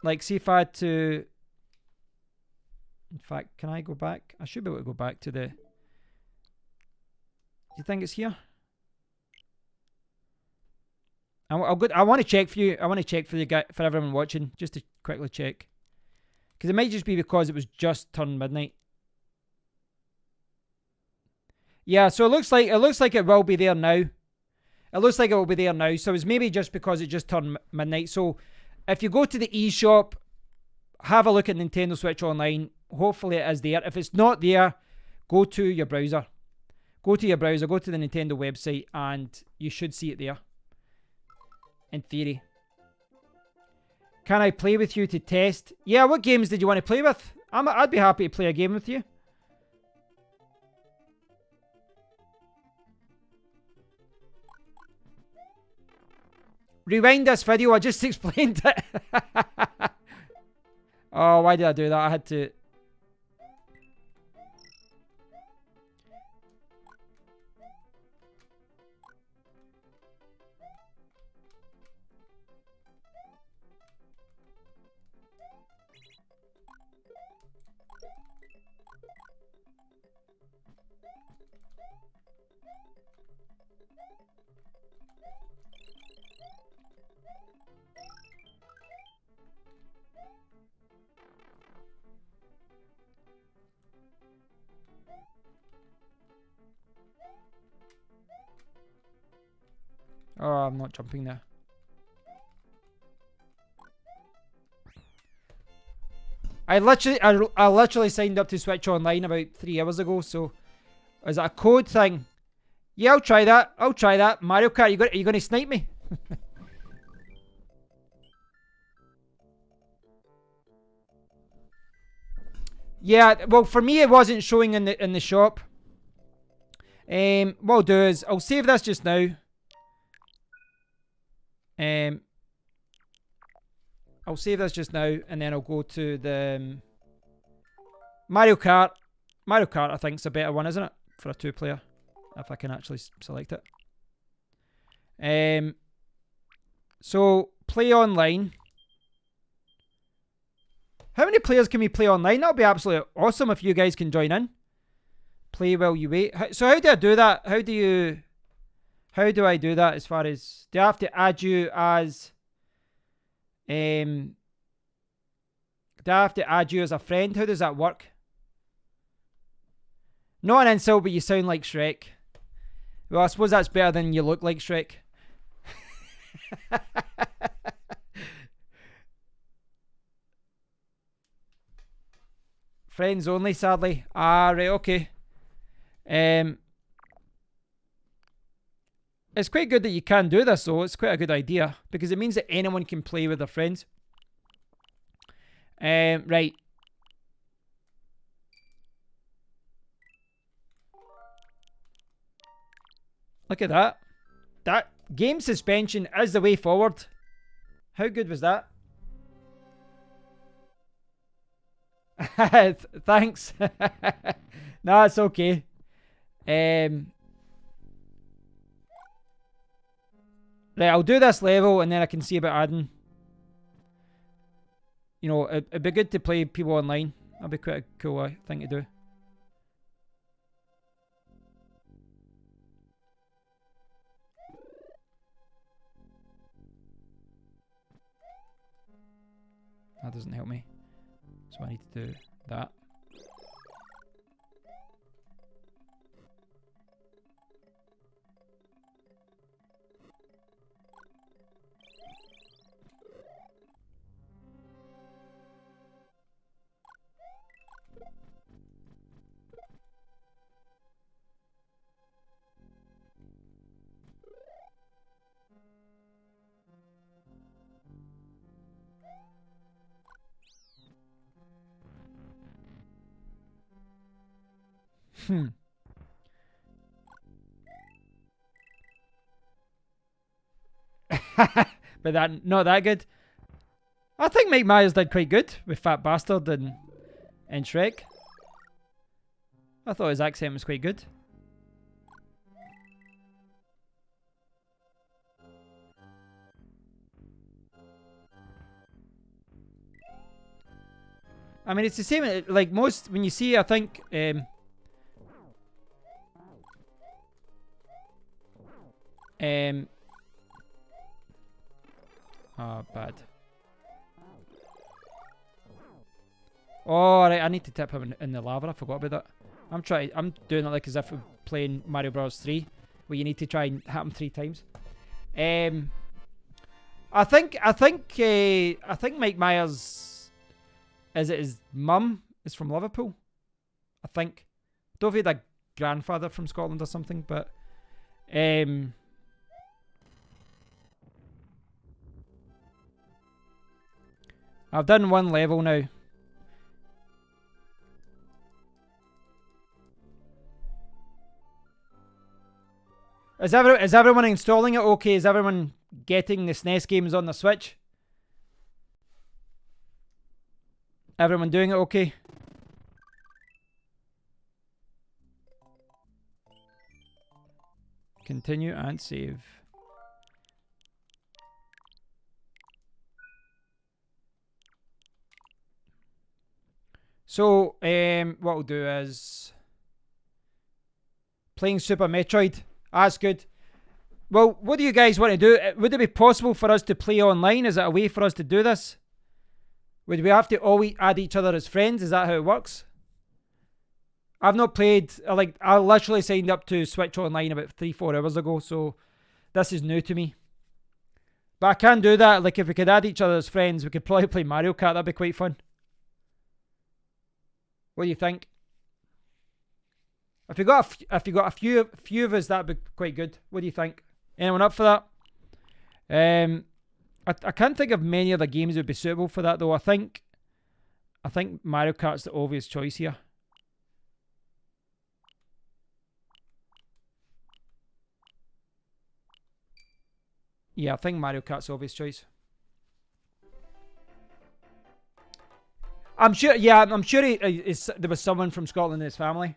Like, see if I had to. In fact, can I go back? I should be able to go back to the. Do you think it's here? I want to check for you. I want to check for the guy, for everyone watching, just to quickly check, because it might just be because it was just turned midnight. Yeah, so it looks like it will be there now. It looks like it will be there now. So it's maybe just because it just turned midnight. So if you go to the eShop, have a look at Nintendo Switch Online. Hopefully it is there. If it's not there, go to your browser. Go to your browser. Go to the Nintendo website, and you should see it there. In theory. Can I play with you to test? Yeah, what games did you want to play with? I'd be happy to play a game with you. Rewind this video, I just explained it. Oh, why did I do that? I had to... Oh, I'm not jumping there. I literally signed up to Switch Online about 3 hours ago, so is that a code thing? Yeah, I'll try that. Mario Kart, are you going to snipe me? Yeah, well, for me, it wasn't showing in the shop. What I'll do is I'll save this just now. I'll save this just now, and then I'll go to the Mario Kart. Mario Kart, I think, is a better one, isn't it, for a 2-player? If I can actually select it. So play online. How many players can we play online? That'll be absolutely awesome if you guys can join in. Play while you wait. So how do I do that? How do I do that as far as... Do I have to add you as... do I have to add you as a friend? How does that work? Not an insult, but you sound like Shrek. Well, I suppose that's better than you look like Shrek. Friends only, sadly. Ah, right, okay. It's quite good that you can do this, though. It's quite a good idea, because it means that anyone can play with their friends. Right. Look at that. That game suspension is the way forward. How good was that? Thanks. No, it's okay. Right, I'll do this level and then I can see about adding. You know, it'd be good to play people online. That'd be quite a cool thing to do. That doesn't help me. So I need to do that. But that not that good. I think Mike Myers did quite good with Fat Bastard and Shrek. I thought his accent was quite good. I mean, it's the same, like most, when you see, I think, oh, bad. Oh, right, I need to tip him in the lava, I forgot about that. I'm doing it like as if we're playing Mario Bros 3, where you need to try and hit him 3 times. I think Mike Myers, is it his mum is from Liverpool? I think. Don't know if he had a grandfather from Scotland or something, but I've done one level now. Is everyone installing it okay? Is everyone getting the SNES games on the Switch? Everyone doing it okay? Continue and save. So, what we'll do is playing Super Metroid. That's good. Well, what do you guys want to do? Would it be possible for us to play online? Is it a way for us to do this? Would we have to always add each other as friends? Is that how it works? I've not played, I literally signed up to Switch Online about 3-4 hours ago, so this is new to me. But I can do that. Like, if we could add each other as friends, we could probably play Mario Kart. That'd be quite fun. What do you think? If you got a few of us, that'd be quite good. What do you think? Anyone up for that? I can't think of many other games that would be suitable for that though. I think Mario Kart's the obvious choice here. Yeah, I think Mario Kart's the obvious choice. I'm sure. Yeah, I'm sure there was someone from Scotland in his family.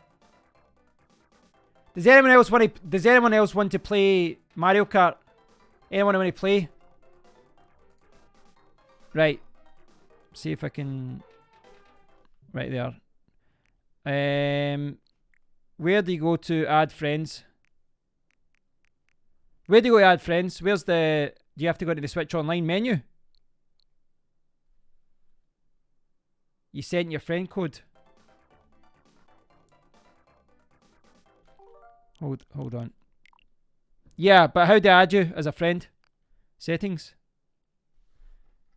Does anyone else want to play Mario Kart? Anyone want to play? Right. See if I can. Right there. Where do you go to add friends? Where do you go to add friends? Where's the? Do you have to go to the Switch Online menu? You sent your friend code. Hold on. Yeah, but how do I add you as a friend? Settings.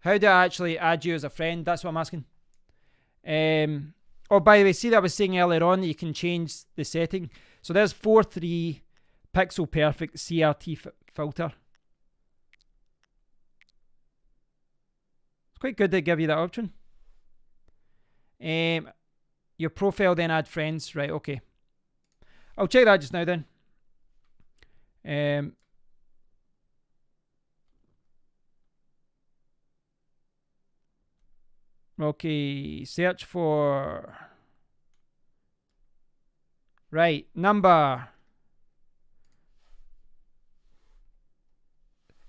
How do I actually add you as a friend? That's what I'm asking. Oh, by the way, see that I was saying earlier on that you can change the setting. So there's 4:3 pixel perfect CRT filter. It's quite good they give you that option. Your profile, then add friends. Right, okay. I'll check that just now then. Okay, search for... Right, number...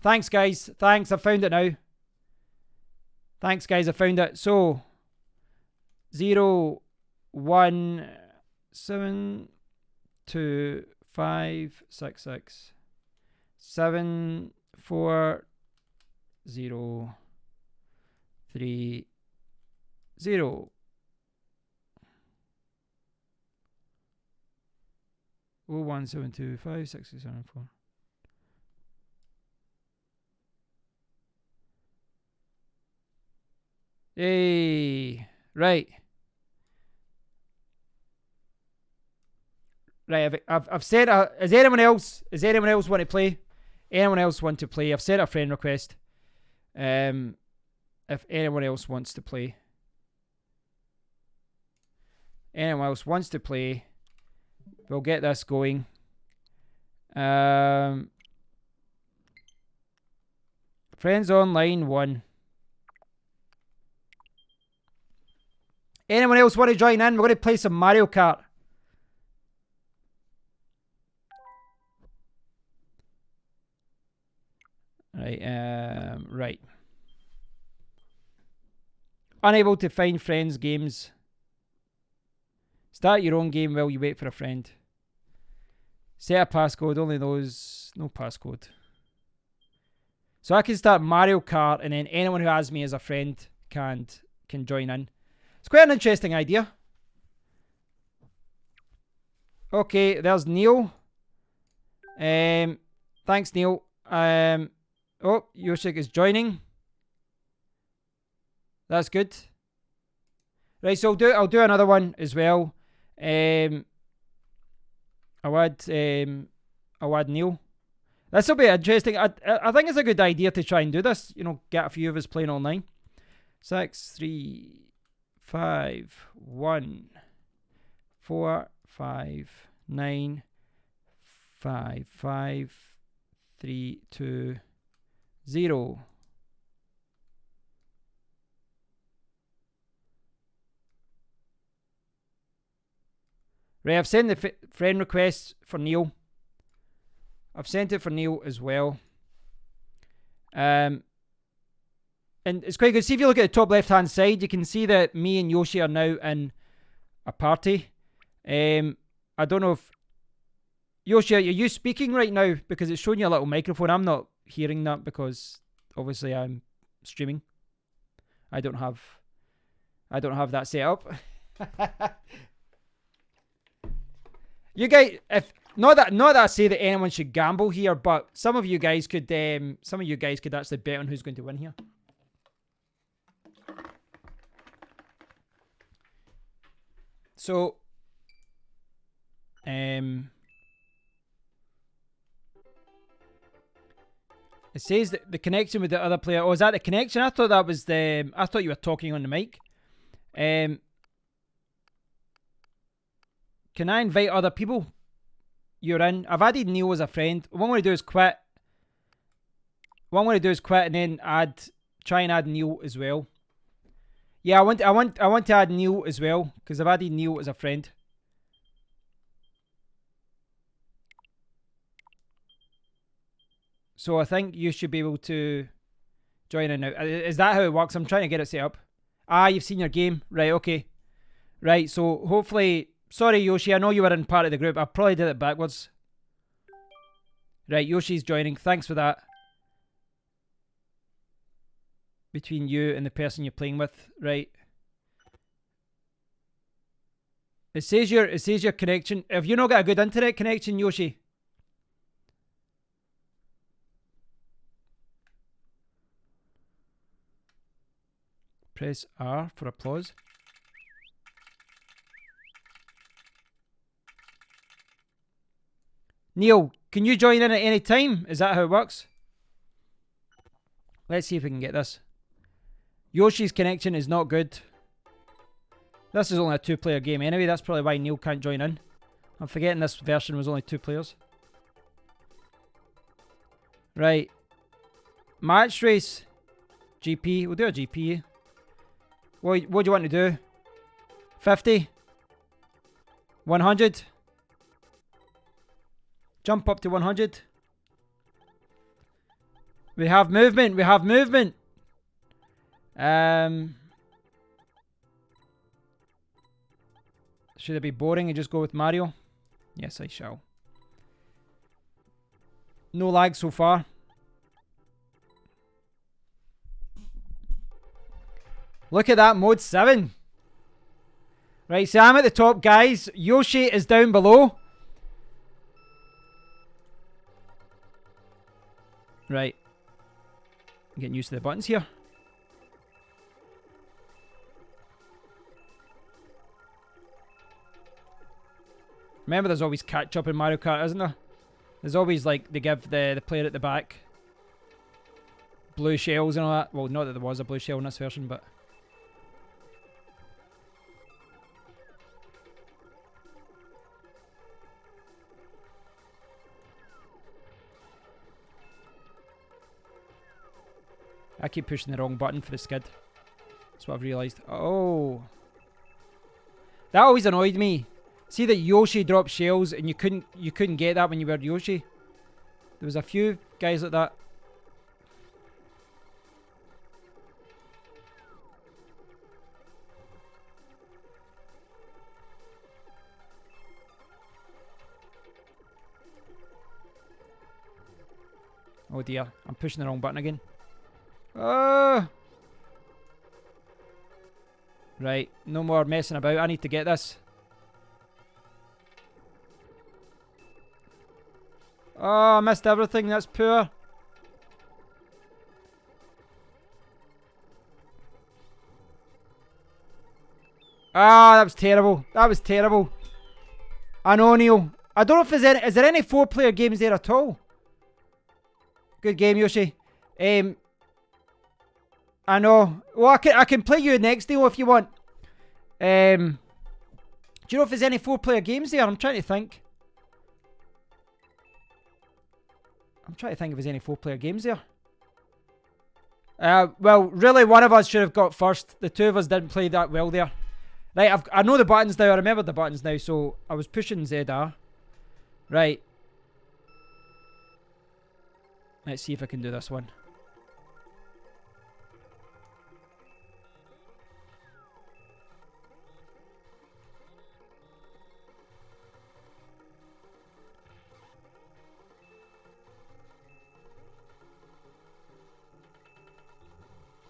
Thanks, guys. Thanks, I found it now. Thanks, guys, I found it. So, 0, 1, 7... 2, 5, 6, 6, 7, 4, 0, 3, 0. 1, 7, 2, 5, 6, 7, 4. Hey, right. Right, I've said, is anyone else want to play? Anyone else want to play? I've sent a friend request. If anyone else wants to play. Anyone else wants to play, we'll get this going. Friends Online 1. Anyone else want to join in? We're going to play some Mario Kart. Right. Unable to find friends games. Start your own game while you wait for a friend. Set a passcode, only those, no passcode. So I can start Mario Kart and then anyone who has me as a friend can join in. It's quite an interesting idea. Okay, there's Neil. Thanks, Neil. Oh, Yoshik is joining. That's good. Right, so I'll do another one as well. I'll add Neil. This will be interesting. I think it's a good idea to try and do this. You know, get a few of us playing online. 6, 3, 5, 1, 4, 5, 9, 5, 5, 3, 2, 0. Right, I've sent the friend request for Neil. I've sent it for Neil as well. And it's quite good. See, if you look at the top left hand side, you can see that me and Yoshi are now in a party. I don't know if Yoshi, are you speaking right now? Because it's showing you a little microphone. I'm not hearing that because obviously I'm streaming. I don't have that set up. You guys, if not that I say that anyone should gamble here, but some of you guys could actually bet on who's going to win here. So, it says that the connection with the other player. Oh, is that the connection? I thought that was the. I thought you were talking on the mic. Can I invite other people? You're in. I've added Neil as a friend. What I'm going to do is quit. What I'm going to do is quit and then try and add Neil as well. Yeah, I want to add Neil as well because I've added Neil as a friend. So I think you should be able to join in now. Is that how it works? I'm trying to get it set up. Ah, you've seen your game. Right, okay. Right, so hopefully... Sorry, Yoshi, I know you were in part of the group. I probably did it backwards. Right, Yoshi's joining. Thanks for that. Between you and the person you're playing with. Right. It says your connection. Have you not got a good internet connection, Yoshi? Press R for applause. Neil, can you join in at any time? Is that how it works? Let's see if we can get this. Yoshi's connection is not good. This is only a 2-player game anyway. That's probably why Neil can't join in. I'm forgetting this version was only 2 players. Right. Match race. GP. We'll do a GP. What do you want to do? 50? 100? Jump up to 100. We have movement. We have movement. Should it be boring and just go with Mario? Yes, I shall. No lag so far. Look at that, mode 7. Right, so I'm at the top, guys. Yoshi is down below. Right. I'm getting used to the buttons here. Remember, there's always catch up in Mario Kart, isn't there? There's always, like, they give the player at the back blue shells and all that. Well, not that there was a blue shell in this version, but... I keep pushing the wrong button for the skid. That's what I've realised. Oh. That always annoyed me. See that Yoshi dropped shells and you couldn't get that when you were Yoshi. There was a few guys like that. Oh dear, I'm pushing the wrong button again. Right, no more messing about. I need to get this. Oh, I missed everything. That's poor. Ah, that was terrible. That was terrible. I know, Neil. I don't know if there's any... Is there any 4-player games there at all? Good game, Yoshi. I know. Well, I can play you next, Neil, if you want. Do you know if there's any 4-player games there? I'm trying to think. I'm trying to think if there's any 4-player games there. Well, really, one of us should have got first. The two of us didn't play that well there. Right, I know the buttons now. I remember the buttons now. So I was pushing ZR. Right. Let's see if I can do this one.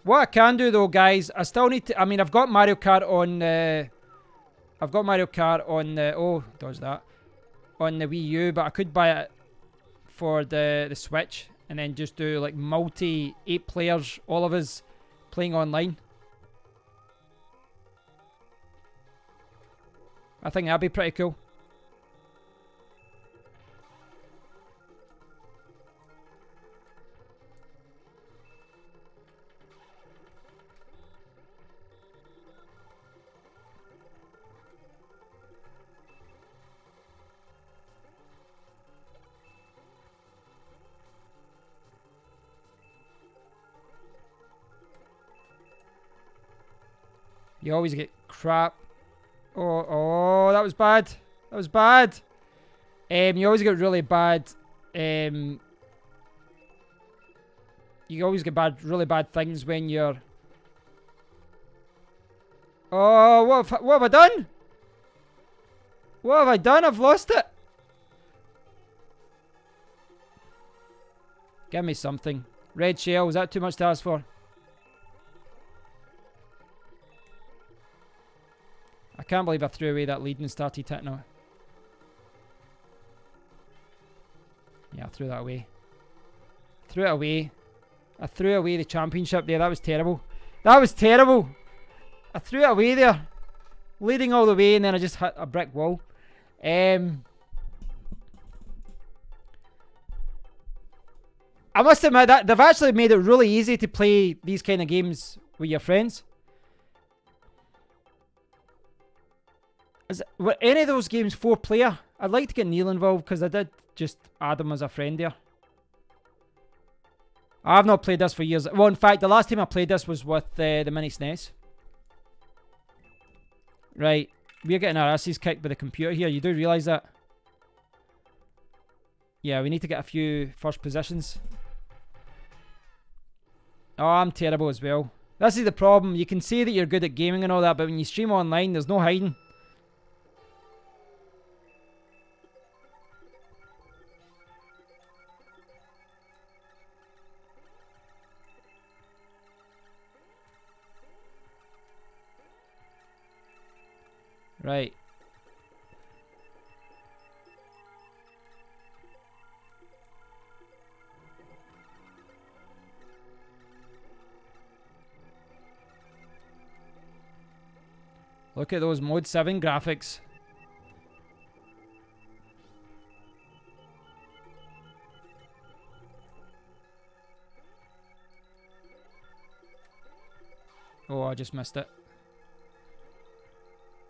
What I can do though, guys, I still need to... I mean, I've got Mario Kart on... I've got Mario Kart on... oh, does that. On the Wii U, but I could buy it for the Switch. And then just do like multi 8 players, all of us playing online. I think that'd be pretty cool. You always get crap. Oh, that was bad. That was bad. You always get really bad. You always get really bad things when you're. Oh, what have I done? What have I done? I've lost it. Give me something. Red shell. Is that too much to ask for? I can't believe I threw away that lead and started hitting it. Yeah, I threw that away. Threw it away. I threw away the championship there. That was terrible. That was terrible. I threw it away there. Leading all the way and then I just hit a brick wall. I must admit that they've actually made it really easy to play these kind of games with your friends. Were any of those games 4-player? I'd like to get Neil involved because I did just add him as a friend there. I've not played this for years. Well, in fact, the last time I played this was with the mini SNES. Right. We're getting our asses kicked by the computer here. You do realise that? Yeah, we need to get a few first positions. Oh, I'm terrible as well. This is the problem. You can say that you're good at gaming and all that, but when you stream online, there's no hiding. Right. Look at those Mode 7 graphics. Oh, I just missed it.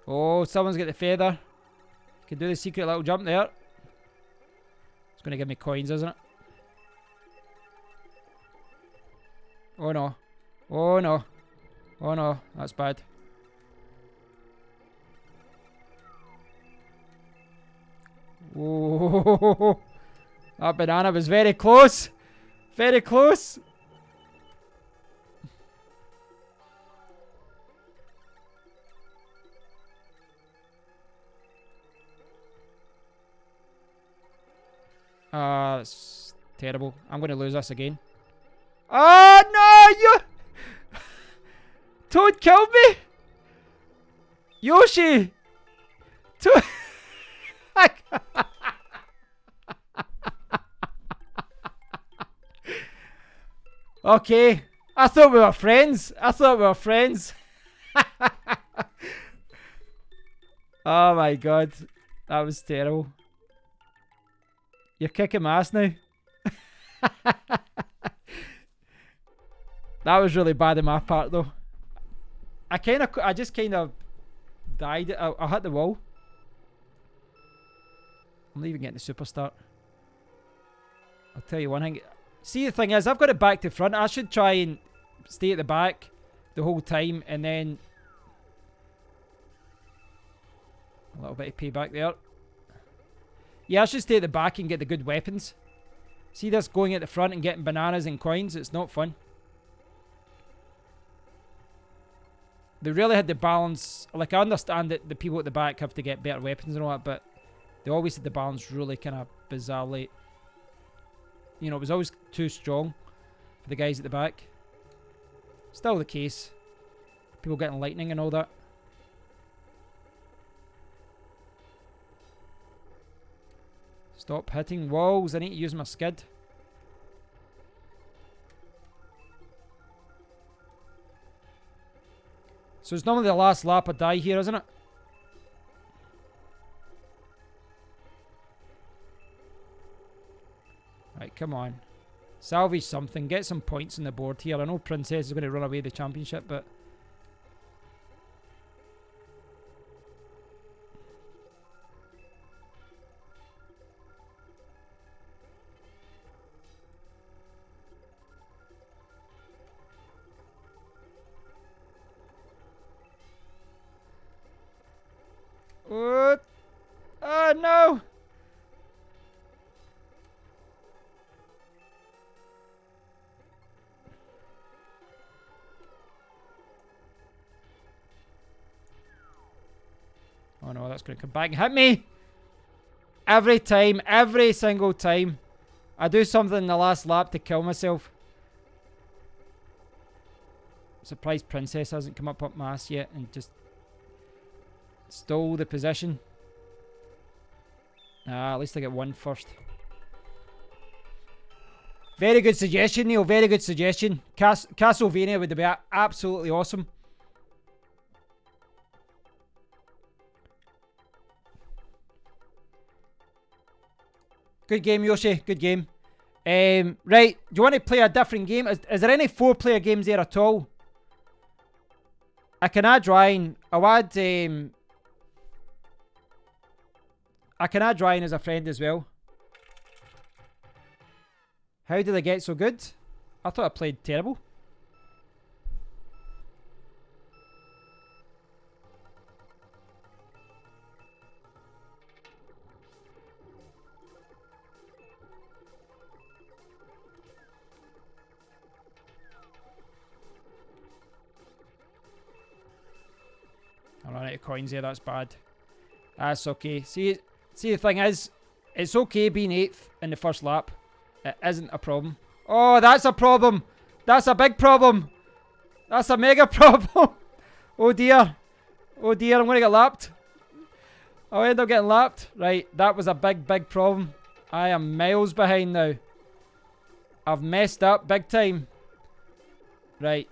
Oh, someone's got the feather. Can do the secret little jump there. It's going to give me coins, isn't it? Oh no. Oh no. Oh no. That's bad. Oh, that banana was very close. Very close. That's terrible. I'm going to lose this again. Oh, no! You... Toad killed me! Yoshi! Toad... Okay. I thought we were friends. I thought we were friends. Oh my god. That was terrible. You're kicking my ass now. That was really bad on my part though. I just kind of died. I hit the wall. I'm not even getting the super start. I'll tell you one thing. See, the thing is, I've got it back to front. I should try and stay at the back the whole time and then... A little bit of payback there. Yeah, I should stay at the back and get the good weapons. See this going at the front and getting bananas and coins? It's not fun. They really had the balance. Like, I understand that the people at the back have to get better weapons and all that, but they always had the balance really kind of bizarrely. You know, it was always too strong for the guys at the back. Still the case. People getting lightning and all that. Stop hitting walls. I need to use my skid. So it's normally the last lap I die here, isn't it? Right, come on. Salvage something. Get some points on the board here. I know Princess is going to run away the championship, but... What? Oh, no! Oh no, that's going to come back and hit me! Every time, every single time. I do something in the last lap to kill myself. Surprised Princess hasn't come up my ass yet and just stole the position. Ah, at least I get one first. Very good suggestion, Neil. Very good suggestion. Castlevania would be absolutely awesome. Good game, Yoshi. Good game. Right. Do you want to play a different game? Is there any 4-player games there at all? I can add Ryan. I'll add... I can add Ryan as a friend as well. How did I get so good? I thought I played terrible. I ran out of coins there, that's bad. That's okay. See, the thing is, it's okay being 8th in the first lap. It isn't a problem. Oh, that's a problem. That's a big problem. That's a mega problem. Oh dear. Oh dear, I'm going to get lapped. I'll end up getting lapped. Right, that was a big, big problem. I am miles behind now. I've messed up big time. Right.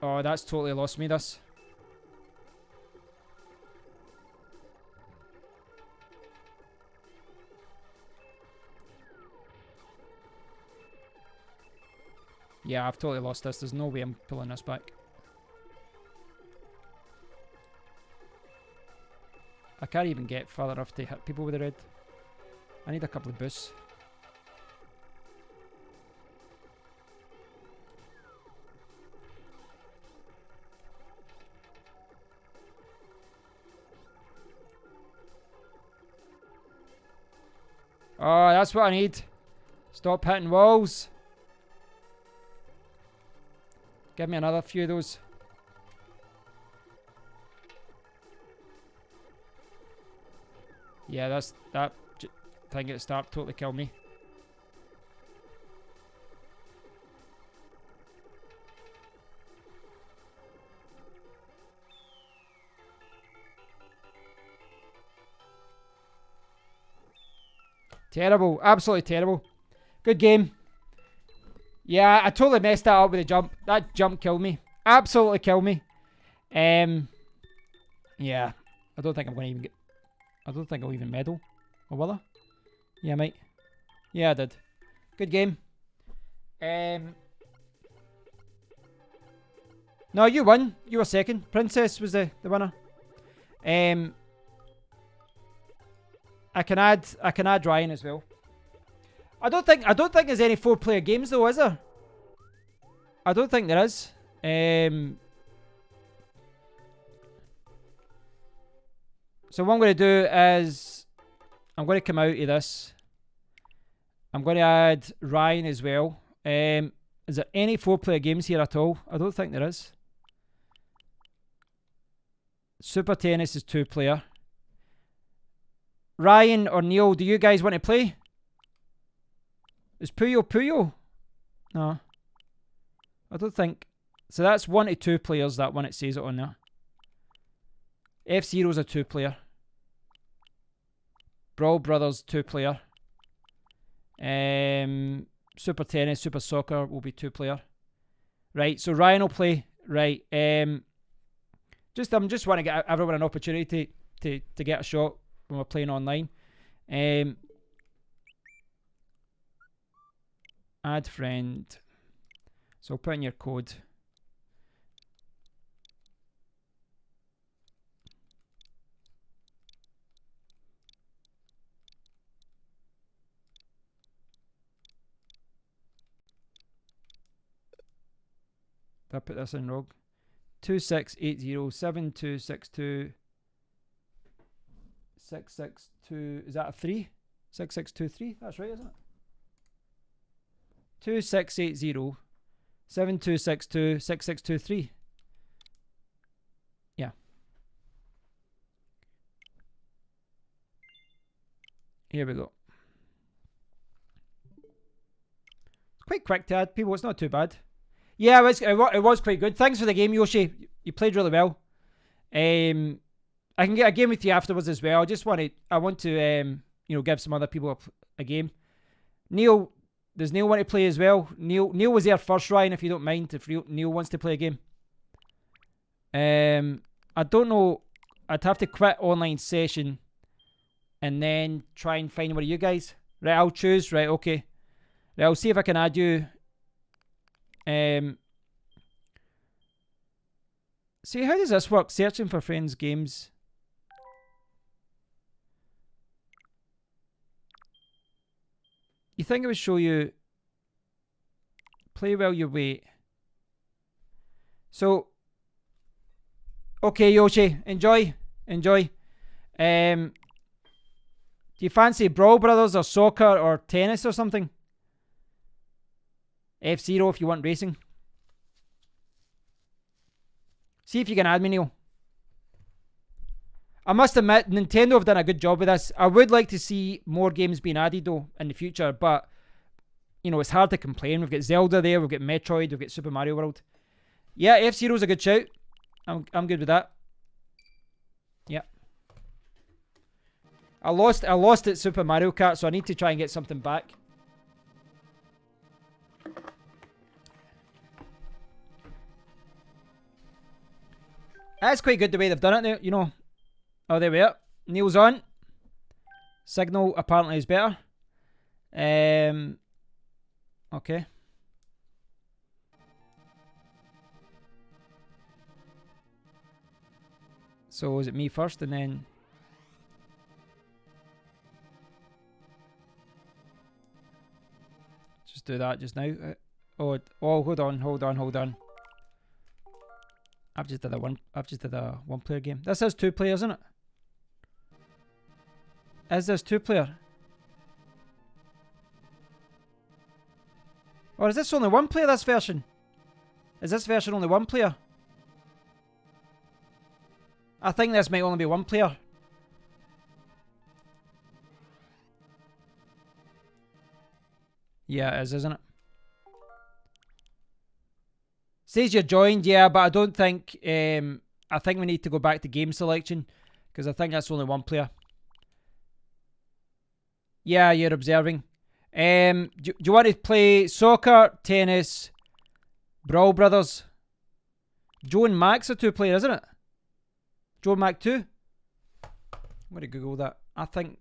Oh, that's totally lost me, this. Yeah, I've totally lost this. There's no way I'm pulling this back. I can't even get far enough to hit people with the red. I need a couple of boosts. Oh, that's what I need. Stop hitting walls. Give me another few of those. Yeah, that thing at the start totally killed me. Terrible. Absolutely terrible. Good game. Yeah, I totally messed that up with the jump. That jump killed me. Absolutely killed me. Yeah. I don't think I'm going to even get... I don't think I'll even medal. Or will I? Yeah, mate. Yeah, I did. Good game. No, you won. You were second. Princess was the winner. I can add Ryan as well. I don't think there's any 4-player games though, is there? I don't think there is. So what I'm going to do is I'm going to come out of this. I'm going to add Ryan as well. Is there any 4-player games here at all? I don't think there is. Super Tennis is 2-player. Ryan or Neil, do you guys want to play? Is Puyo? No. I don't think. So that's 1 to 2 players, that one, it says it on there. F-Zero's a 2-player. Brawl Brothers, 2-player. Super Tennis, Super Soccer will be 2-player. Right, so Ryan will play. Right. I'm just want to get everyone an opportunity to get a shot when we're playing online. Add friend. So put in your code. Did I put this in wrong? 26807262 662. Is that a 3? 6623? That's right, isn't it? 2680 7262 6623. Yeah. Here we go. Quite quick to add people. It's not too bad. Yeah, it was quite good. Thanks for the game, Yoshi. You played really well. I can get a game with you afterwards as well. I want to give some other people a game. Neil, does Neil want to play as well? Neil was there first, Ryan, if you don't mind, if Neil wants to play a game. I don't know. I'd have to quit online session and then try and find one of you guys. Right, I'll choose. Right, okay. Right, I'll see if I can add you. See, how does this work? Searching for friends, games. You think it would show you play while you wait. So, okay, Yoshi, enjoy. Do you fancy Brawl Brothers or soccer or tennis or something? F-Zero if you want racing. See if you can add me, Neil. I must admit, Nintendo have done a good job with this. I would like to see more games being added, though, in the future, but, it's hard to complain. We've got Zelda there, we've got Metroid, we've got Super Mario World. Yeah, F-Zero's a good shout. I'm good with that. Yeah. I lost at Super Mario Kart, so I need to try and get something back. That's quite good the way they've done it now, Oh, there we are. Neil's on. Signal apparently is better. Okay. So is it me first and then... Just do that just now. Oh, hold on. I've just did a one player game. This has 2 players, isn't it? Is this 2 player? Or is this only 1 player, this version? Is this version only 1 player? I think this might only be 1 player. Yeah, it is, isn't it? Says you're joined, yeah, but I don't think... I think we need to go back to game selection, because I think that's only 1 player. Yeah, you're observing. Do you want to play soccer, tennis, Brawl Brothers? Joe and Mac's a 2 player, isn't it? Joe and Mac 2? I'm going to Google that. I think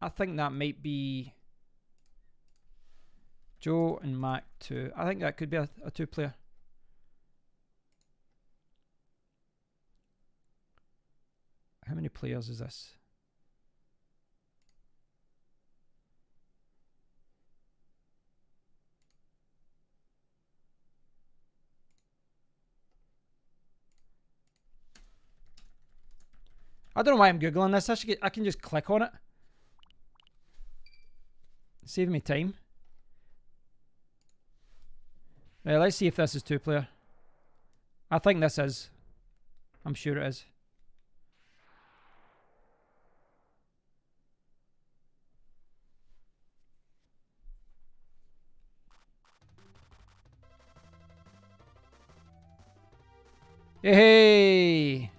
that might be Joe and Mac 2. I think that could be a 2 player. How many players is this? I don't know why I'm Googling this. I can just click on it. Saving me time. Right, let's see if this is 2 player. I think this is. I'm sure it is. Hey!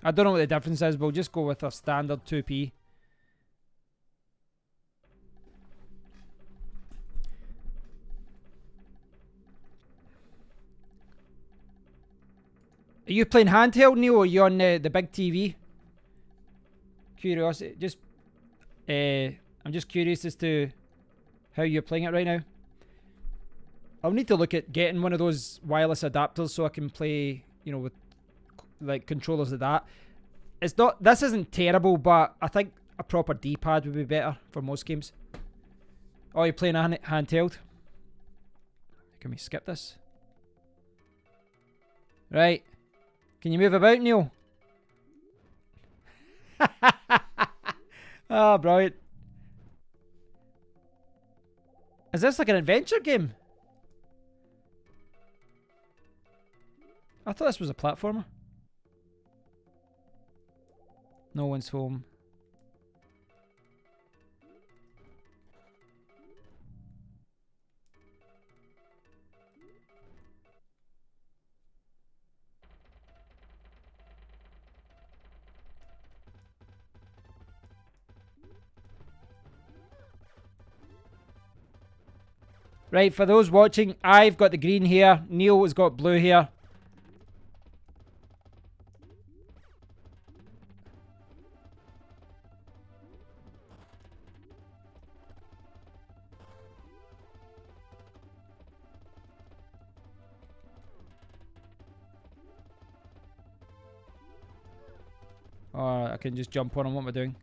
I don't know what the difference is, but we'll just go with a standard 2p. Are you playing handheld, Neil, or are you on the big TV? Curiosity. I'm just curious as to how you're playing it right now. I'll need to look at getting one of those wireless adapters so I can play, you know, with like controllers of that. It's not. This isn't terrible, but I think a proper D-pad would be better for most games. Oh, you're playing a handheld? Can we skip this? Right. Can you move about, Neil? Oh, brilliant. Is this like an adventure game? I thought this was a platformer. No one's home. Right, for those watching, I've got the green hair. Neil has got blue hair. Oh, I can just jump on him. What am I doing?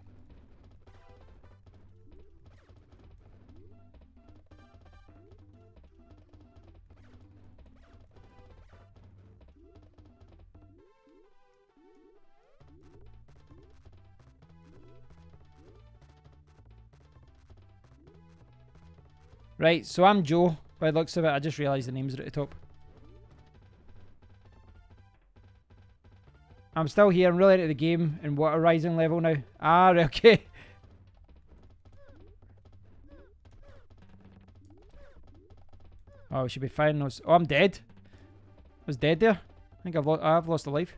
Right, so I'm Joe, by the looks of it. I just realised the names are at the top. I'm still here. I'm really into the game and water rising level now. Ah, right, okay. Oh, we should be firing those. Oh, I'm dead. I was dead there. I think I've lost a life.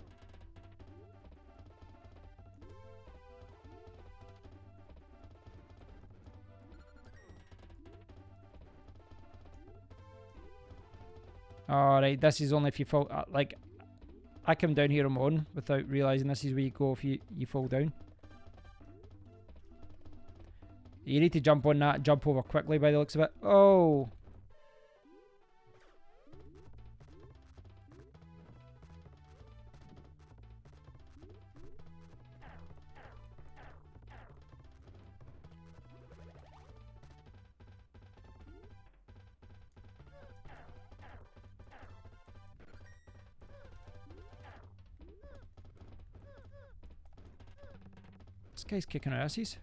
Alright, this is only if you fall... like, I come down here on my own without realising this is where you go if you fall down. You need to jump on that, jump over quickly by the looks of it. Oh! This guy's kicking our asses.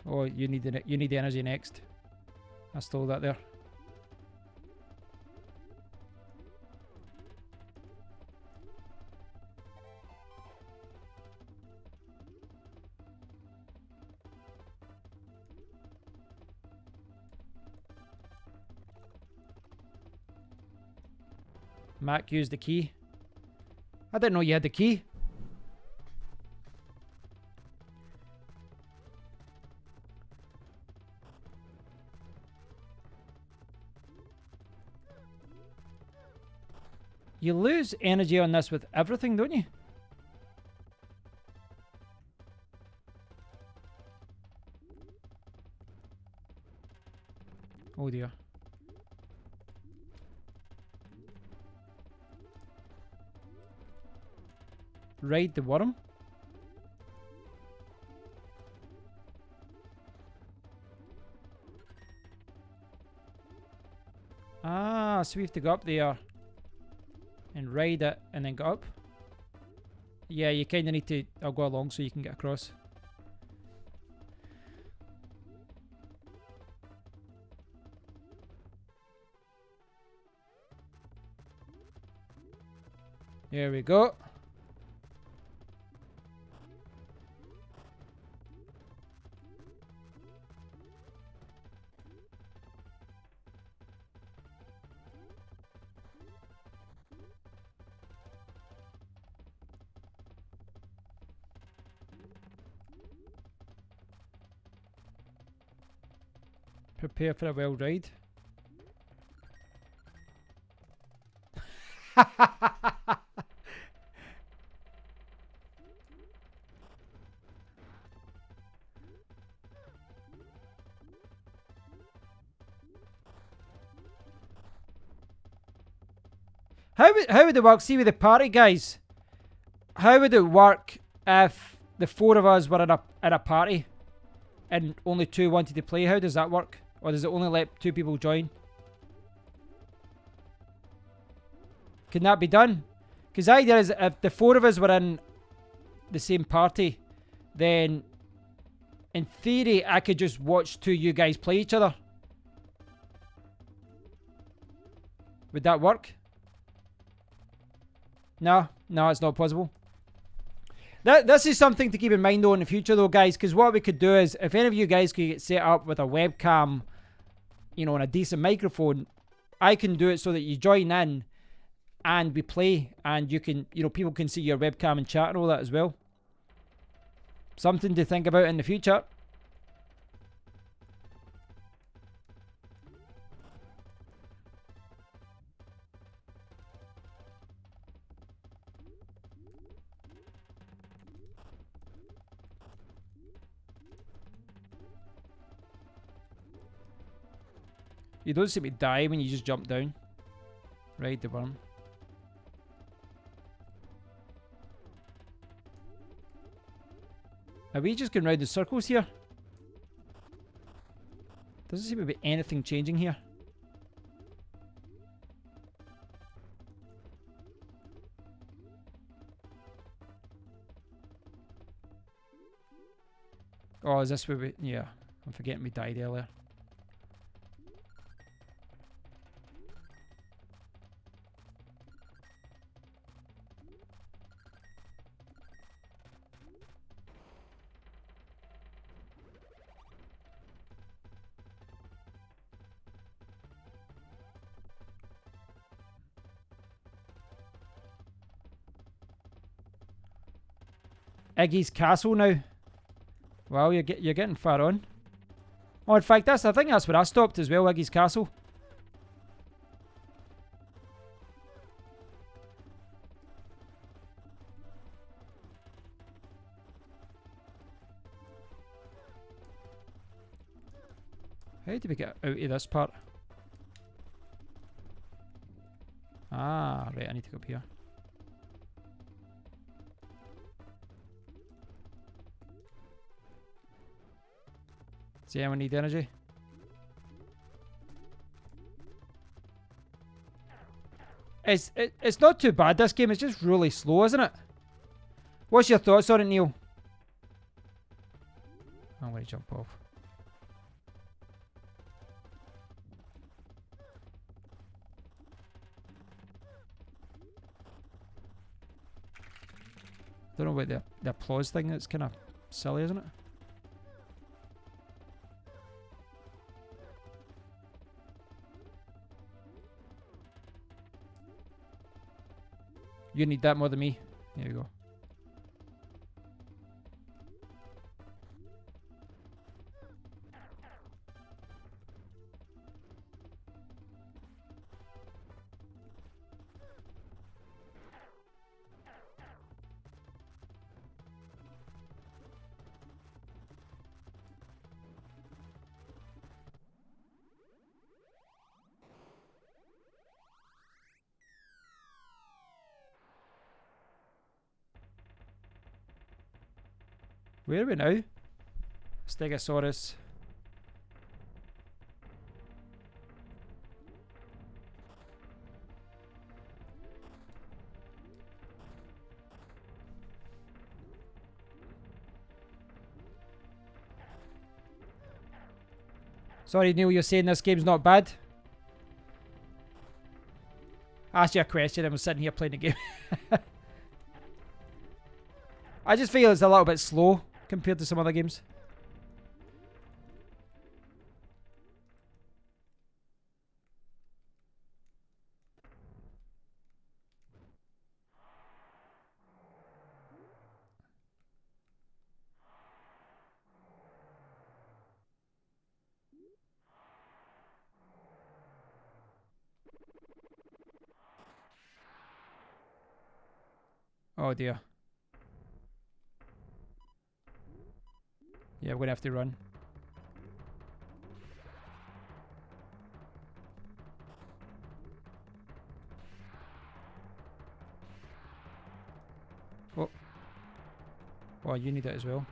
Oh, you need the energy next. I stole that there. Mac used the key. I didn't know you had the key. You lose energy on this with everything, don't you? Oh dear. Ride the worm? Ah, so we have to go up there and ride it and then go up. Yeah, you kind of need to... I'll go along so you can get across. There we go. Prepare for a wild ride. How would it work? See with the party guys. How would it work if the 4 of us were in a party and only 2 wanted to play? How does that work? Or does it only let 2 people join? Can that be done? Because the idea is if the 4 of us were in the same party, then in theory I could just watch 2 of you guys play each other. Would that work? No, it's not possible. This is something to keep in mind though in the future though, guys, because what we could do is if any of you guys could get set up with a webcam, you know, and a decent microphone, I can do it so that you join in and we play, and you can, you know, people can see your webcam and chat and all that as well. Something to think about in the future. You don't seem to die when you just jump down. Ride the worm. Are we just going round the circles here? Doesn't seem to be anything changing here. Oh, is this where we... Yeah, I'm forgetting we died earlier. Iggy's castle now. Well, you're getting far on. Oh, in fact, I think that's where I stopped as well, Iggy's castle. How do we get out of this part? Ah, right, I need to go up here. Does anyone need energy? It's not too bad, this game. It's just really slow, isn't it? What's your thoughts on it, Neil? I'm going to jump off. Don't know about the applause thing. That's kind of silly, isn't it? You need that more than me. There you go. Where are we now? Stegosaurus. Sorry, Neil, you're saying this game's not bad? I asked you a question and I'm sitting here playing the game. I just feel it's a little bit slow compared to some other games. Oh dear. Yeah, we're gonna have to run. Oh, you need it as well.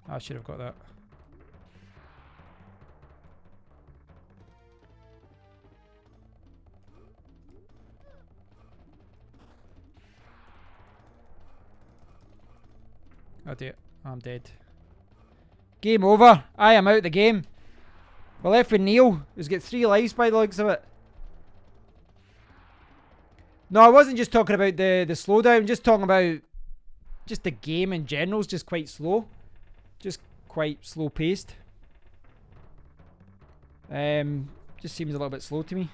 I should have got that. Oh dear, I'm dead. Game over. I am out the game. We're left with Neil, who's got 3 lives by the looks of it. No, I wasn't just talking about the slowdown. I'm just talking about just the game in general is just quite slow. Just quite slow paced. Just seems a little bit slow to me.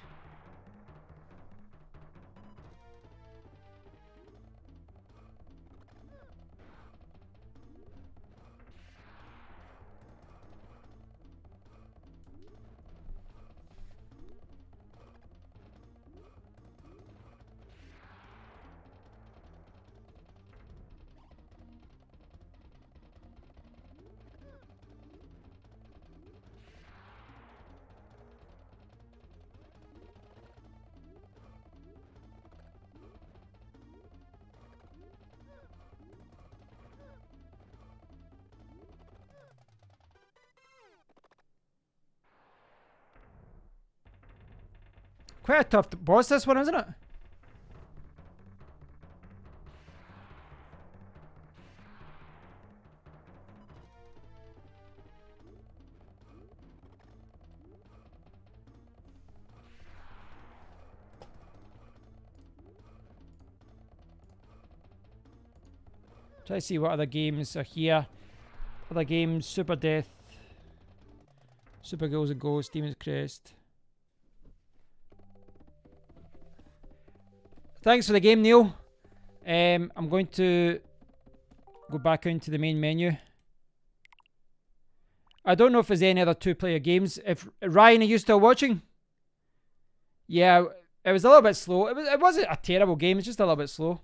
Quite a tough boss, this one, isn't it? Try to see what other games are here. Other games, Super Death, Super Girls and Ghosts, Demon's Crest. Thanks for the game, Neil. I'm going to go back into the main menu. I don't know if there's any other 2-player games. If Ryan, are you still watching? Yeah, it was a little bit slow. It wasn't a terrible game. It's just a little bit slow.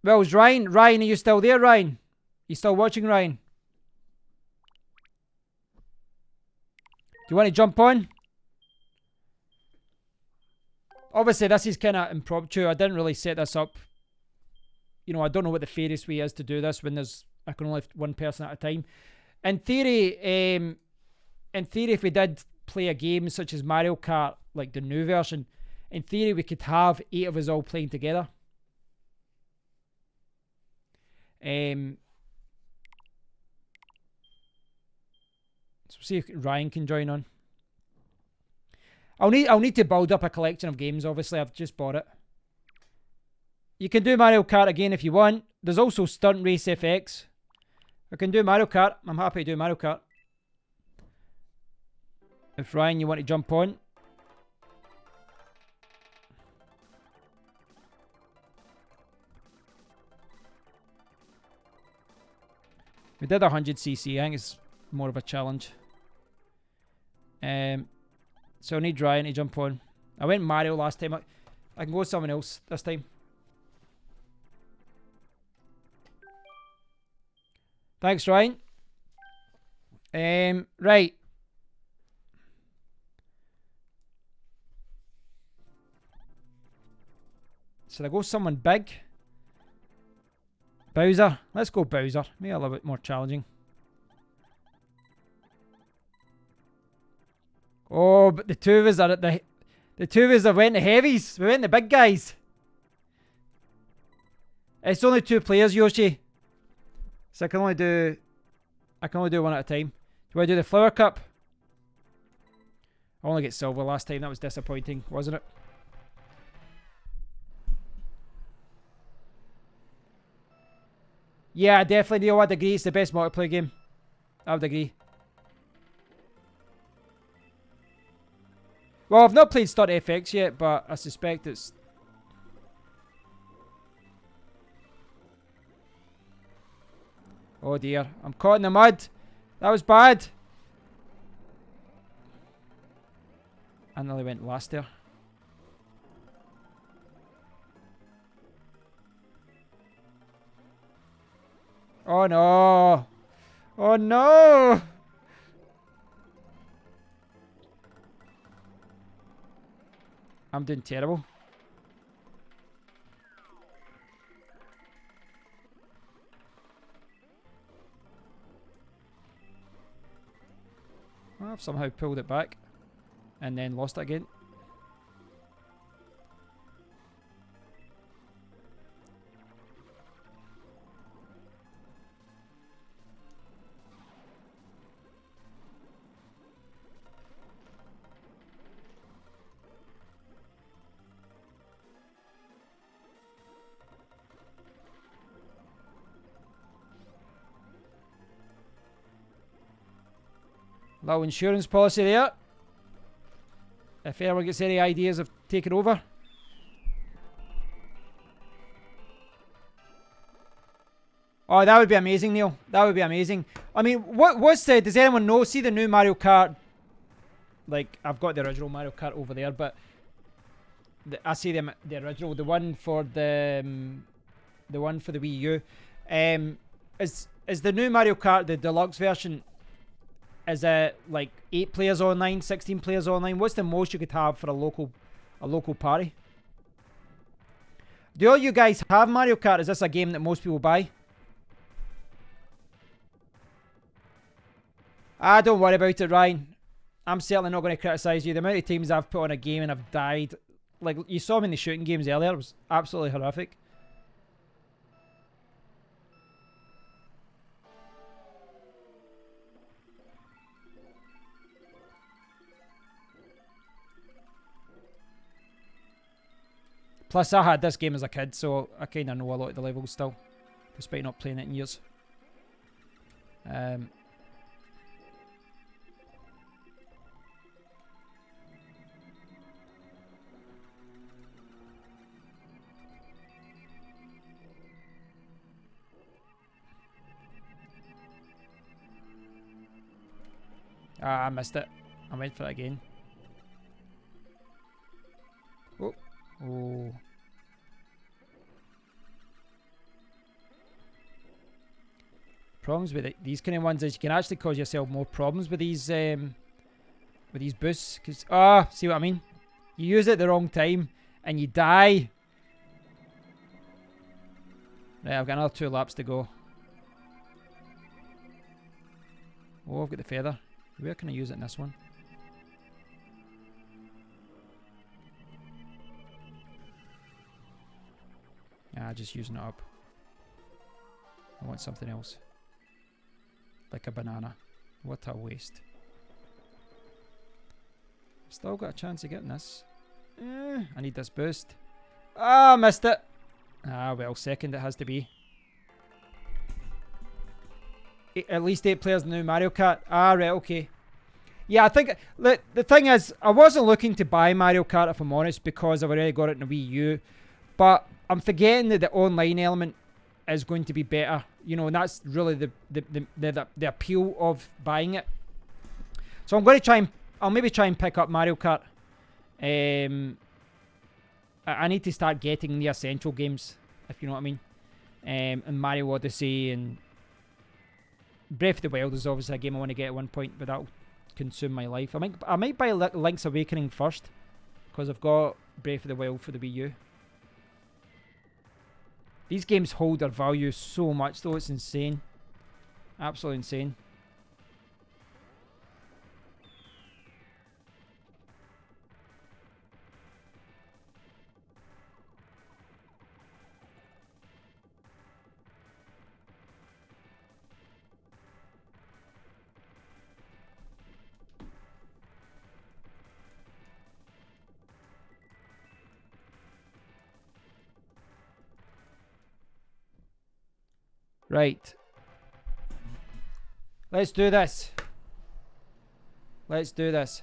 Well, is Ryan? Ryan, are you still there, Ryan? You still watching, Ryan? Do you want to jump on? Obviously, this is kind of impromptu. I didn't really set this up. You know, I don't know what the fairest way is to do this when I can only have one person at a time. In theory, if we did play a game such as Mario Kart, like the new version, in theory we could have 8 of us all playing together. So see if Ryan can join on. I'll need to build up a collection of games. Obviously, I've just bought it. You can do Mario Kart again if you want. There's also Stunt Race FX. I can do Mario Kart. I'm happy to do Mario Kart. If Ryan, you want to jump on. We did 100cc. I think it's more of a challenge. So I need Ryan to jump on. I went Mario last time. I can go with someone else this time. Thanks, Ryan. Right. Should I go someone big? Bowser. Let's go Bowser. Maybe a little bit more challenging. Oh, but the 2 of us are at the 2 of us have went to heavies. We went to big guys. It's only 2 players, Yoshi. So I can only do one at a time. Do I do the Flower Cup? I only get silver last time. That was disappointing, wasn't it? Yeah, definitely, Neil. I'd agree. It's the best multiplayer game. I would agree. Well, I've not played Stunt FX yet, but I suspect it's... Oh dear, I'm caught in the mud. That was bad. I nearly went last there. Oh no. Oh no. I'm doing terrible. I've somehow pulled it back and then lost it again. Little insurance policy there. If anyone gets any ideas of taking over. Oh, that would be amazing, Neil. That would be amazing. I mean, what's the... Does anyone know? See the new Mario Kart? Like, I've got the original Mario Kart over there, but... I see the original. The one for the... the one for the Wii U. Is the new Mario Kart, the deluxe version... Is it like 8 players online, 16 players online? What's the most you could have for a local party? Do all you guys have Mario Kart? Is this a game that most people buy? Don't worry about it, Ryan. I'm certainly not going to criticise you. The amount of times I've put on a game and I've died. Like, you saw me in the shooting games earlier. It was absolutely horrific. Plus, I had this game as a kid, so I kind of know a lot of the levels still, despite not playing it in years. I missed it. I went for it again. Oh. Oh. Problems with these kind of ones is you can actually cause yourself more problems with these boosts. Cause see what I mean? You use it at the wrong time and you die. Right, I've got another 2 laps to go. Oh, I've got the feather. Where can I use it in this one? Yeah, just using it up. I want something else. Like a banana. What a waste. Still got a chance of getting this. I need this boost. Ah, missed it. Ah, well, second it has to be. At least 8 players in the new Mario Kart. Ah, right, okay. Yeah, I think the thing is, I wasn't looking to buy Mario Kart, if I'm honest, because I've already got it in the Wii U. But I'm forgetting that the online element is going to be better, you know, and that's really the appeal of buying it. So I'm going to I'll maybe try and pick up Mario Kart. I need to start getting the essential games, if you know what I mean. And Mario Odyssey and Breath of the Wild is obviously a game I want to get at one point, but that'll consume my life. I might buy Link's Awakening first, because I've got Breath of the Wild for the Wii U. These games hold their value so much, though. It's insane. Absolutely insane. Right. Let's do this. Let's do this.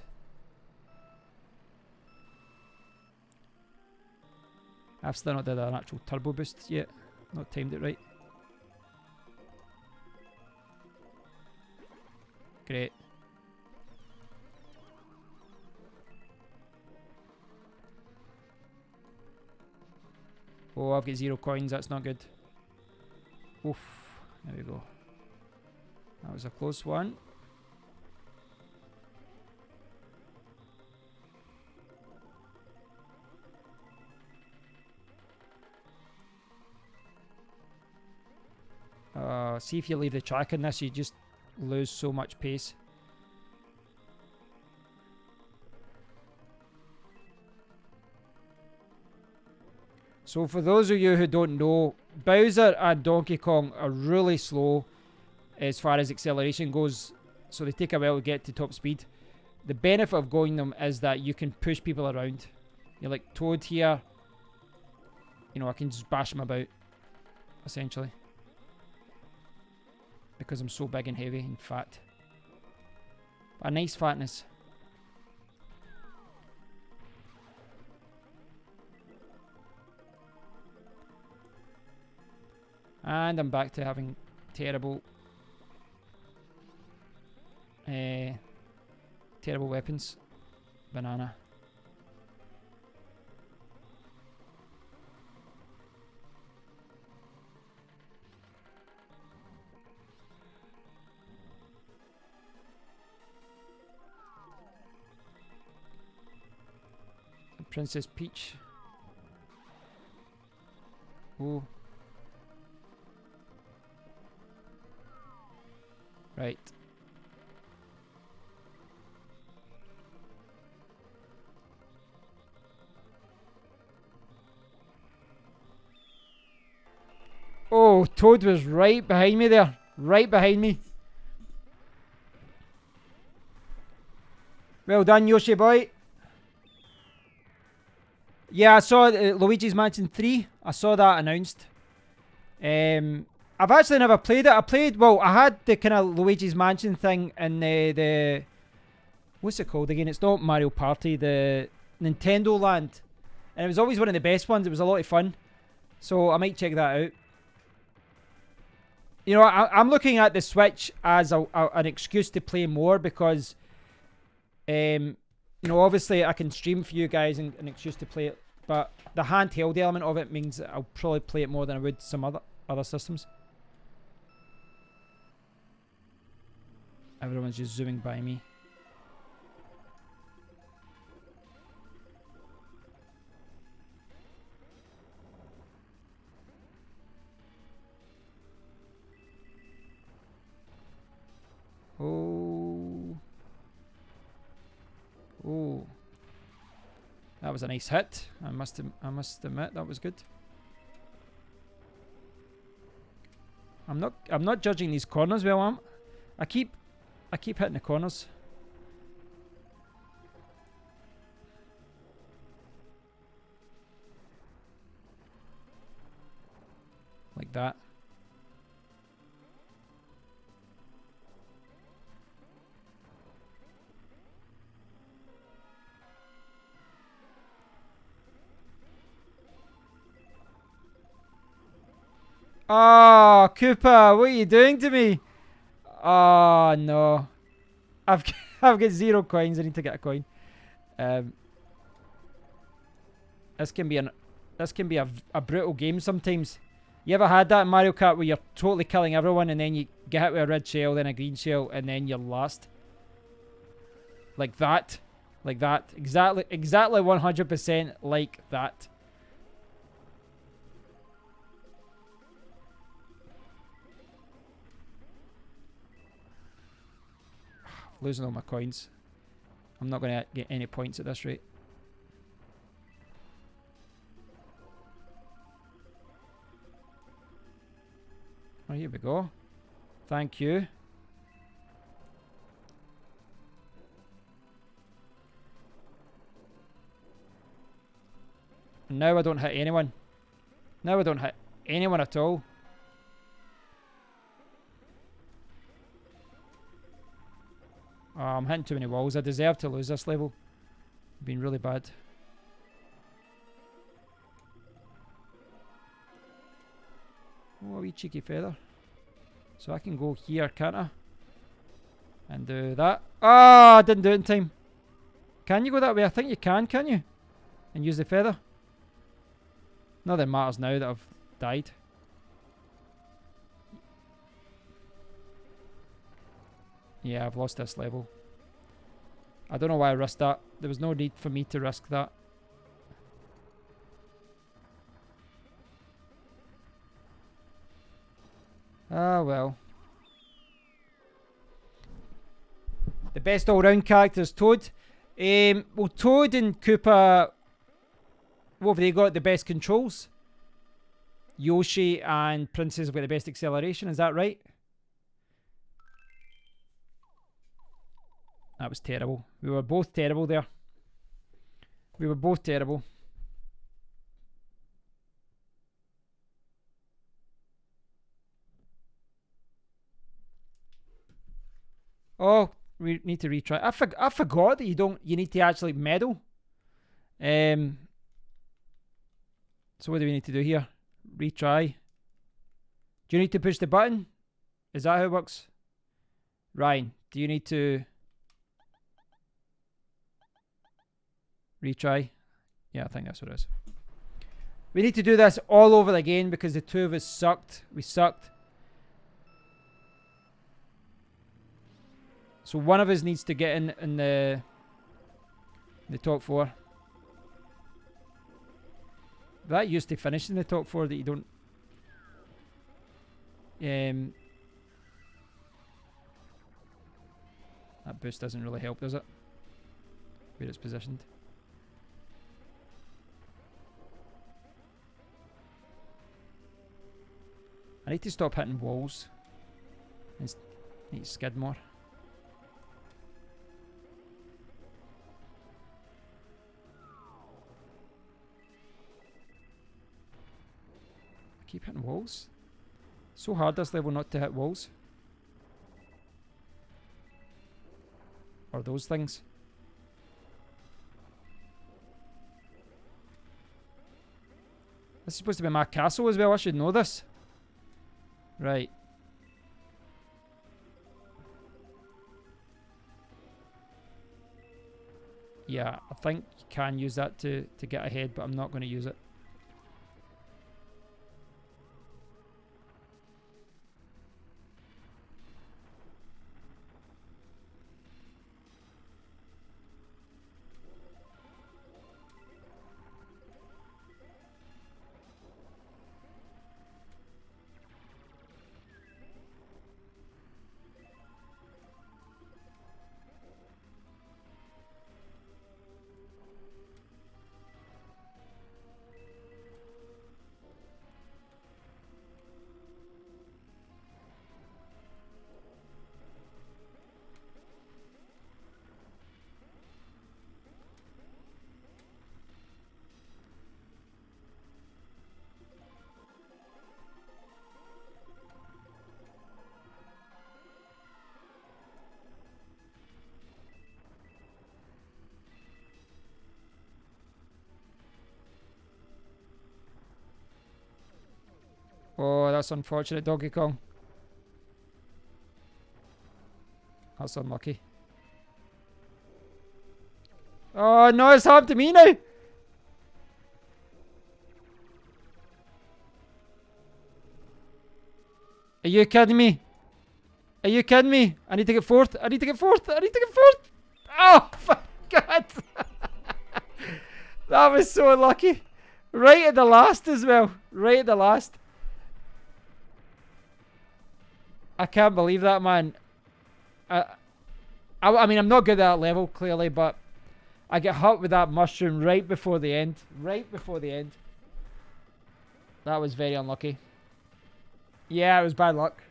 I've still not done an actual turbo boost yet. Not timed it right. Great. Oh, I've got 0 coins. That's not good. Oof. There we go. That was a close one. see if you leave the track in this, you just lose so much pace. So for those of you who don't know, Bowser and Donkey Kong are really slow as far as acceleration goes, so they take a while to get to top speed. The benefit of going them is that you can push people around. You're like Toad here. You know, I can just bash them about, essentially. Because I'm so big and heavy and fat. A nice fatness. And I'm back to having terrible terrible weapons. Banana. Princess Peach. Oh. Right. Oh, Toad was right behind me there. Right behind me. Well done, Yoshi boy. Yeah, I saw Luigi's Mansion 3. I saw that announced. I've actually never played it. I had the kind of Luigi's Mansion thing in the what's it called again? It's not Mario Party, the Nintendo Land. And it was always one of the best ones. It was a lot of fun. So I might check that out. You know, I'm looking at the Switch as an excuse to play more because, you know, obviously I can stream for you guys and an excuse to play it. But the handheld element of it means that I'll probably play it more than I would some other systems. Everyone's just zooming by me. Oh. Oh. That was a nice hit. I must admit that was good. I'm not judging these corners well, am I? I keep hitting the corners. Like that. Oh, Koopa, what are you doing to me? Oh, no. I've got 0 coins. I need to get a coin. This can be a brutal game sometimes. You ever had that in Mario Kart where you're totally killing everyone and then you get hit with a red shell, then a green shell, and then you're last? Like that. Like that. Exactly 100% like that. Losing all my coins. I'm not going to get any points at this rate. Oh, here we go. Thank you. And now I don't hit anyone. Now I don't hit anyone at all. Oh, I'm hitting too many walls. I deserve to lose this level. Been really bad. Oh, a wee cheeky feather. So I can go here, can't I? And do that. Ah, I didn't do it in time. Can you go that way? I think you can you? And use the feather? Not that it matters now that I've died. Yeah, I've lost this level. I don't know why I risked that. There was no need for me to risk that. Ah, well. The best all-round character is Toad. Well, Toad and Koopa, what have they got? The best controls? Yoshi and Princess have got the best acceleration, is that right? That was terrible. We were both terrible there. We were both terrible. Oh, we need to retry. I forgot that you need to actually medal. So what do we need to do here? Retry. Do you need to push the button? Is that how it works? Ryan, do you need to retry? Yeah, I think that's what it is. We need to do this all over again because the two of us sucked. We sucked. So one of us needs to get in the top 4. That used to finish in the top 4 that you don't. That boost doesn't really help, does it? Where it's positioned. I need to stop hitting walls. I need to skid more. Keep hitting walls. So hard this level not to hit walls. Or those things. This is supposed to be my castle as well. I should know this. Right. Yeah, I think you can use that to get ahead, but I'm not going to use it. Oh, that's unfortunate, Donkey Kong. That's unlucky. Oh no, it's happened to me now! Are you kidding me? Are you kidding me? I need to get 4th. I need to get 4th. I need to get 4th. Oh, my God. That was so unlucky. Right at the last as well. Right at the last. I can't believe that, man. I mean, I'm not good at that level, clearly, but I get hurt with that mushroom right before the end. Right before the end. That was very unlucky. Yeah, it was bad luck.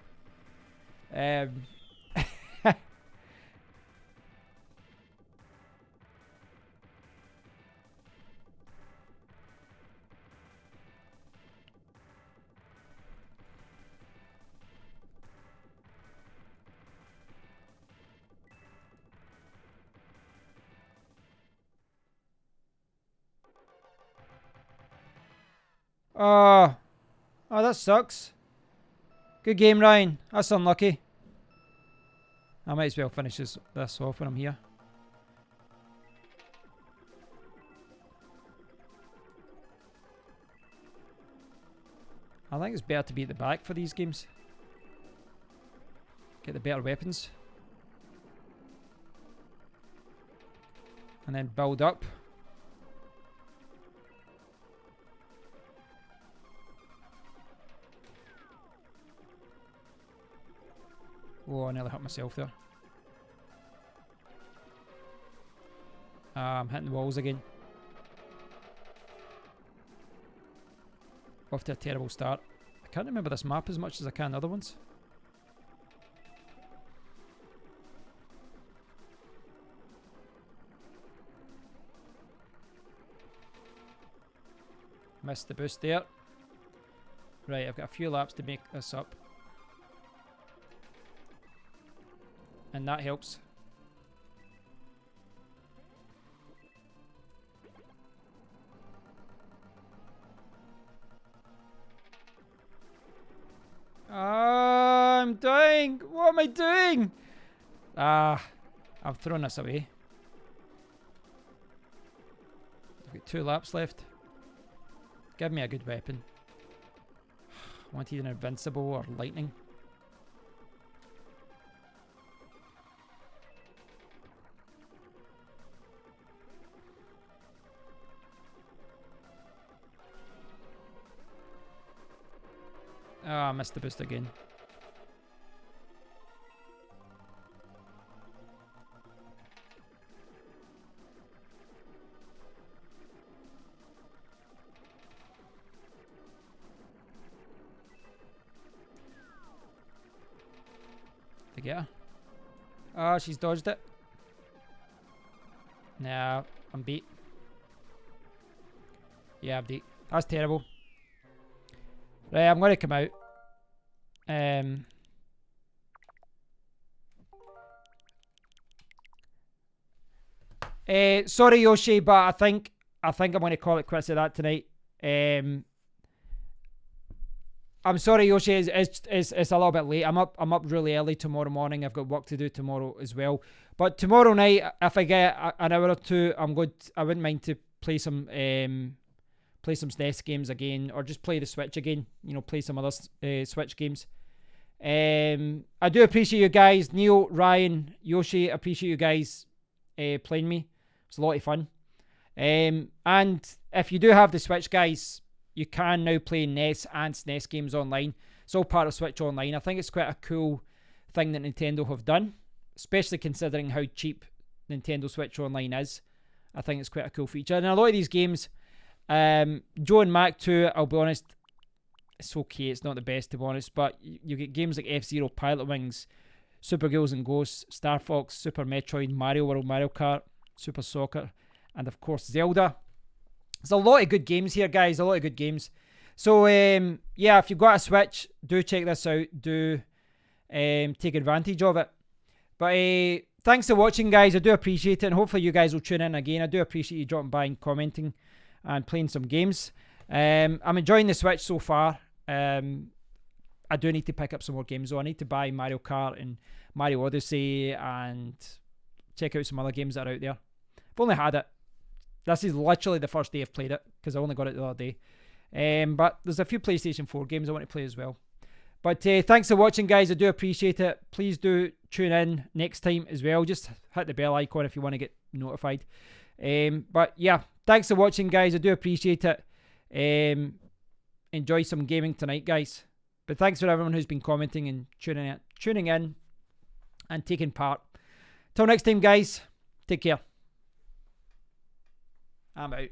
Oh, that sucks. Good game, Ryan. That's unlucky. I might as well finish this off when I'm here. I think it's better to be at the back for these games. Get the better weapons. And then build up. I nearly hit myself there. I'm hitting the walls again. Off to a terrible start. I can't remember this map as much as I can the other ones. Missed the boost there. Right, I've got a few laps to make this up. And that helps. I'm dying! What am I doing? I've thrown this away. I've got 2 laps left. Give me a good weapon. I wanted an invincible or lightning. I missed the boost again. Did I get her? Oh, she's dodged it. Nah, I'm beat. Yeah, I'm beat. That's terrible. Right, I'm going to come out. Sorry, Yoshi, but I think I'm going to call it quits at that tonight. I'm sorry, Yoshi. It's a little bit late. I'm up really early tomorrow morning. I've got work to do tomorrow as well. But tomorrow night, if I get an hour or two, I wouldn't mind to play some SNES games again, or just play the Switch again. You know, play some other Switch games. I do appreciate you guys, Neil, Ryan, Yoshi. Appreciate you guys playing me. It's a lot of fun. And if you do have the Switch, guys, you can now play NES and SNES games online. It's all part of Switch Online. I think it's quite a cool thing that Nintendo have done, especially considering how cheap Nintendo Switch Online is. I think it's quite a cool feature. And a lot of these games, Joe and Mac 2, I'll be honest, it's okay. It's not the best, to be honest. But you get games like F-Zero, Pilot Wings, Super Girls and Ghosts, Star Fox, Super Metroid, Mario World, Mario Kart, Super Soccer, and of course Zelda. There's a lot of good games here, guys. A lot of good games. So, yeah, if you've got a Switch, do check this out. Do take advantage of it. But thanks for watching, guys. I do appreciate it. And hopefully you guys will tune in again. I do appreciate you dropping by and commenting and playing some games. I'm enjoying the Switch so far. I do need to pick up some more games, though. I need to buy Mario Kart and Mario Odyssey and check out some other games that are out there. I've only had it. This is literally the first day I've played it, because I only got it the other day. But there's a few PlayStation 4 games I want to play as well. But thanks for watching, guys. I do appreciate it. Please do tune in next time as well. Just hit the bell icon if you want to get notified. But yeah, thanks for watching, guys. I do appreciate it. Enjoy some gaming tonight, guys. But thanks for everyone who's been commenting and tuning in and taking part. Till next time, guys. Take care. I'm out.